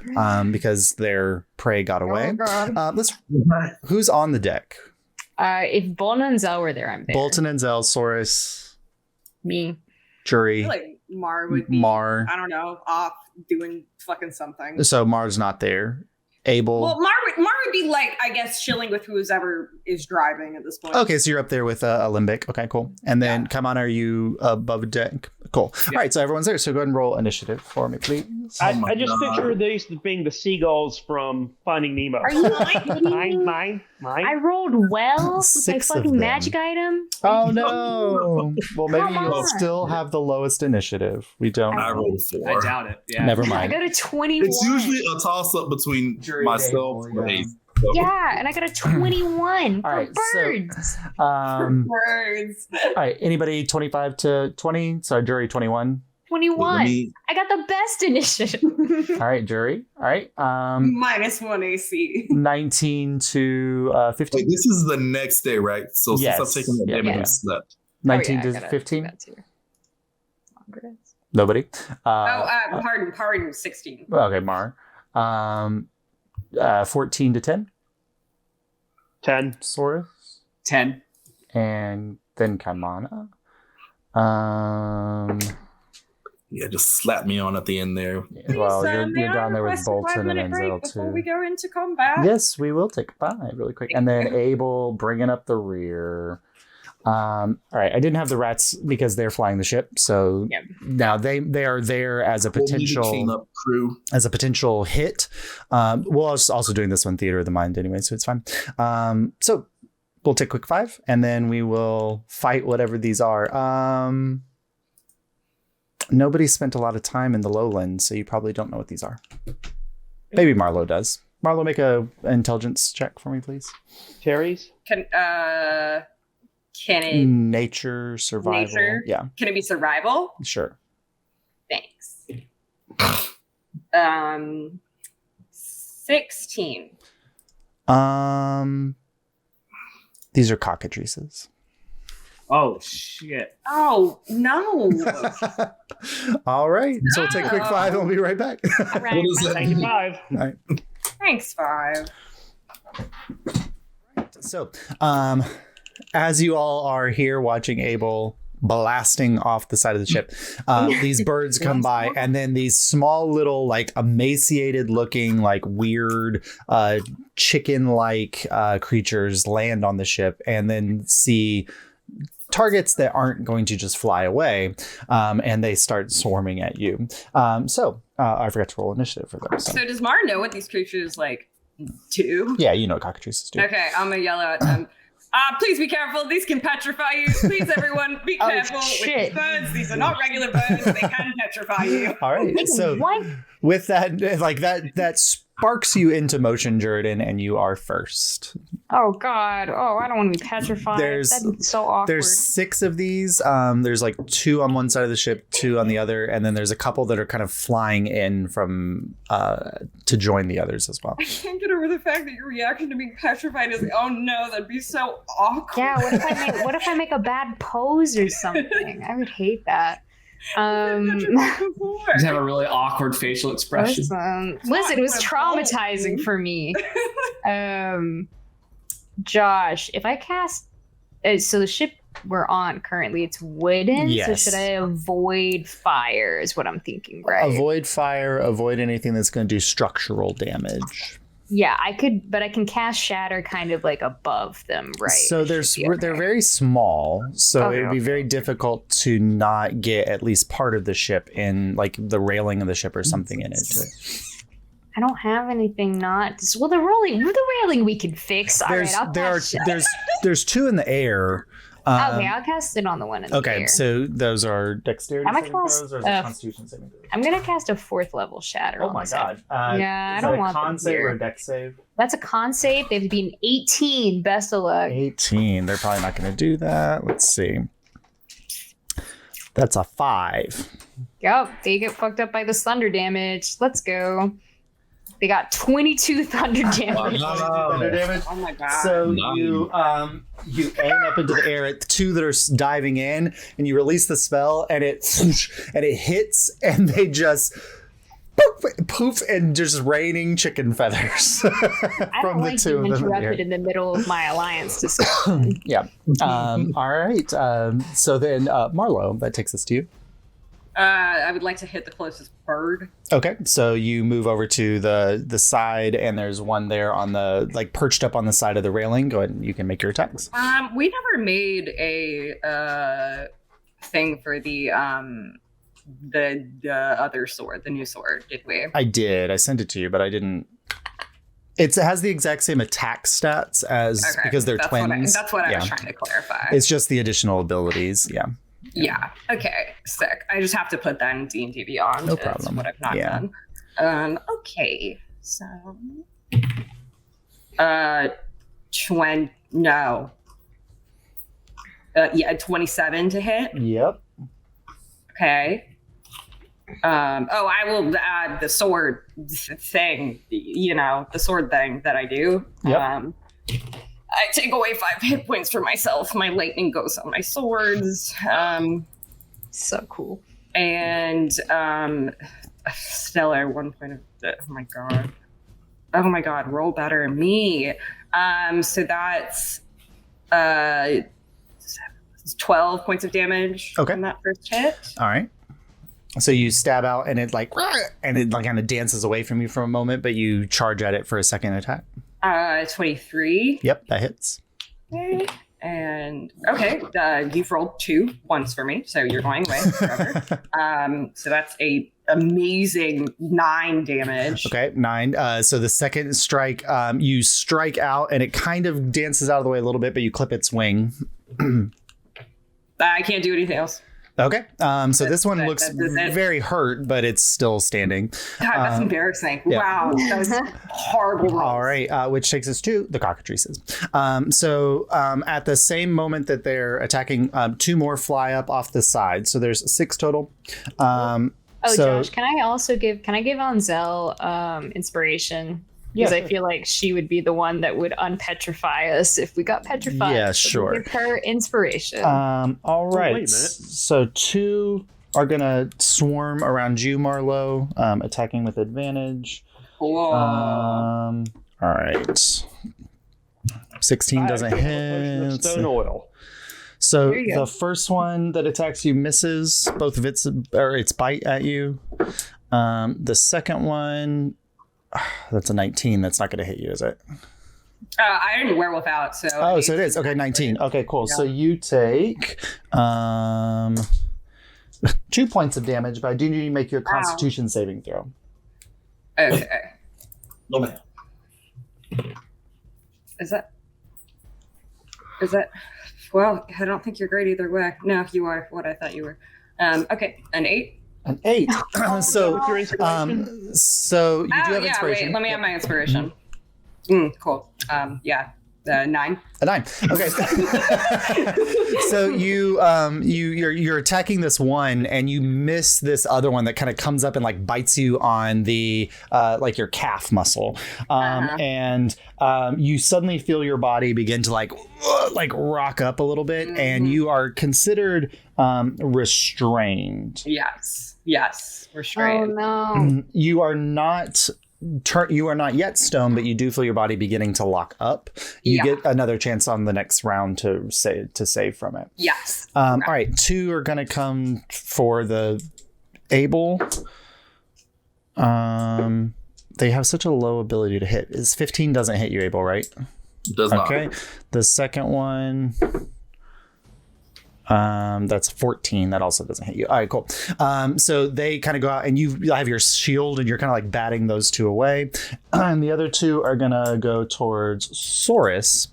Speaker 1: because their prey got away. Who's on the deck?
Speaker 2: If Bolton and Zell were there, I'm there.
Speaker 1: Bolton and Zell, Saurus,
Speaker 2: me,
Speaker 1: Jury.
Speaker 3: I feel like Mar would be, I don't know, off doing fucking something.
Speaker 1: So Mar's not there. Abel.
Speaker 3: Well, Mar would be like, I guess, chilling with whoever is driving at this point.
Speaker 1: Okay, so you're up there with a limbic. Okay, cool. And then, come on, are you above deck? Cool. Yeah. All right, so everyone's there. So go ahead and roll initiative for me, please.
Speaker 5: I just picture these being the seagulls from Finding Nemo.
Speaker 2: Are you lying?
Speaker 5: Mine.
Speaker 2: I rolled well with my fucking magic item.
Speaker 1: Oh, no. Well, maybe you'll still have the lowest initiative. We don't.
Speaker 6: I rolled 4.
Speaker 4: I doubt it. Yeah.
Speaker 1: Never mind.
Speaker 2: I got a 21.
Speaker 6: It's usually a toss-up between myself and Ace.
Speaker 2: Yeah, and I got a 21
Speaker 1: All right,
Speaker 2: for birds.
Speaker 3: Birds.
Speaker 1: All right, anybody 25 to 20? Sorry, jury 21.
Speaker 2: 21.
Speaker 6: me-
Speaker 2: I got the best initiative.
Speaker 1: All right, jury. All right.
Speaker 3: -1 AC.
Speaker 1: 19 to 15.
Speaker 6: Wait, this is the next day, right? So
Speaker 1: Yes.
Speaker 6: since I've taken the
Speaker 1: Yeah,
Speaker 6: damage
Speaker 1: yeah.
Speaker 6: and slept.
Speaker 1: 19
Speaker 2: I
Speaker 1: to
Speaker 2: gotta do
Speaker 1: 15.
Speaker 2: that too. Congrats.
Speaker 1: Nobody.
Speaker 3: Pardon, 16.
Speaker 1: Okay, Mar. 14 to 10.
Speaker 5: 10.
Speaker 1: Saurus.
Speaker 4: 10.
Speaker 1: And then Kaimana.
Speaker 6: Yeah, just slap me on at the end there.
Speaker 1: Well, you're down there with Bolton and Enzel
Speaker 3: before we
Speaker 1: too.
Speaker 3: go into combat.
Speaker 1: Yes, we will take a 5 really quick. And then Abel bringing up the rear. All right, I didn't have the rats because they're flying the ship, so
Speaker 2: Yep.
Speaker 1: now they are there as a
Speaker 6: We'll need to
Speaker 1: potential
Speaker 6: clean up crew.
Speaker 1: hit. We're also doing this one theater of the mind anyway, so it's fine. So we'll take a quick 5, and then we will fight whatever these are. Nobody spent a lot of time in the lowlands, so you probably don't know what these are. Maybe Marlo does. Marlo, make a intelligence check for me, please.
Speaker 5: Terry's?
Speaker 3: Can it
Speaker 1: Nature, survival.
Speaker 3: Nature?
Speaker 1: Yeah,
Speaker 3: can it be survival?
Speaker 1: sure.
Speaker 3: Thanks. 16.
Speaker 1: These are cockatrices.
Speaker 4: Oh, shit.
Speaker 3: Oh no.
Speaker 1: All right, so we'll take a quick 5 and we'll be right back.
Speaker 2: All right.
Speaker 6: What is that?
Speaker 5: 95.
Speaker 1: All right.
Speaker 3: Thanks, 5.
Speaker 1: So, as you all are here watching Abel blasting off the side of the ship, these birds come by, and then these small little, like, emaciated looking, like, weird chicken-like creatures land on the ship, and then see targets that aren't going to just fly away, and they start swarming at you. So I forgot to roll initiative for them. So.
Speaker 3: So does Mar know what these creatures like do?
Speaker 1: Yeah, you know what cockatrices do.
Speaker 3: Okay, I'm gonna yell at them. Please be careful. These can petrify you. Please, everyone, be
Speaker 2: Oh,
Speaker 3: careful with
Speaker 2: shit.
Speaker 3: these birds. These are not regular birds. They can petrify you.
Speaker 1: All right, so
Speaker 2: What?
Speaker 1: with that, like that sparks you into motion, Jordan, and you are first.
Speaker 2: Oh God! Oh, I don't want to be petrified.
Speaker 1: There's-
Speaker 2: That's so awkward.
Speaker 1: There's 6 of these. There's like 2 on one side of the ship, 2 on the other, and then there's a couple that are kind of flying in from to join the others as well.
Speaker 3: I can't get over the fact that your reaction to being petrified is, oh no, that'd be so awkward.
Speaker 2: Yeah. What if I make a bad pose or something? I would hate that.
Speaker 4: Just have a really awkward facial expression.
Speaker 2: Listen, it was traumatizing for me. Josh, if I cast, so the ship we're on currently, it's wooden.
Speaker 1: Yes.
Speaker 2: So should I avoid fire? Is what I'm thinking, right?
Speaker 1: Avoid fire. Avoid anything that's going to do structural damage.
Speaker 2: Yeah, I could, but I can cast shatter kind of like above them, right?
Speaker 1: So
Speaker 2: It should be okay.
Speaker 1: they're very small, so
Speaker 2: Okay,
Speaker 1: it would be very difficult to not get at least part of the ship in, like the railing of the ship or something in it.
Speaker 2: I don't have anything not. Well, the railing we can fix. All right, I'll cast shatter.
Speaker 1: There's 2 in the air.
Speaker 2: Okay, I'll cast it on the one in the
Speaker 1: Okay,
Speaker 2: air.
Speaker 1: so those are dexterity
Speaker 2: I'm a
Speaker 1: saving
Speaker 2: class-
Speaker 1: throws or is it constitution saving throws?
Speaker 2: I'm gonna cast a 4th level shatter.
Speaker 1: Oh
Speaker 2: on
Speaker 1: my
Speaker 2: this one.
Speaker 1: god.
Speaker 2: Yeah, I
Speaker 1: is
Speaker 2: don't
Speaker 1: that
Speaker 2: want
Speaker 1: a con
Speaker 2: them
Speaker 1: save
Speaker 2: here.
Speaker 1: or a dex save?
Speaker 2: That's a con save. They have to be an 18. Best of luck.
Speaker 1: 18. They're probably not going to do that. Let's see. That's a 5.
Speaker 2: Yep, they get fucked up by the thunder damage. Let's go. They got 22 thunder damage.
Speaker 1: Thunder damage.
Speaker 3: Oh my god.
Speaker 1: So
Speaker 6: Nice.
Speaker 1: you aim up into the air at the 2 that are diving in, and you release the spell, and it hits, and they just poof, and just raining chicken feathers
Speaker 2: I
Speaker 1: from
Speaker 2: don't
Speaker 1: the
Speaker 2: like
Speaker 1: 2
Speaker 2: being
Speaker 1: of them.
Speaker 2: interrupted in the middle of my alliance discussion.
Speaker 1: Yeah. All right. So then, Marlo, that takes us to you.
Speaker 3: I would like to hit the closest bird.
Speaker 1: Okay, so you move over to the side, and there's one there on the, like, perched up on the side of the railing. Go ahead and you can make your attacks.
Speaker 3: We never made a thing for the other sword, the new sword, did we?
Speaker 1: I did. I sent it to you, but I didn't. It has the exact same attack stats as because they're
Speaker 3: that's
Speaker 1: twins.
Speaker 3: That's what I
Speaker 1: Yeah.
Speaker 3: was trying to clarify.
Speaker 1: It's just the additional abilities. Yeah.
Speaker 3: Yeah. Okay. Sick. I just have to put that in D&D Beyond.
Speaker 1: No
Speaker 3: It's
Speaker 1: problem.
Speaker 3: what I've not
Speaker 1: Yeah.
Speaker 3: done. Okay. So No. 27 to hit.
Speaker 1: Yep.
Speaker 3: Okay. I will add the sword thing, the sword thing that I do.
Speaker 1: Yep.
Speaker 3: I take away 5 hit points for myself. My lightning goes on my swords.
Speaker 2: So cool.
Speaker 3: And stellar 1 point of oh my god, roll better me. So that's 12 points of damage on that first hit.
Speaker 1: All right. So you stab out and it kind of dances away from you for a moment, but you charge at it for a second attack.
Speaker 3: 23.
Speaker 1: Yep, that hits.
Speaker 3: Okay. And you've rolled 2 once for me, so you're going away forever. So that's a amazing 9 damage.
Speaker 1: Okay, 9. So the second strike, you strike out and it kind of dances out of the way a little bit, but you clip its wing.
Speaker 3: I can't do anything else.
Speaker 1: Okay. So this one looks very hurt, but it's still standing.
Speaker 3: God, that's embarrassing.
Speaker 1: Yeah.
Speaker 3: Wow. That was horrible rolls.
Speaker 1: All right. Which takes us to the cockatrices. So at the same moment that they're attacking, 2 more fly up off the side. So there's 6 total.
Speaker 2: Josh, can I give Anzel inspiration? Because I feel like she would be the one that would unpetrify us if we got petrified.
Speaker 1: Yeah,
Speaker 2: so
Speaker 1: sure.
Speaker 2: Give her inspiration.
Speaker 1: All right.
Speaker 5: wait a minute.
Speaker 1: So 2 are going to swarm around you, Marlo, attacking with advantage.
Speaker 3: Whoa.
Speaker 1: All right. 16 doesn't hit.
Speaker 5: Stone oil.
Speaker 1: So the first one that attacks you misses both of its bite at you. The second one, that's a 19. That's not going to hit you, is it?
Speaker 3: I didn't werewolf out, so.
Speaker 1: Oh, so it is. Okay, 19. Okay, cool. Yeah. So you take 2 points of damage, but I do need to make your Constitution saving throw.
Speaker 3: Okay.
Speaker 6: No, man.
Speaker 3: Is that? Well, I don't think you're great either way. No, you are what I thought you were. Okay, an 8.
Speaker 1: An 8. So
Speaker 5: With your inspiration?
Speaker 1: So you do have inspiration.
Speaker 3: Wait, let me have my inspiration. Cool. 9.
Speaker 1: A 9. Okay. So you're attacking this one and you miss this other one that kind of comes up and like bites you on the like your calf muscle. And you suddenly feel your body begin to like rock up a little bit, and you are considered restrained.
Speaker 3: Yes, restrained.
Speaker 2: Oh no.
Speaker 1: You are not yet stoned, but you do feel your body beginning to lock up. You get another chance on the next round to save from it.
Speaker 3: Yes.
Speaker 1: All right, 2 are going to come for the Abel. They have such a low ability to hit. 15 doesn't hit you, Abel, right?
Speaker 6: It does not.
Speaker 1: Okay. The second one, that's 14. That also doesn't hit you. All right, cool. So they kind of go out and you have your shield and you're kind of like batting those 2 away. And the other 2 are going to go towards Saurus.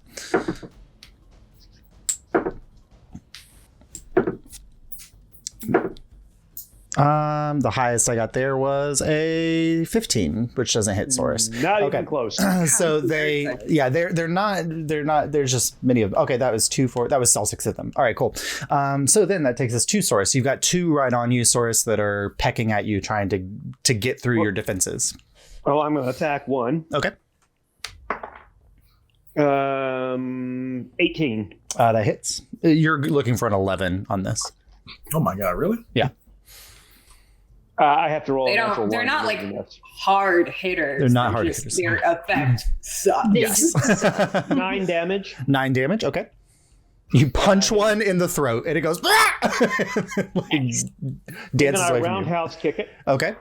Speaker 1: The highest I got there was a 15, which doesn't hit Saurus.
Speaker 5: Not even close.
Speaker 1: So they're not, there's just many of them. Okay, that was 2, 4, that was all 6 of them. All right, cool. So then that takes us to Saurus. You've got 2 right on you, Saurus, that are pecking at you, trying to get through your defenses.
Speaker 5: Well, I'm going to attack 1.
Speaker 1: Okay.
Speaker 5: 18.
Speaker 1: That hits. You're looking for an 11 on this.
Speaker 6: Oh my god, really?
Speaker 1: Yeah.
Speaker 5: I have to roll.
Speaker 3: They're not like hard hitters.
Speaker 1: They're not hard hitters.
Speaker 3: Their effect sucks.
Speaker 1: Yes.
Speaker 5: 9 damage.
Speaker 1: 9 damage. Okay. You punch one in the throat and it goes dances
Speaker 5: Then
Speaker 1: away
Speaker 5: I
Speaker 1: from you.
Speaker 5: roundhouse kick it.
Speaker 1: Okay.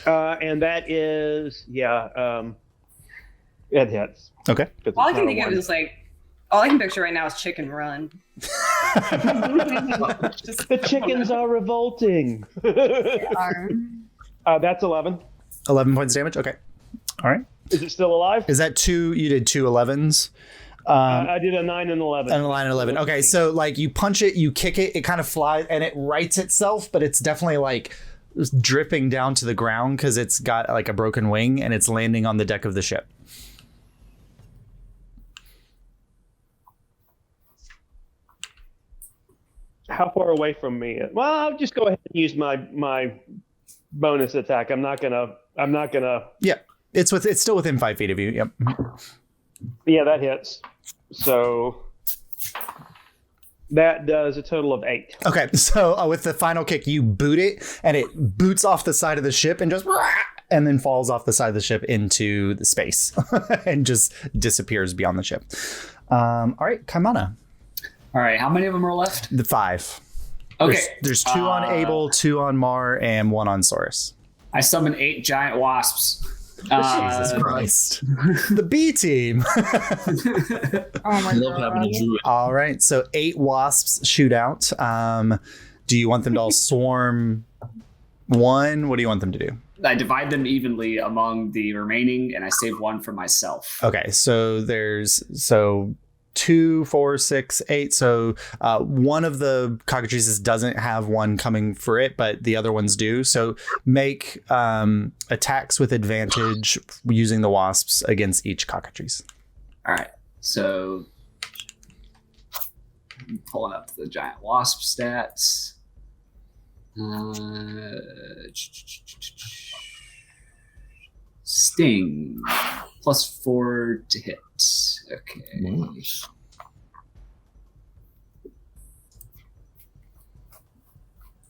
Speaker 5: And that is it hits.
Speaker 1: Okay.
Speaker 3: All I can think of is all I can picture right now is Chicken Run.
Speaker 5: The chickens are revolting. That's 11.
Speaker 1: 11 points of damage. Okay. All right.
Speaker 5: Is it still alive?
Speaker 1: Is that 2? You did 2 11s.
Speaker 5: I did a 9 and 11.
Speaker 1: And a 9 and 11. Okay. So like you punch it, you kick it, it kind of flies and it rights itself, but it's definitely like dripping down to the ground because it's got like a broken wing and it's landing on the deck of the ship.
Speaker 5: How far away from me? Well, I'll just go ahead and use my bonus attack. I'm not gonna.
Speaker 1: Yeah, it's still within 5 feet of you. Yep.
Speaker 5: Yeah, that hits. So that does a total of 8.
Speaker 1: Okay, so with the final kick, you boot it, and it boots off the side of the ship and just, and then falls off the side of the ship into the space and just disappears beyond the ship. All right, Kaimana.
Speaker 4: All right, how many of them are left?
Speaker 1: The 5.
Speaker 4: Okay.
Speaker 1: There's 2 on Abel, 2 on Mar, and 1 on Saurus.
Speaker 4: I summon 8 giant wasps.
Speaker 1: Jesus Christ. The B team.
Speaker 2: Oh my
Speaker 6: I love having a druid.
Speaker 1: All right, so 8 wasps shoot out. Do you want them to all swarm 1? What do you want them to do?
Speaker 4: I divide them evenly among the remaining, and I save 1 for myself.
Speaker 1: Okay, so there's 2, 4, 6, 8. So one of the cockatrices doesn't have one coming for it, but the other ones do. So make attacks with advantage using the wasps against each cockatrice.
Speaker 4: All right, so I'm pulling up the giant wasp stats. Sting +4 to hit. Okay.
Speaker 6: Nice.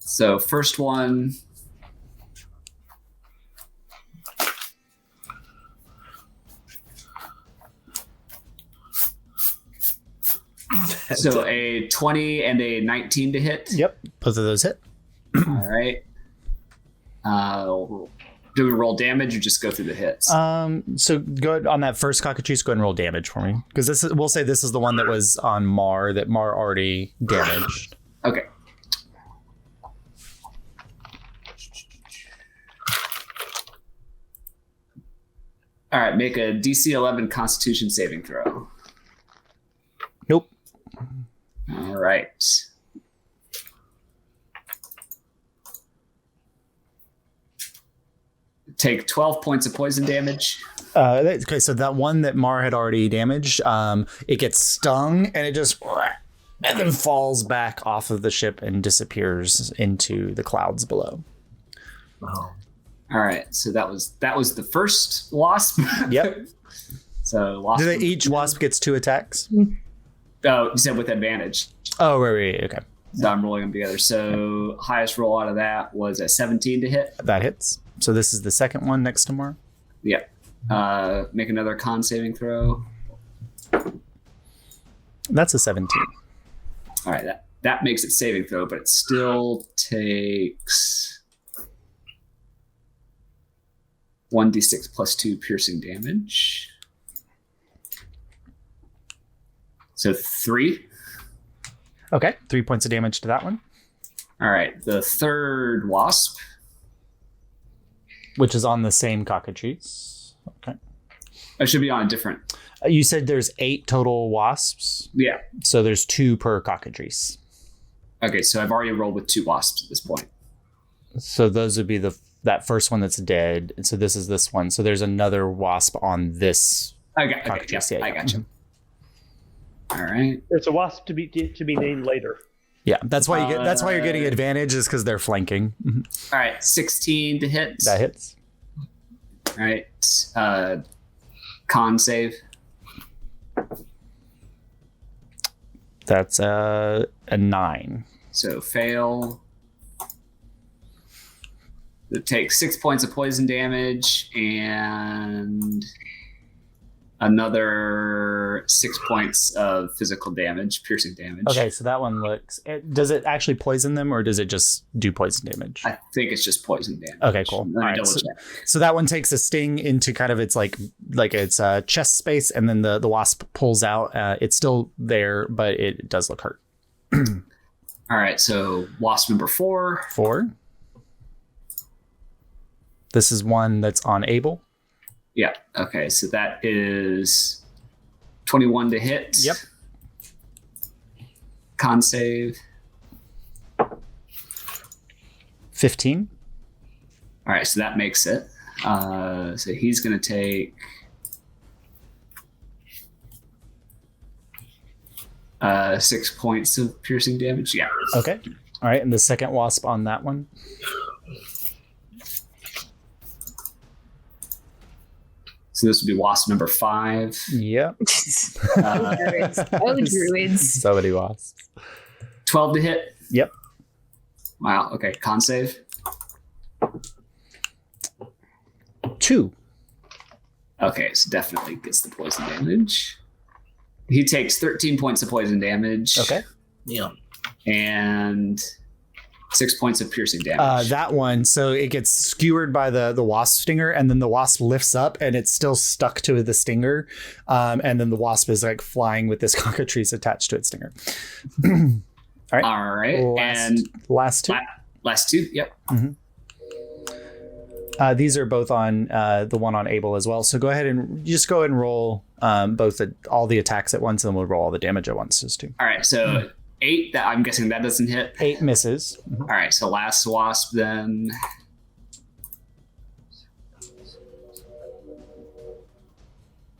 Speaker 4: So first one. So a 20 and a 19 to hit.
Speaker 1: Yep, both of those hit.
Speaker 4: All right. Do we roll damage or just go through the hits?
Speaker 1: So go on that first cockatrice. Go ahead and roll damage for me, because we'll say this is the one that was on Mar that Mar already damaged.
Speaker 4: Okay. All right, make a DC 11 Constitution saving throw.
Speaker 1: Nope.
Speaker 4: All right. Take 12 points of poison damage.
Speaker 1: Okay, so that one that Mar had already damaged, it gets stung and it just and then falls back off of the ship and disappears into the clouds below.
Speaker 6: Wow.
Speaker 4: All right, so that was the first wasp.
Speaker 1: Yep.
Speaker 4: So wasp.
Speaker 1: Each wasp gets 2 attacks?
Speaker 4: Oh, you said with advantage.
Speaker 1: Oh, right. Okay.
Speaker 4: So I'm rolling them together. So highest roll out of that was a 17 to hit.
Speaker 1: That hits. So this is the second one next to Mar.
Speaker 4: Yep. Make another con saving throw.
Speaker 1: That's a 17.
Speaker 4: All right, that makes it saving throw, but it still takes 1d6 plus 2 piercing damage. So 3.
Speaker 1: Okay, 3 points of damage to that one,
Speaker 4: All right, the third wasp.
Speaker 1: which is on the same cockatrice. Okay.
Speaker 4: It should be on a different.
Speaker 1: You said there's 8 total wasps,
Speaker 4: Yeah.
Speaker 1: so there's 2 per cockatrice.
Speaker 4: Okay, so I've already rolled with 2 wasps at this point.
Speaker 1: So those would be that first one that's dead. And so this is this one. So there's another wasp on this
Speaker 4: Okay,
Speaker 1: cockatrice.
Speaker 4: yeah, I gotcha. All right.
Speaker 5: There's a wasp to be named later.
Speaker 1: Yeah, that's why you're getting advantage, is because they're flanking.
Speaker 4: All right, 16 to hit.
Speaker 1: That hits.
Speaker 4: All right. Con save.
Speaker 1: That's a 9.
Speaker 4: So fail. It takes 6 points of poison damage and another 6 points of physical damage, piercing damage.
Speaker 1: Okay, so that one does it actually poison them, or does it just do poison damage?
Speaker 4: I think it's just poison damage.
Speaker 1: Okay, cool.
Speaker 4: Let me
Speaker 1: All right,
Speaker 4: double
Speaker 1: so,
Speaker 4: check.
Speaker 1: so that one takes a sting into kind of its like its chest space, and then the wasp pulls out. It's still there, but it does look hurt.
Speaker 4: All right, so wasp number 4.
Speaker 1: 4. This is one that's on Abel.
Speaker 4: Yeah. Okay, so that is 21 to hit.
Speaker 1: Yep.
Speaker 4: Con save.
Speaker 1: 15.
Speaker 4: All right, so that makes it. So he's going to take 6 points of piercing damage. Yeah.
Speaker 1: Okay. All right, and the second wasp on that one.
Speaker 4: So this would be wasp number 5.
Speaker 1: Yep.
Speaker 2: Druids.
Speaker 1: So many wasps.
Speaker 4: 12 to hit.
Speaker 1: Yep.
Speaker 4: Wow. Okay. Con save.
Speaker 1: 2.
Speaker 4: Okay, so definitely gets the poison damage. He takes 13 points of poison damage.
Speaker 1: Okay.
Speaker 6: Yeah.
Speaker 4: And 6 points of piercing damage.
Speaker 1: That one, so it gets skewered by the wasp stinger, and then the wasp lifts up, and it's still stuck to the stinger, and then the wasp is like flying with this cockatrice attached to its stinger. All right.
Speaker 4: All right.
Speaker 1: Last 2.
Speaker 4: Last 2. Yep.
Speaker 1: Mm-hmm. These are both on the one on Abel as well. So go ahead and roll all the attacks at once, and then we'll roll all the damage at once. Just 2.
Speaker 4: All right. So 8. That I'm guessing that doesn't hit.
Speaker 1: 8 misses. Mm-hmm.
Speaker 4: All right. So last wasp then.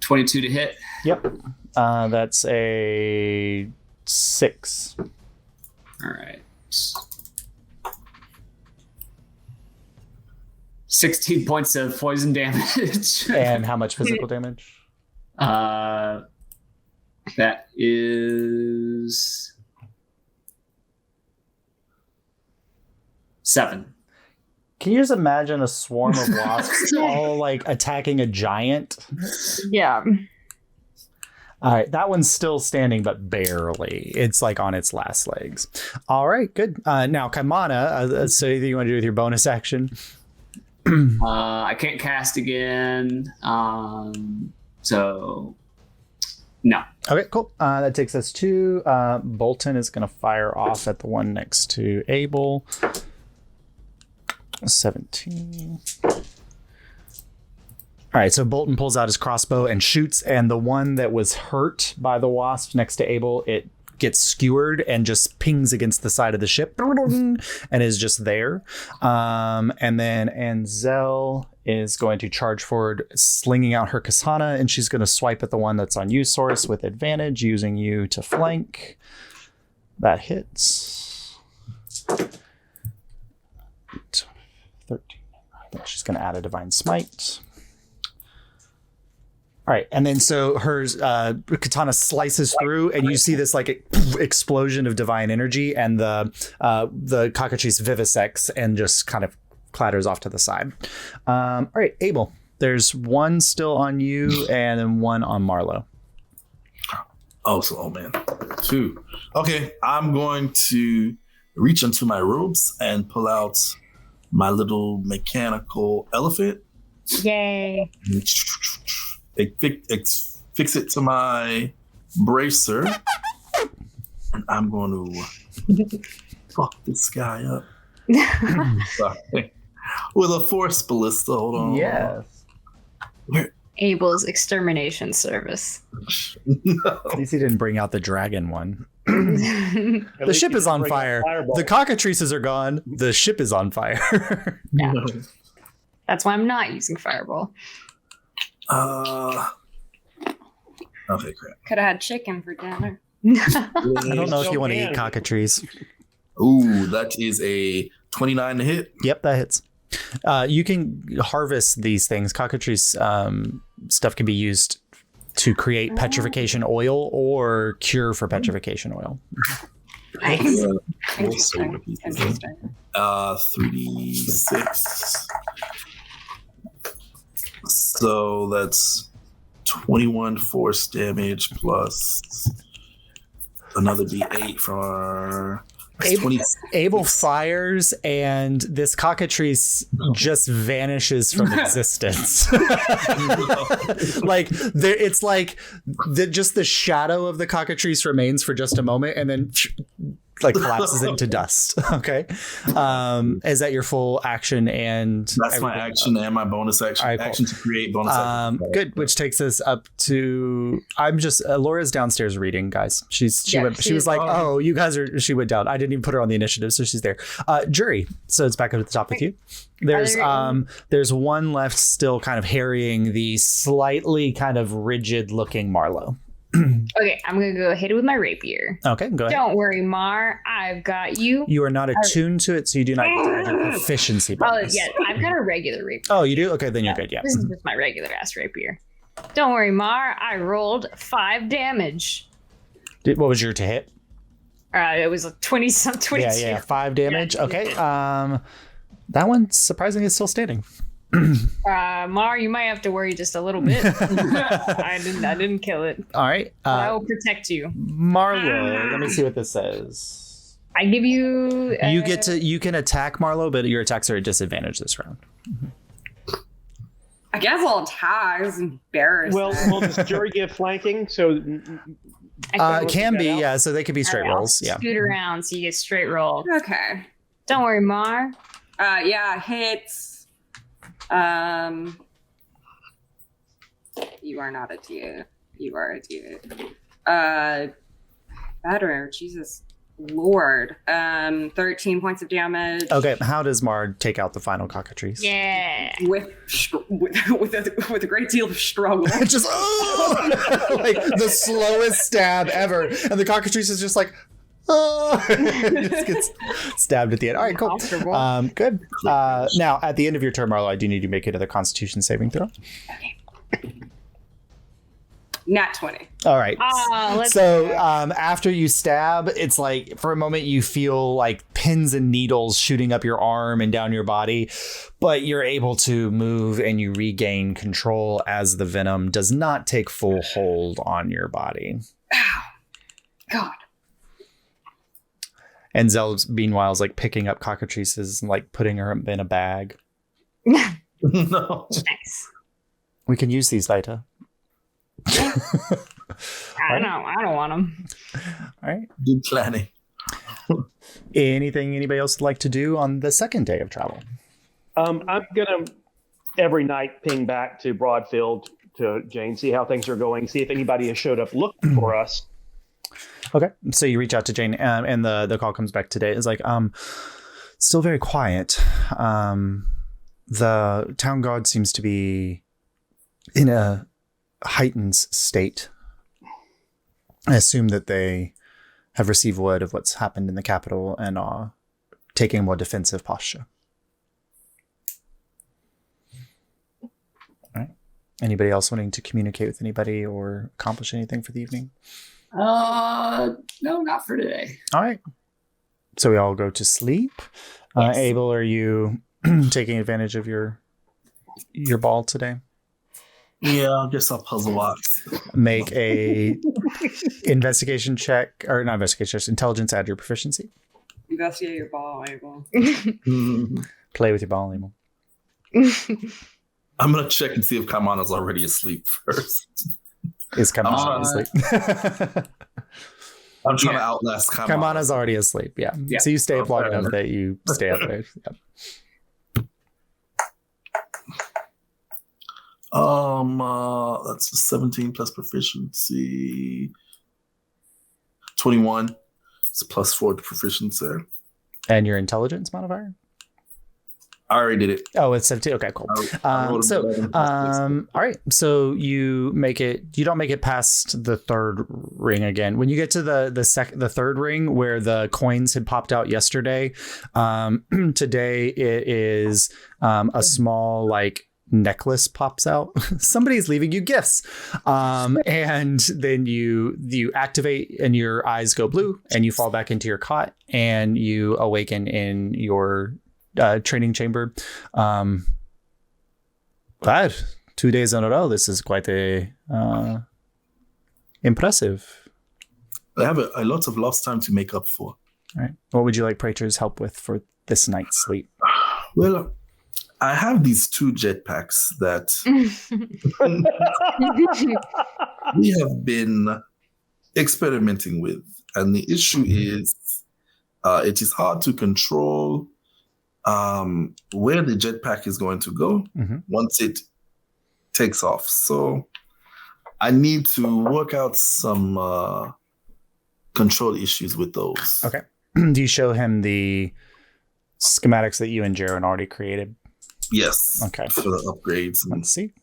Speaker 4: $22 to hit.
Speaker 1: Yep. That's a 6.
Speaker 4: All right. 16 points of poison damage.
Speaker 1: And how much physical damage?
Speaker 4: That is 7.
Speaker 1: Can you just imagine a swarm of wasps all like attacking a giant?
Speaker 2: Yeah.
Speaker 1: All right, that one's still standing, but barely. It's like on its last legs. All right, good. Now, Kaimana, so anything you want to do with your bonus action?
Speaker 4: I can't cast again. So no.
Speaker 1: Okay, cool. That takes us to Bolton is going to fire off at the one next to Abel. 17. All right, so Bolton pulls out his crossbow and shoots, and the one that was hurt by the wasp next to Abel, it gets skewered and just pings against the side of the ship and is just there. And then Anzel is going to charge forward, slinging out her katana, and she's going to swipe at the one that's on you, Source, with advantage, using you to flank. That hits. 13. I think she's going to add a divine smite. All right, and then so her katana slices through, and you see this like explosion of divine energy, and the cockatrice vivisects and just kind of clatters off to the side. All right, Abel, there's one still on you, and then one on Marlowe.
Speaker 6: Oh man, 2. Okay, I'm going to reach into my robes and pull out my little mechanical elephant.
Speaker 2: Yay.
Speaker 6: Fix it to my bracer. And I'm going to fuck this guy up. Sorry. With a force ballista. Hold on.
Speaker 1: Yes.
Speaker 2: Abel's extermination service.
Speaker 6: No.
Speaker 1: At least he didn't bring out the dragon one.
Speaker 2: Yeah.
Speaker 1: The ship is on fire. The cockatrices are gone. The ship is on fire.
Speaker 2: That's why I'm not using Fireball.
Speaker 6: Okay, crap.
Speaker 3: Could have had chicken for dinner.
Speaker 1: I don't know if you want to eat cockatrice.
Speaker 6: Ooh, that is a 29 to hit.
Speaker 1: Yep, that hits. You can harvest these things. Cockatrice stuff can be used to create petrification oil or cure for petrification oil.
Speaker 3: Nice.
Speaker 6: Interesting.
Speaker 3: Interesting.
Speaker 6: 3d6. So that's 21 force damage plus another d8 for
Speaker 1: Abel fires, and this cockatrice just vanishes from existence. Like it's like just the shadow of the cockatrice remains for just a moment, and then like collapses into dust. Okay, is that your full action? And
Speaker 6: that's my action and my bonus action.
Speaker 1: Right, cool.
Speaker 6: Action to create bonus action.
Speaker 1: Good, which takes us up to Laura's downstairs reading, guys. She was like, oh, you guys are. She went down. I didn't even put her on the initiative, so she's there. Jury. So it's back up at the top with you. There's one left still, kind of harrying the slightly kind of rigid looking Marlowe.
Speaker 2: Okay, I'm gonna go hit it with my rapier.
Speaker 1: Okay, go ahead.
Speaker 2: Don't worry, Mar. I've got you.
Speaker 1: You are not attuned to it, so you do not get to add your proficiency
Speaker 2: Oh
Speaker 1: bonus.
Speaker 2: yeah, I've got a regular rapier.
Speaker 1: Oh, you do? Okay, then you're good. Yeah.
Speaker 2: This is just my regular ass rapier. Don't worry, Mar. I rolled 5 damage.
Speaker 1: What was your to hit?
Speaker 2: It was like 22.
Speaker 1: Yeah, 5 damage. Okay. That one surprisingly is still standing.
Speaker 2: Mar, you might have to worry just a little bit. I didn't kill it.
Speaker 1: All right.
Speaker 2: But I will protect you.
Speaker 1: Marlo, let me see what this says.
Speaker 2: I give you.
Speaker 1: You can attack Marlo, but your attacks are at disadvantage this round.
Speaker 3: I guess I'll attack. It's embarrassing.
Speaker 5: Well, does jury give flanking? So
Speaker 1: It can be, yeah. So they could be straight
Speaker 2: All right, I'll
Speaker 1: rolls. Yeah.
Speaker 2: Scoot around so you get straight roll.
Speaker 3: Okay.
Speaker 2: Don't worry, Mar.
Speaker 3: Yeah, hits. You are not a dude. You are a dude. Better. Jesus Lord. 13 points of damage.
Speaker 1: Okay. How does Mard take out the final cockatrice?
Speaker 2: Yeah.
Speaker 3: With a great deal of struggle.
Speaker 1: Just like the slowest stab ever, and the cockatrice is just like, it just gets stabbed at the end. All right, cool.
Speaker 2: Comfortable.
Speaker 1: Good. Now, at the end of your turn, Marlo, I do need you to make another Constitution saving throw.
Speaker 3: Nat 20.
Speaker 1: All right.
Speaker 2: Let's
Speaker 1: So after you stab, it's like for a moment you feel like pins and needles shooting up your arm and down your body, but you're able to move and you regain control as the venom does not take full hold on your body.
Speaker 3: Ow. God.
Speaker 1: And Zell's meanwhile is like picking up cockatrices and like putting her in a bag.
Speaker 6: No.
Speaker 2: Nice.
Speaker 1: We can use these later.
Speaker 2: I don't want them.
Speaker 1: All right.
Speaker 6: Good planning.
Speaker 1: Anything anybody else would like to do on the second day of travel?
Speaker 5: I'm gonna every night ping back to Broadfield to Jane, see how things are going, see if anybody has showed up looking for us.
Speaker 1: Okay. So you reach out to Jane and the call comes back today. It's like, still very quiet. The town guard seems to be in a heightened state. I assume that they have received word of what's happened in the capital and are taking a more defensive posture. All right. Anybody else wanting to communicate with anybody or accomplish anything for the evening?
Speaker 4: No, not for today.
Speaker 1: All right. So we all go to sleep.
Speaker 2: Yes.
Speaker 1: Abel, are you taking advantage of your ball today?
Speaker 6: Yeah, I guess I'll puzzle box.
Speaker 1: Make a investigation check, or not investigation, just intelligence, add your proficiency.
Speaker 3: Investigate your ball, Abel.
Speaker 1: Play with your ball, Abel.
Speaker 6: I'm gonna check and see if Kaimana's already asleep first.
Speaker 1: Is Kaimana asleep?
Speaker 6: I'm trying to outlast Kaimana.
Speaker 1: Kaimana's already asleep, yeah.
Speaker 4: Yeah.
Speaker 1: So you stay up long
Speaker 6: fair
Speaker 1: enough
Speaker 6: enough.
Speaker 1: that you stay up there. Yeah.
Speaker 6: That's 17 plus proficiency. 21. It's a plus 4 to proficiency there.
Speaker 1: And your intelligence modifier?
Speaker 6: I already did it.
Speaker 1: Oh, it's 17. Okay, cool.
Speaker 6: I rolled a 11 plus 6.
Speaker 1: All right. So you don't make it past the third ring again. When you get to the third ring where the coins had popped out yesterday, today it is a small like necklace pops out. Somebody's leaving you gifts. And then you activate and your eyes go blue and you fall back into your cot and you awaken in your training chamber. Glad 2 days in a row. This is quite impressive.
Speaker 6: I have a lot of lost time to make up for.
Speaker 1: All right. What would you like Praetor's help with for this night's sleep?
Speaker 6: Well, I have these 2 jetpacks that we have been experimenting with. And the issue is it is hard to control where the jetpack is going to go once it takes off. So I need to work out some control issues with those.
Speaker 1: Okay. Do you show him the schematics that you and Jaron already created?
Speaker 6: Yes.
Speaker 1: Okay.
Speaker 6: For the upgrades.
Speaker 1: Let's see.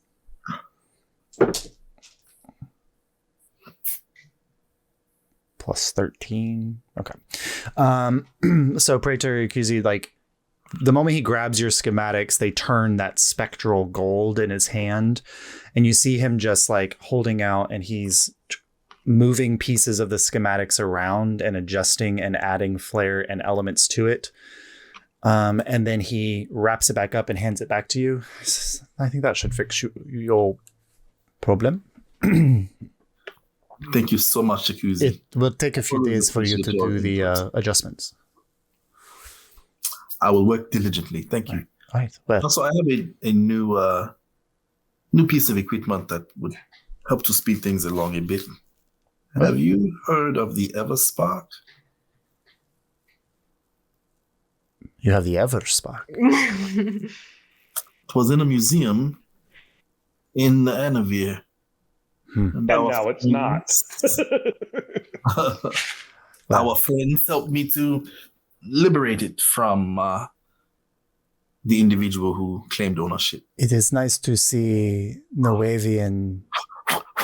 Speaker 1: plus 13. Okay. So Praetor Yakuzi, like the moment he grabs your schematics, they turn that spectral gold in his hand, and you see him just like holding out, and he's moving pieces of the schematics around and adjusting and adding flair and elements to it. And then he wraps it back up and hands it back to you. I think that should fix your problem.
Speaker 6: Thank you so much, Jacuzzi.
Speaker 1: It will take a few days for you to do the adjustments.
Speaker 6: I will work diligently. Thank you.
Speaker 1: All right. Well,
Speaker 6: Also, I have a new piece of equipment that would help to speed things along a bit. Have you heard of the Everspark?
Speaker 1: you have the Everspark.
Speaker 6: It was in a museum in Nuevea.
Speaker 5: And now it's not.
Speaker 6: Our friends helped me to liberate it from the individual who claimed ownership.
Speaker 1: It is nice to see Nuevian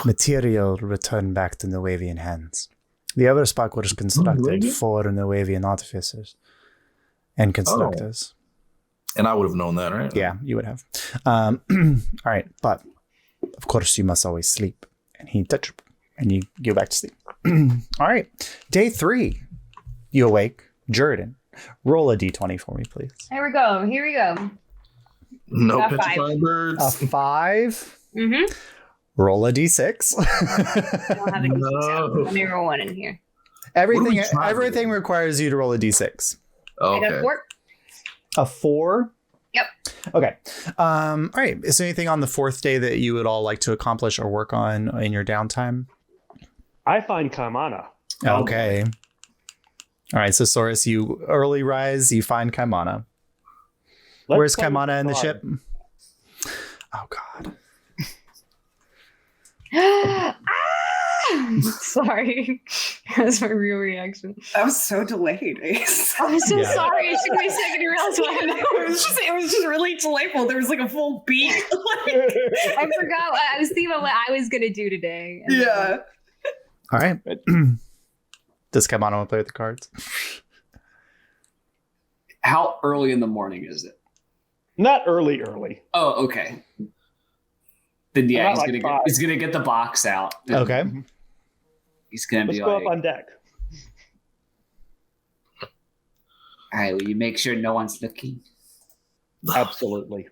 Speaker 1: material return back to Nuevian hands. The Everspark was constructed
Speaker 6: really?
Speaker 1: for Nuevian artificers and constructors.
Speaker 6: And I would have known that, right?
Speaker 1: Yeah, you would have. All right, but of course you must always sleep. And he touch, and you go back to sleep. All right, day 3. You awake. Jordan, roll a d20 for me, please.
Speaker 2: Here we go.
Speaker 6: No
Speaker 2: Got
Speaker 6: petrifying birds.
Speaker 1: A 5.
Speaker 2: Mm-hmm.
Speaker 1: Roll a d6.
Speaker 2: I don't have a
Speaker 6: No.
Speaker 2: Let me roll one in here.
Speaker 1: everything
Speaker 6: trying to
Speaker 1: everything
Speaker 6: do?
Speaker 1: requires you to roll a d6.
Speaker 2: I got
Speaker 6: Okay.
Speaker 2: 4.
Speaker 1: A 4.
Speaker 2: Yep.
Speaker 1: Okay. All right. Is there anything on the 4th day that you would all like to accomplish or work on in your downtime?
Speaker 5: I find Kaimana.
Speaker 1: Okay. All right. So Saurus, you early rise. You find Kaimana.
Speaker 5: Let's
Speaker 1: Where's
Speaker 5: play
Speaker 1: Kaimana in the
Speaker 5: God.
Speaker 1: ship? Oh God.
Speaker 2: Ah! Sorry. That's my real reaction.
Speaker 3: I was so delayed, Ace.
Speaker 2: I'm so
Speaker 1: Yeah.
Speaker 2: sorry. It took me a second to realize what happened.
Speaker 3: It was just really delightful. There was like a full beat.
Speaker 2: I forgot what I was thinking about what I was gonna do today. And
Speaker 3: Yeah.
Speaker 1: All right. Does Kaimana want to play with the cards?
Speaker 4: How early in the morning is it?
Speaker 5: Not early.
Speaker 4: Oh, okay. Then yeah,
Speaker 5: About
Speaker 4: he's
Speaker 5: like
Speaker 4: gonna
Speaker 5: 5.
Speaker 4: he's gonna get the box out. And
Speaker 1: Okay.
Speaker 4: He's gonna
Speaker 5: Let's
Speaker 4: be
Speaker 5: go
Speaker 4: like,
Speaker 5: up on deck.
Speaker 4: all right, will you make sure no one's looking?
Speaker 5: Absolutely.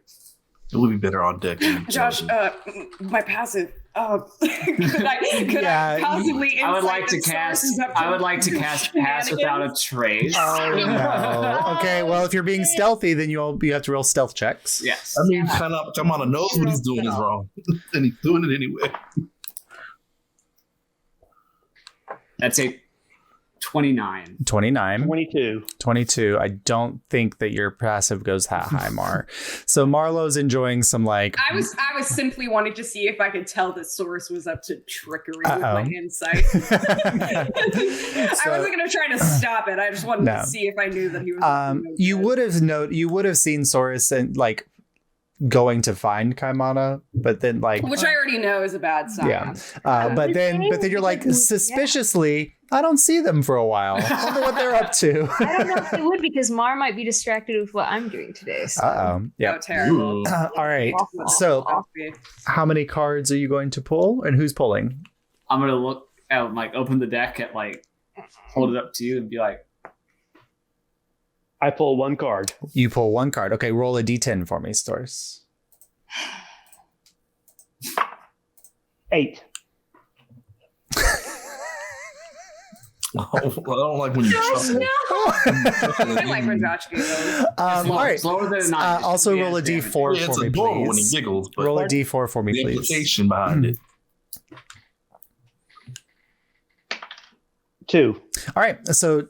Speaker 6: It would be better on deck. than
Speaker 3: Josh,
Speaker 6: Chelsea.
Speaker 3: my passive. Could
Speaker 1: Yeah,
Speaker 3: I possibly?
Speaker 4: I would
Speaker 3: insight
Speaker 4: like to
Speaker 3: that
Speaker 4: cast.
Speaker 3: Source is up to
Speaker 4: I would like to cast pass without a trace.
Speaker 1: Oh no. Okay. Well, if you're being stealthy, then you have to roll stealth checks.
Speaker 4: Yes.
Speaker 6: I mean, Kamana knows what he's doing is wrong, and he's doing it anyway.
Speaker 4: That's a 29.
Speaker 1: 29.
Speaker 5: 22.
Speaker 1: I don't think that your passive goes that high, Mar. So Marlowe's enjoying some like.
Speaker 3: I was simply wanting to see if I could tell that Source was up to trickery with
Speaker 1: Uh-oh.
Speaker 3: my insight. I wasn't going to try to stop it. I just wanted
Speaker 1: No.
Speaker 3: to see if I knew that he was. up to no
Speaker 1: You
Speaker 3: good.
Speaker 1: would have seen Saurus and like going to find Kaimana, but then like
Speaker 3: Which I already know is a bad sign.
Speaker 1: yeah. But then you're like suspiciously. I don't see them for a while. I wonder what they're up to.
Speaker 2: I don't know if they would because Mar might be distracted with what I'm doing today. So.
Speaker 1: Uh-oh. Yeah.
Speaker 3: Oh, terrible.
Speaker 1: All right.
Speaker 3: Awful.
Speaker 1: So
Speaker 3: Awful.
Speaker 1: how many cards are you going to pull and who's pulling?
Speaker 4: I'm gonna look at like open the deck at like hold it up to you and be like,
Speaker 5: I pull 1 card.
Speaker 1: You pull 1 card. Okay, roll a d10 for me, Stores.
Speaker 5: 8.
Speaker 6: Oh, I don't like when you
Speaker 3: Josh,
Speaker 6: shuffle.
Speaker 3: no. I like when Josh gave those.
Speaker 1: All right.
Speaker 4: slower than a 9.
Speaker 1: Also
Speaker 4: Yeah,
Speaker 1: roll a
Speaker 4: damn it.
Speaker 1: d4
Speaker 6: Yeah, it's
Speaker 1: for me,
Speaker 6: adorable when he
Speaker 1: please.
Speaker 6: giggles, but
Speaker 1: Roll a d4 for me,
Speaker 6: the
Speaker 1: please.
Speaker 6: implication behind it.
Speaker 5: 2.
Speaker 1: All right. So,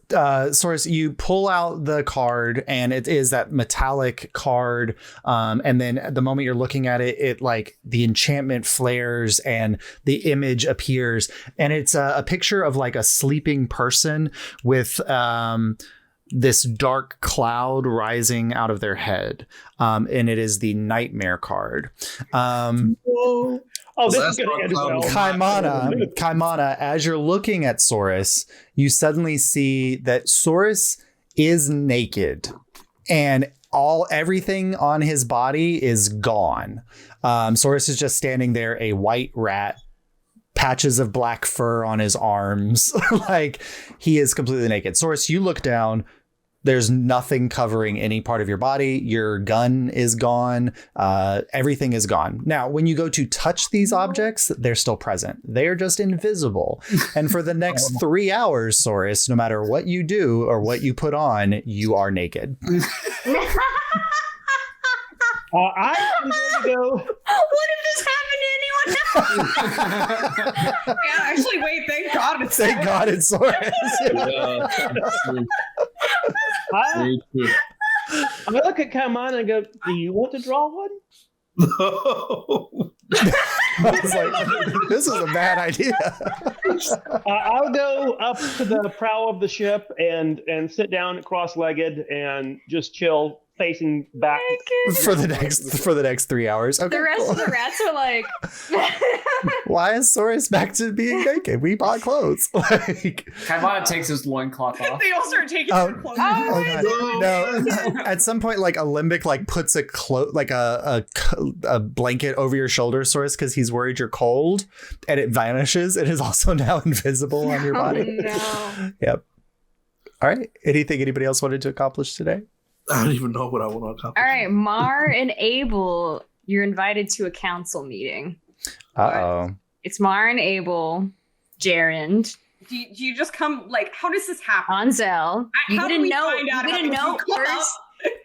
Speaker 1: Source, you pull out the card, and it is that metallic card. And then at the moment you're looking at it, it like the enchantment flares and the image appears, and it's a picture of like a sleeping person with this dark cloud rising out of their head. And it is the nightmare card.
Speaker 5: Oh, this
Speaker 6: So
Speaker 5: is going to
Speaker 6: that's
Speaker 5: end well.
Speaker 1: Kaimana, as you're looking at Saurus, you suddenly see that Saurus is naked and everything on his body is gone. Saurus is just standing there, a white rat, patches of black fur on his arms. Like, he is completely naked. Saurus, you look down. There's nothing covering any part of your body. Your gun is gone. Everything is gone. Now, when you go to touch these objects, they're still present. They are just invisible. And for the next 3 hours, Saurus, no matter what you do or what you put on, you are naked.
Speaker 5: I am going to go.
Speaker 2: What if this happened to anyone else?
Speaker 3: Yeah, actually, wait, thank God it's
Speaker 1: Thank God it's Saurus.
Speaker 6: Yeah, true.
Speaker 5: I
Speaker 6: True.
Speaker 5: look at Kaimana and go, do you want to draw one?
Speaker 6: No.
Speaker 1: I was like, this is a bad idea.
Speaker 5: I'll go up to the prow of the ship and sit down cross-legged and just chill, facing back.
Speaker 1: for the next 3 hours. Okay,
Speaker 2: The rest
Speaker 1: cool.
Speaker 2: of the rats are like,
Speaker 1: Why is Saurus back to being naked? We bought clothes. Like,
Speaker 4: Kaimana takes his loincloth off.
Speaker 3: They all start taking
Speaker 1: Oh.
Speaker 3: their clothes.
Speaker 1: oh God. No. At some point, like, Alembic like puts a blanket over your shoulders, Saurus, because he's worried you're cold, and it vanishes. It is also now invisible on your body.
Speaker 2: oh no.
Speaker 1: Yep. All right. Anything anybody else wanted to accomplish today?
Speaker 6: I don't even know what I want to accomplish.
Speaker 2: All right, Mar and Abel, you're invited to a council meeting.
Speaker 1: Uh-oh.
Speaker 2: It's Mar and Abel, Gerund,
Speaker 3: Do you just come, like, how does this happen?
Speaker 2: Anzel. You
Speaker 3: How
Speaker 2: get
Speaker 3: do
Speaker 2: a
Speaker 3: we
Speaker 2: note.
Speaker 3: find out
Speaker 2: You get a
Speaker 3: about
Speaker 2: note
Speaker 3: the club?
Speaker 2: first.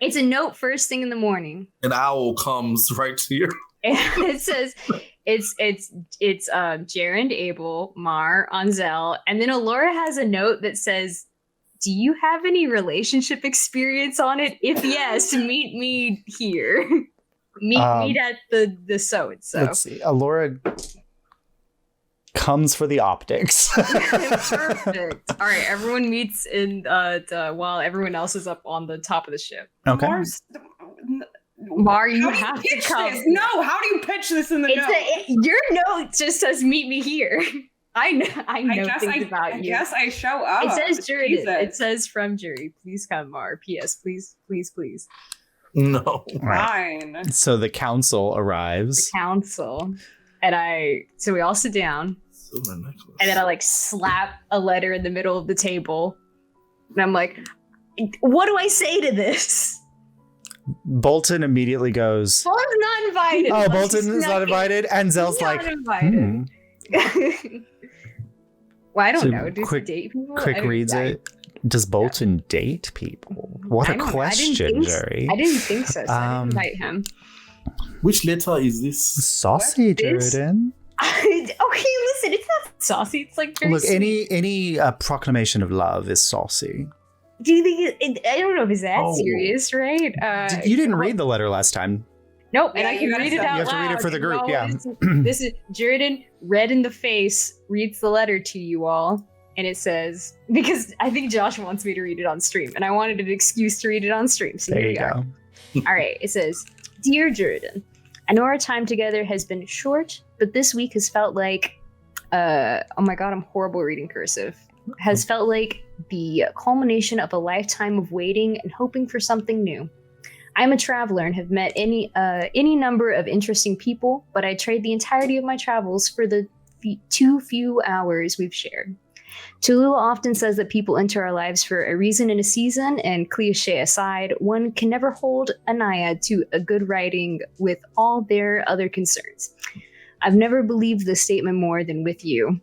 Speaker 2: It's a note first thing in the morning.
Speaker 6: An owl comes right to your.
Speaker 2: And it says it's Gerund, Abel, Mar, Anzel, and then Alyria has a note that says, do you have any relationship experience on it? If yes, meet me here. Meet at the so-and-so.
Speaker 1: Let's see. Alyria comes for the optics.
Speaker 2: Perfect. All right, everyone meets in while everyone else is up on the top of the ship.
Speaker 1: Okay.
Speaker 2: Mar, you
Speaker 3: How do
Speaker 2: have
Speaker 3: you
Speaker 2: to
Speaker 3: pitch
Speaker 2: come.
Speaker 3: this? No, how do you pitch this in the note?
Speaker 2: Your note just says "meet me here." I know things about
Speaker 3: I
Speaker 2: you.
Speaker 3: guess I show up.
Speaker 2: It says jury.
Speaker 3: Jesus.
Speaker 2: It says from jury. Please come, Mar. P.S. Please.
Speaker 6: No.
Speaker 3: Fine.
Speaker 1: So the council arrives.
Speaker 2: Council, and so we all sit down,
Speaker 6: Silver necklace.
Speaker 2: and then I like slap a letter in the middle of the table, and I'm like, "What do I say to this?"
Speaker 1: Bolton immediately goes,
Speaker 2: Bolton's not invited.
Speaker 1: "Oh,
Speaker 2: Like,
Speaker 1: Bolton
Speaker 2: he's
Speaker 1: is not invited." And Zell's
Speaker 2: not
Speaker 1: like,
Speaker 2: invited. Well, I don't
Speaker 1: So
Speaker 2: know. Does
Speaker 1: quick-
Speaker 2: he date people?
Speaker 1: Quick reads it. Does Bolton date people? What a question, Jerry.
Speaker 2: I didn't think so. So I didn't invite him.
Speaker 6: Which letter is this?
Speaker 1: Saucy,
Speaker 2: This-
Speaker 1: Jordan.
Speaker 2: Okay, listen. It's not saucy. It's like very
Speaker 1: Look,
Speaker 2: sweet.
Speaker 1: any proclamation of love is saucy.
Speaker 2: Do you think I don't know if it's that
Speaker 6: Oh.
Speaker 2: serious, right?
Speaker 1: You didn't read the letter last time.
Speaker 2: Nope, and
Speaker 3: Yeah,
Speaker 2: I
Speaker 3: you
Speaker 2: can
Speaker 3: gotta
Speaker 2: read it
Speaker 3: send-
Speaker 2: out
Speaker 1: You have to read it
Speaker 2: loud.
Speaker 1: for the group, yeah.
Speaker 2: This is Jordan, red in the face, reads the letter to you all, and it says, because I think Josh wants me to read it on stream, and I wanted an excuse to read it on stream. So
Speaker 1: There
Speaker 2: here
Speaker 1: you
Speaker 2: we are.
Speaker 1: go.
Speaker 2: All right, it says, Dear Jordan, I know our time together has been short, but this week has felt like, oh my god, I'm horrible reading cursive, has felt like the culmination of a lifetime of waiting and hoping for something new. I'm a traveler and have met any number of interesting people, but I trade the entirety of my travels for the too few hours we've shared. Tallulah often says that people enter our lives for a reason and a season, and cliche aside, one can never hold a naiad to a good writing with all their other concerns. I've never believed this statement more than with you.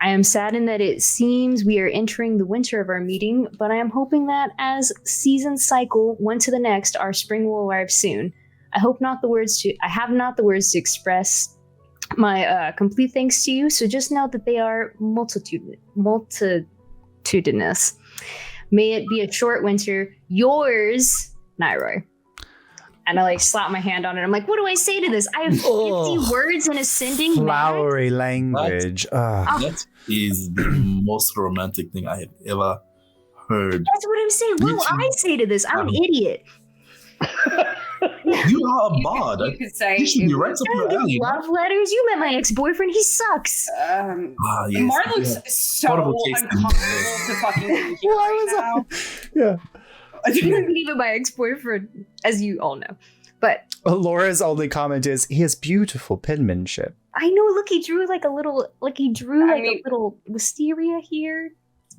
Speaker 2: I am saddened that it seems we are entering the winter of our meeting, but I am hoping that as seasons cycle one to the next, our spring will arrive soon. I have not the words to express my complete thanks to you, so just know that they are multitudinous. May it be a short winter. Yours, Nairoy. And I like slap my hand on it. I'm like, what do I say to this? I have 50 words in ascending.
Speaker 1: Flowery language. Ugh.
Speaker 6: That is the most romantic thing I have ever heard.
Speaker 2: That's what I'm saying. What do I say to this? I'm an idiot.
Speaker 6: You are a bard.
Speaker 3: You could say
Speaker 6: You should be right up your alley.
Speaker 2: Love letters. You met my ex-boyfriend. He sucks.
Speaker 6: Yes,
Speaker 3: Mark looks so
Speaker 6: Horrible taste.
Speaker 3: uncomfortable to fucking be here right now.
Speaker 1: Yeah.
Speaker 2: You wouldn't even my ex-boyfriend, as you all know. But
Speaker 1: Laura's only comment is, he has beautiful penmanship.
Speaker 2: I know. Look, he drew like a little wisteria here.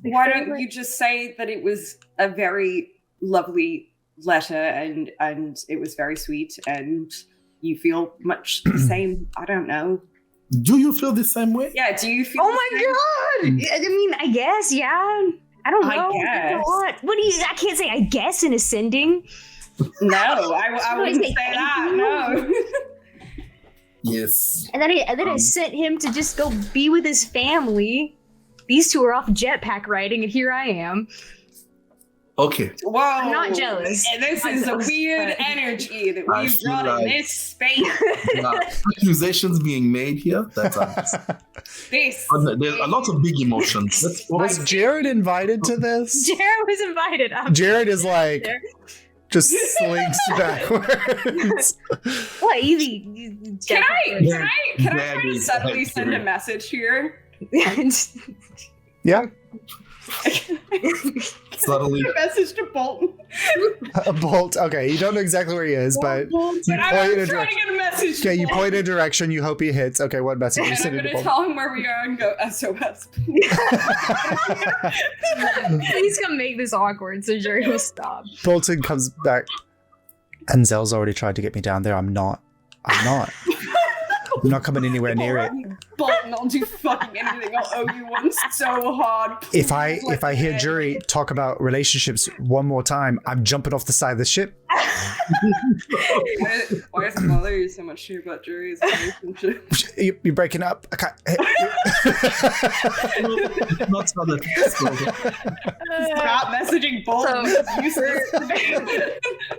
Speaker 3: Why don't you just say that it was a very lovely letter and it was very sweet and you feel much the same? I don't know.
Speaker 6: Do you feel the same way?
Speaker 3: Yeah, do you feel
Speaker 2: Oh my god! I mean, I guess, yeah. I don't know.
Speaker 3: guess.
Speaker 2: What do you? I can't say I guess in ascending.
Speaker 3: No, I wouldn't say that. No.
Speaker 6: Yes.
Speaker 2: And then I sent him to just go be with his family. These two are off jetpack riding, and here I am.
Speaker 6: Okay.
Speaker 3: Whoa.
Speaker 2: I'm not jealous.
Speaker 3: And this is a weird energy that
Speaker 6: I
Speaker 3: we've
Speaker 6: feel
Speaker 3: brought
Speaker 6: like-
Speaker 3: in this space.
Speaker 6: Accusations being made here. There's a lot of big emotions.
Speaker 1: Was Jared invited to this?
Speaker 2: Jared was invited.
Speaker 1: Jared is like, just slinks backwards.
Speaker 2: What? Easy.
Speaker 3: Can I try to
Speaker 6: Daddy,
Speaker 3: subtly
Speaker 6: thank
Speaker 3: send
Speaker 6: you.
Speaker 3: a message here?
Speaker 1: Yeah.
Speaker 6: Subtly.
Speaker 3: A message to Bolton.
Speaker 1: A bolt. Okay, you don't know exactly where he is, but you
Speaker 3: But
Speaker 1: point
Speaker 3: I'm
Speaker 1: in a
Speaker 3: trying to
Speaker 1: direction.
Speaker 3: get a message to
Speaker 1: Okay, you
Speaker 3: Bolton.
Speaker 1: point in a direction. You hope he hits. Okay, what message you
Speaker 3: And I'm
Speaker 1: send it
Speaker 3: going
Speaker 1: to
Speaker 3: to
Speaker 1: Bolton?
Speaker 3: tell him where we are and go SOS.
Speaker 2: He's gonna make this awkward, so Jared will stop.
Speaker 1: Bolton comes back. And Zell's already tried to get me down there. I'm not. I'm not coming anywhere near it.
Speaker 3: Bolton, I'll do fucking anything. I'll owe you one so hard.
Speaker 1: If I
Speaker 3: Please let me
Speaker 1: hear
Speaker 3: in.
Speaker 1: Jury talk about relationships one more time, I'm jumping off the side of the ship.
Speaker 3: Why does it bother you so much to hear about Jury's relationship?
Speaker 1: You're breaking up. I can't.
Speaker 6: Not so that.
Speaker 3: Stop messaging Bolton.
Speaker 2: So-
Speaker 3: It's useless to me.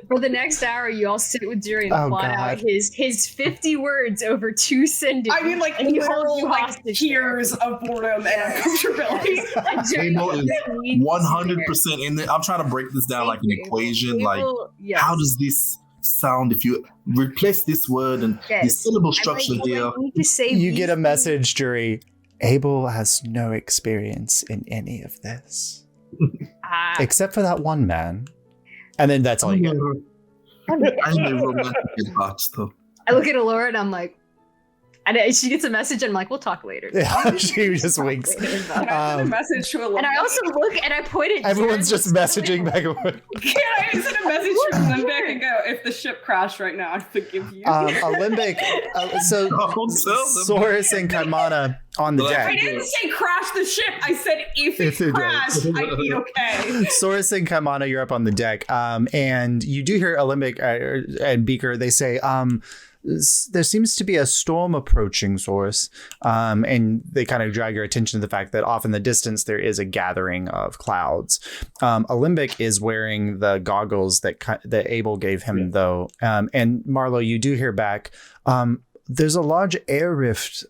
Speaker 2: For the next hour, you all sit with Jared and
Speaker 1: Oh,
Speaker 2: plot out
Speaker 1: God.
Speaker 2: his 50 words over 2 sentences.
Speaker 3: I mean, like,
Speaker 2: and he holds
Speaker 3: literal,
Speaker 2: you
Speaker 3: like,
Speaker 2: hostage.
Speaker 3: tears of boredom and uncomfortability.
Speaker 2: And Jared
Speaker 6: Able is
Speaker 2: needs to
Speaker 6: 100% in there. I'm trying to break this down like an equation. Like,
Speaker 2: yes.
Speaker 6: how does this sound if you replace this word and the
Speaker 2: Yes.
Speaker 6: syllable
Speaker 2: I'm
Speaker 6: structure
Speaker 2: like,
Speaker 6: here?
Speaker 2: I need to say
Speaker 1: You
Speaker 2: these
Speaker 1: get a
Speaker 2: things.
Speaker 1: message, Jury. Abel has no experience in any of this,
Speaker 2: Ah,
Speaker 1: except for that one man. And then that's all you get.
Speaker 6: I'm a romantic at heart, though.
Speaker 2: I look at Alora and I'm like, and she gets a message and I'm like, we'll talk later.
Speaker 1: Yeah, she just winks.
Speaker 3: Can I send a message to a
Speaker 2: And I also look and I point at
Speaker 1: Everyone's
Speaker 2: Jared.
Speaker 1: just messaging back and forth.
Speaker 3: Can I send a message to Limbeck and go, if the ship crashed right now, I'd forgive you.
Speaker 1: Alembic, so
Speaker 6: Don't tell them.
Speaker 1: Soros and Kaimana on the
Speaker 6: Well,
Speaker 3: I
Speaker 1: deck.
Speaker 3: didn't say crash the ship. I said if
Speaker 1: If it
Speaker 3: it
Speaker 1: did.
Speaker 3: crashed, I'd be okay.
Speaker 1: Soros and Kaimana, you're up on the deck. And you do hear Alembic and Beaker, they say, there seems to be a storm approaching, Soros. And they kind of drag your attention to the fact that off in the distance, there is a gathering of clouds. Alembic is wearing the goggles that Abel gave him, though. And Marlo, you do hear back, there's a large air rift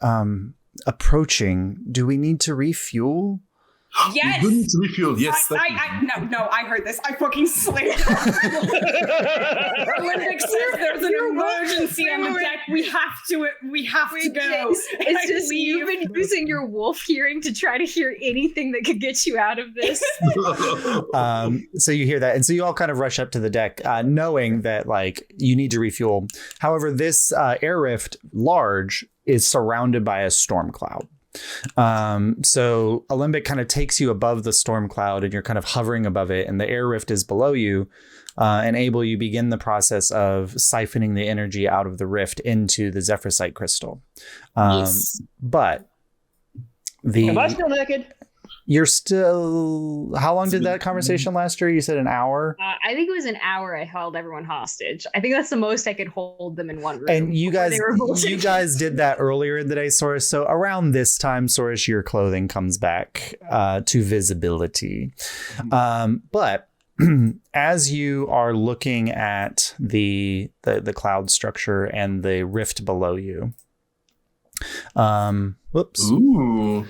Speaker 1: approaching. Do we need to refuel?
Speaker 3: Yes.
Speaker 6: You do need to refuel. Yes.
Speaker 3: I heard this. I fucking slammed it. Limbeck says there's an emergency on the deck. We have to go.
Speaker 2: It's just you've been using your wolf hearing to try to hear anything that could get you out of this.
Speaker 1: So you hear that, and so you all kind of rush up to the deck, knowing that like you need to refuel. However, this air rift, large, is surrounded by a storm cloud. So Alembic kind of takes you above the storm cloud, and you're kind of hovering above it, and the air rift is below you. And Abel, you begin the process of siphoning the energy out of the rift into the Zephyrsite crystal.
Speaker 6: Yes.
Speaker 1: But
Speaker 5: Am I still naked?
Speaker 1: you're still. How long did that conversation last year? You said an hour.
Speaker 2: I think it was an hour I held everyone hostage. I think that's the most I could hold them in one room.
Speaker 1: And you
Speaker 2: before
Speaker 1: guys,
Speaker 2: they were revolting.
Speaker 1: you guys did that earlier in the day, Soros. So around this time, Soros, your clothing comes back to visibility. But as you are looking at the cloud structure and the rift below you, whoops.
Speaker 6: Ooh.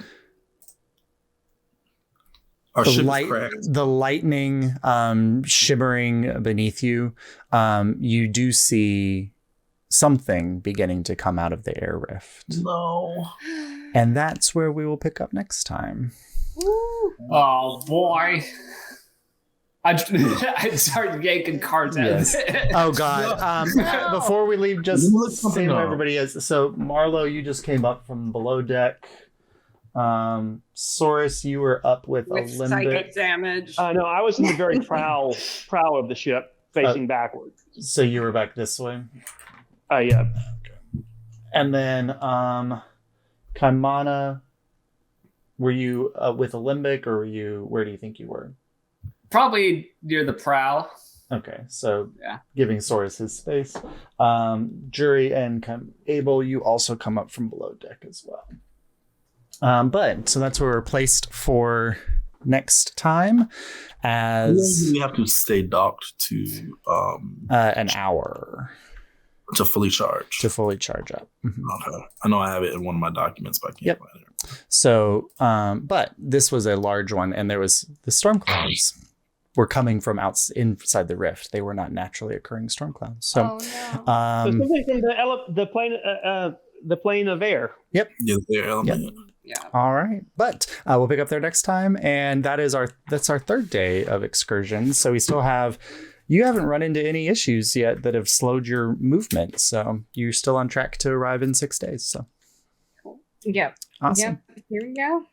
Speaker 6: Our ship is cracked.
Speaker 1: The lightning shimmering beneath you. You do see something beginning to come out of the air rift.
Speaker 6: No.
Speaker 1: And that's where we will pick up next time.
Speaker 4: Oh boy. I started yanking cards out.
Speaker 1: Yes. Oh God. Before we leave, just seeing where everybody is. So Marlo, you just came up from below deck. Saurus, you were up with a limbic
Speaker 3: psychic damage.
Speaker 5: No, I was in the very prow of the ship, facing backward.
Speaker 1: So you were back this way.
Speaker 5: Yeah.
Speaker 1: And then Kaimana, were you with a limbic, or where do you think you were?
Speaker 4: Probably near the prow.
Speaker 1: Okay, so
Speaker 4: yeah,
Speaker 1: giving Saurus his space. Jury and Abel, you also come up from below deck as well. But so that's where we're placed for next time. As
Speaker 6: we have to stay docked to
Speaker 1: an hour
Speaker 6: to fully charge.
Speaker 1: Up. Mm-hmm.
Speaker 6: Okay. I know I have it in one of my documents, but I can't find it.
Speaker 1: So, but this was a large one, and there was the storm clouds were coming from inside the rift. They were not naturally occurring storm clouds. So,
Speaker 5: so something from the plane of air.
Speaker 1: Yep.
Speaker 6: Yeah, the element.
Speaker 1: Yep.
Speaker 3: Yeah.
Speaker 1: All right, but we'll pick up there next time, and that's our third day of excursions. So we still have. You haven't run into any issues yet that have slowed your movement, so you're still on track to arrive in 6 days. So.
Speaker 2: Yep.
Speaker 1: Awesome.
Speaker 2: Yep. Here we go.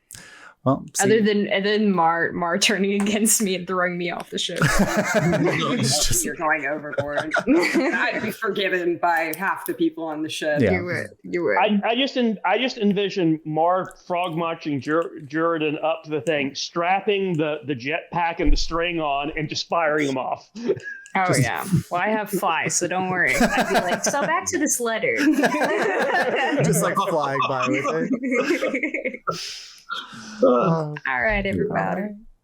Speaker 1: Well,
Speaker 2: other than Mar turning against me and throwing me off the ship.
Speaker 3: You're going overboard. I'd be forgiven by half the people on the ship.
Speaker 1: Yeah.
Speaker 2: You would.
Speaker 5: I just envision Mar frog marching Jordan up to the thing, strapping the jetpack and the string on, and just firing them off.
Speaker 2: Oh yeah. Well, I have fly, so don't worry. I'd be like, so back to this letter.
Speaker 1: Just like flying by with it.
Speaker 2: All right, everybody.